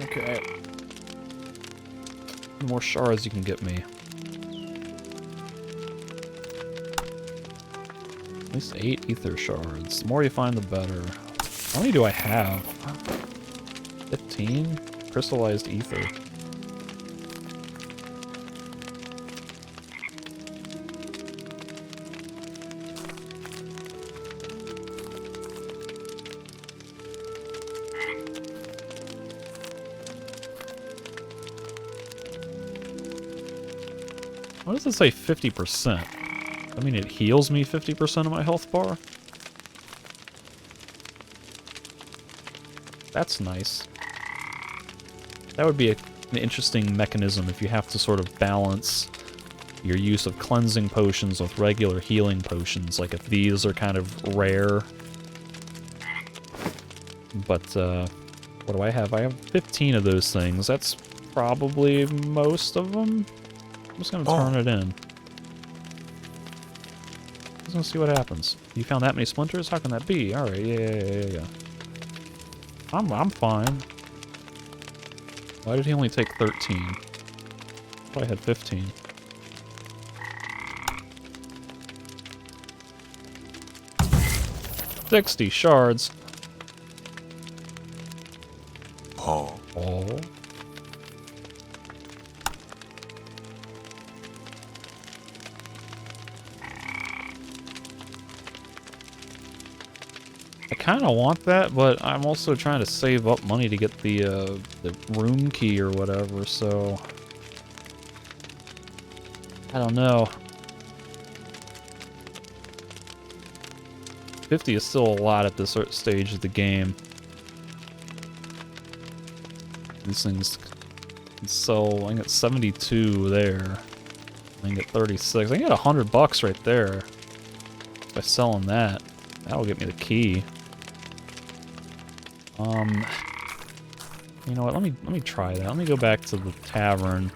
Okay. The more shards you can get me. At least 8 ether shards. The more you find, the better. How many do I have? 15? Crystallized ether. Why does it say 50%? I mean, it heals me 50% of my health bar? That's nice. That would be an interesting mechanism if you have to sort of balance your use of cleansing potions with regular healing potions. Like if these are kind of rare. But, what do I have? I have 15 of those things. That's probably most of them. I'm just gonna turn it in. Just gonna see what happens. You found that many splinters? How can that be? Alright, yeah. I'm fine. Why did he only take 13? I thought I had 15. "60 shards. Oh. Oh. I kind of want that, but I'm also trying to save up money to get the room key or whatever, so... I don't know. 50 is still a lot at this stage of the game. These things can sell... I can get 72 there. I can get 36. I can get $100 right there. By selling that. That'll get me the key. You know what? Let me try that. Let me go back to the tavern.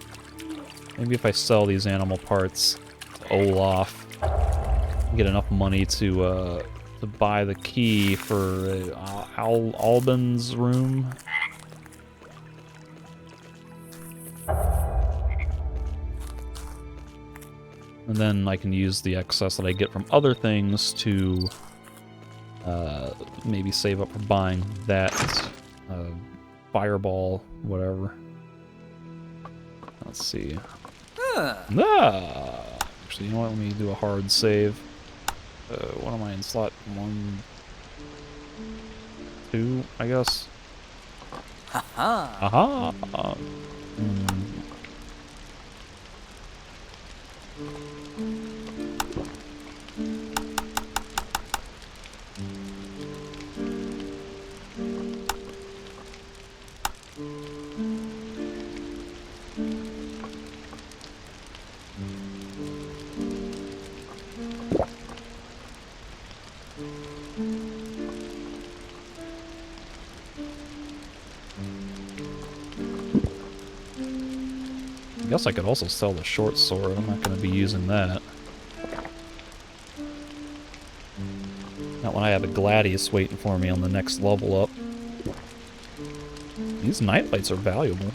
Maybe if I sell these animal parts to Olaf, get enough money to buy the key for Albin's room. And then I can use the excess that I get from other things to maybe save up for buying that fireball, whatever. Let's see. Actually, you know what? Let me do a hard save. What am I in slot? 1, 2, I guess. Aha! I guess I could also sell the short sword. I'm not going to be using that. Not when I have a Gladius waiting for me on the next level up. These nightlights are valuable.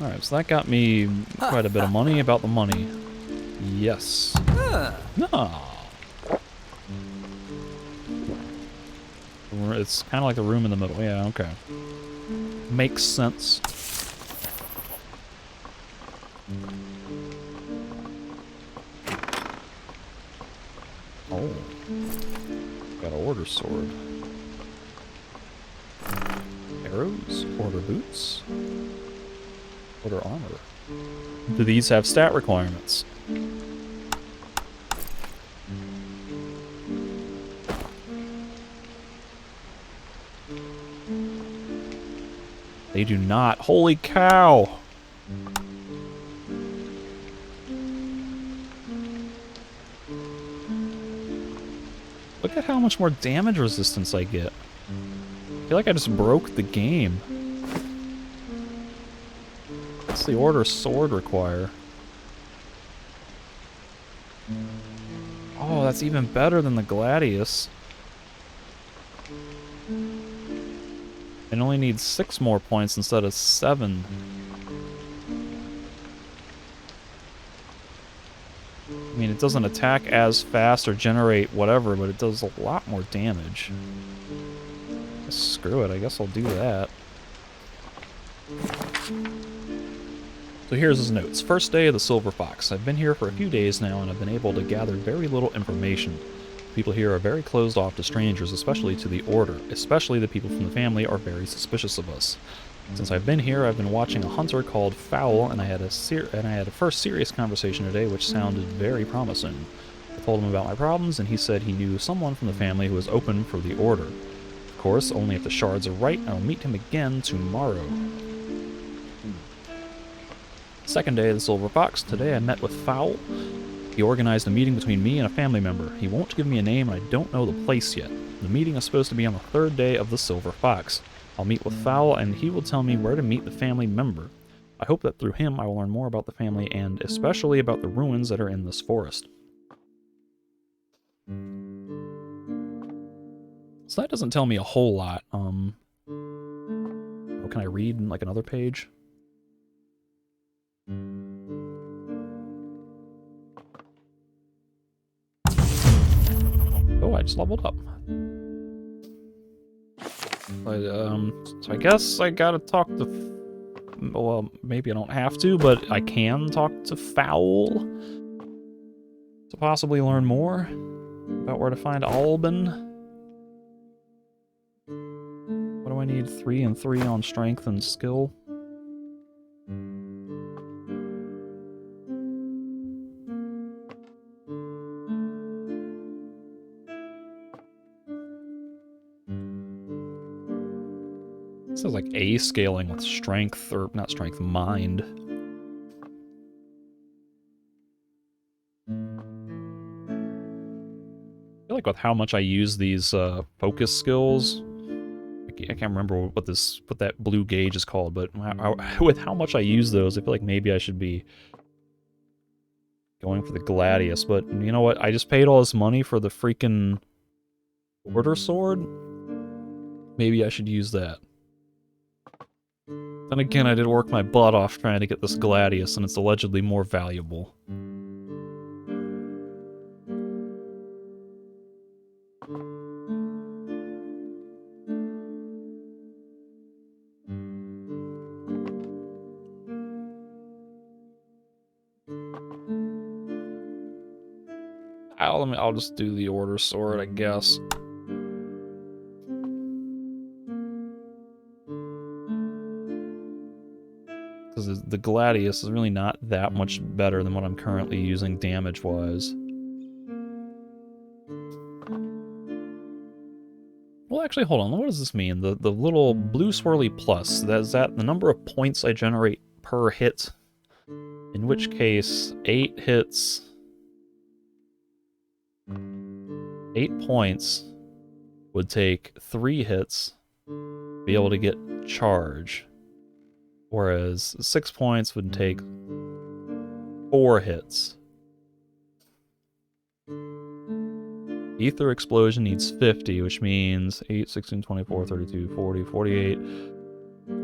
Alright, so that got me quite a bit of money. About the money. Yes. No. It's kind of like the room in the middle. Yeah, okay. Makes sense. Oh. Got an order sword. Arrows? Order boots? Order armor. Do these have stat requirements? They do not. Holy cow! Look at how much more damage resistance I get. I feel like I just broke the game. What's the order sword require? Oh, that's even better than the Gladius. It only needs 6 more points instead of 7. I mean, it doesn't attack as fast or generate whatever, but it does a lot more damage. Screw it, I guess I'll do that. So here's his notes. First day of the Silver Fox. I've been here for a few days now, and I've been able to gather very little information. People here are very closed off to strangers, especially to the Order. Especially the people from the family are very suspicious of us. Since I've been here, I've been watching a hunter called Fowl, and I had a first serious conversation today, which sounded very promising. I told him about my problems, and he said he knew someone from the family who was open for the Order. Of course, only if the shards are right, I'll meet him again tomorrow. Second day of the Silver Fox. Today I met with Fowl. He organized a meeting between me and a family member. He won't give me a name, and I don't know the place yet. The meeting is supposed to be on the 3rd day of the Silver Fox. I'll meet with Fowl, and he will tell me where to meet the family member. I hope that through him I will learn more about the family, and especially about the ruins that are in this forest. So that doesn't tell me a whole lot. Oh, can I read like another page? Oh, I just leveled up. But, so I guess I gotta talk to... Well, maybe I don't have to, but I can talk to Fowl. to possibly learn more about where to find Alban. What do I need? 3 and 3 on strength and skill. This is like A scaling with strength, or not strength, mind. I feel like with how much I use these focus skills, I can't remember what that blue gauge is called, but with how much I use those, I feel like maybe I should be going for the Gladius. But you know what? I just paid all this money for the freaking Order Sword. Maybe I should use that. Then again, I did work my butt off trying to get this Gladius, and it's allegedly more valuable. I'll just do the Order Sword, I guess. Because the Gladius is really not that much better than what I'm currently using damage-wise. Well, actually, hold on. What does this mean? The little blue swirly plus, is that the number of points I generate per hit? In which case, 8 hits... 8 points would take 3 hits to be able to get charge. Whereas 6 points would take 4 hits. Ether Explosion needs 50, which means 8, 16, 24, 32, 40, 48.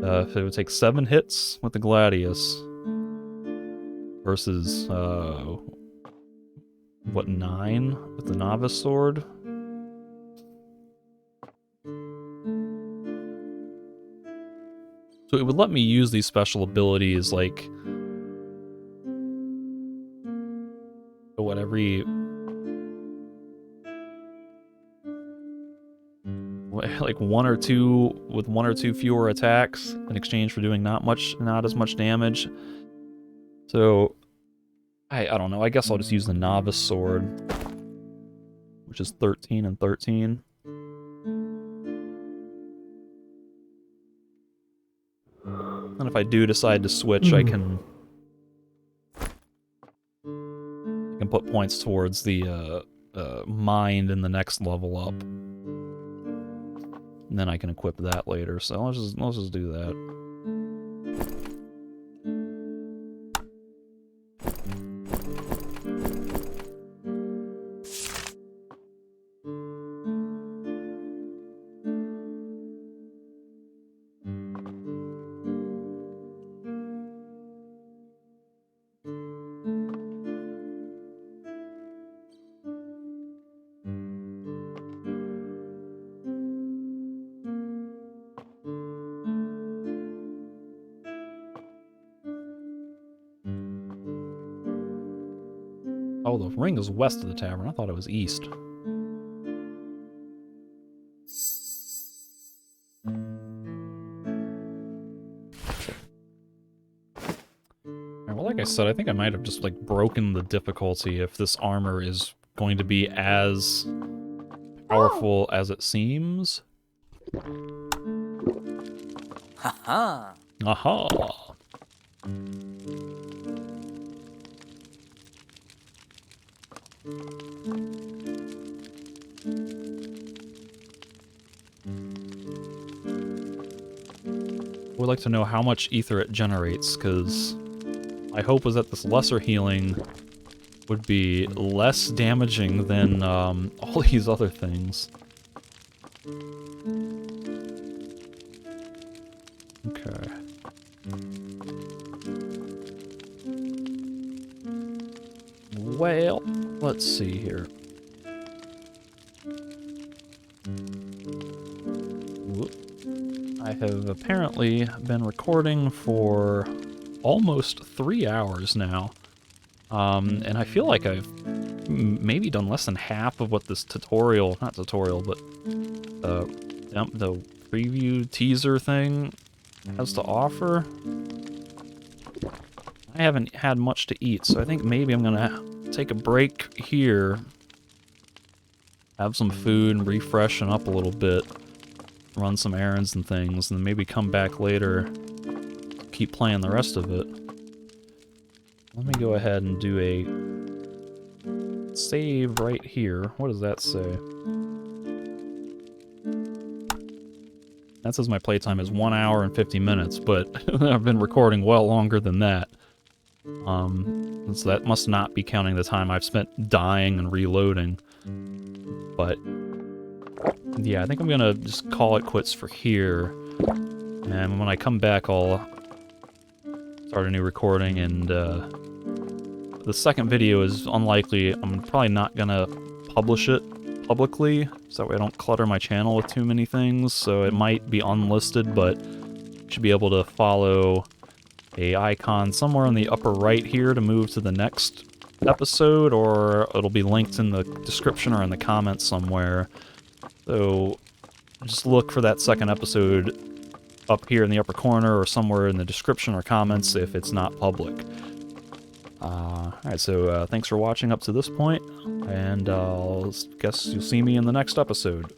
If it would take 7 hits with the Gladius versus, what, 9 with the Novice Sword? So it would let me use these special abilities like every like 1 or 2 with 1 or 2 fewer attacks in exchange for doing not as much damage. So I don't know. I guess I'll just use the Novice Sword, which is 13 and 13. And if I do decide to switch, I can put points towards the mind in the next level up. And then I can equip that later. So let's just do that. Oh, the ring is west of the tavern. I thought it was east. Alright, well, like I said, I think I might have just, like, broken the difficulty if this armor is going to be as powerful as it seems. Ha-ha! Aha! Would like to know how much ether it generates, because my hope was that this lesser healing would be less damaging than all these other things. Okay. Well, let's see here. I have apparently been recording for almost 3 hours now, and I feel like I've maybe done less than half of what this tutorial, not tutorial, but the preview teaser thing has to offer. I haven't had much to eat, so I think maybe I'm gonna take a break here, have some food, and refreshen up a little bit, run some errands and things, and then maybe come back later, keep playing the rest of it. Let me go ahead and do a save right here. What does that say? That says my playtime is 1 hour and 50 minutes, but I've been recording well longer than that. So that must not be counting the time I've spent dying and reloading. But yeah, I think I'm gonna just call it quits for here. And when I come back, I'll start a new recording, and the second video is unlikely. I'm probably not gonna publish it publicly, so that way I don't clutter my channel with too many things, so it might be unlisted, but you should be able to follow a icon somewhere in the upper right here to move to the next episode, or it'll be linked in the description or in the comments somewhere. So just look for that second episode up here in the upper corner or somewhere in the description or comments if it's not public. Alright, so thanks for watching up to this point, and I'll guess you'll see me in the next episode.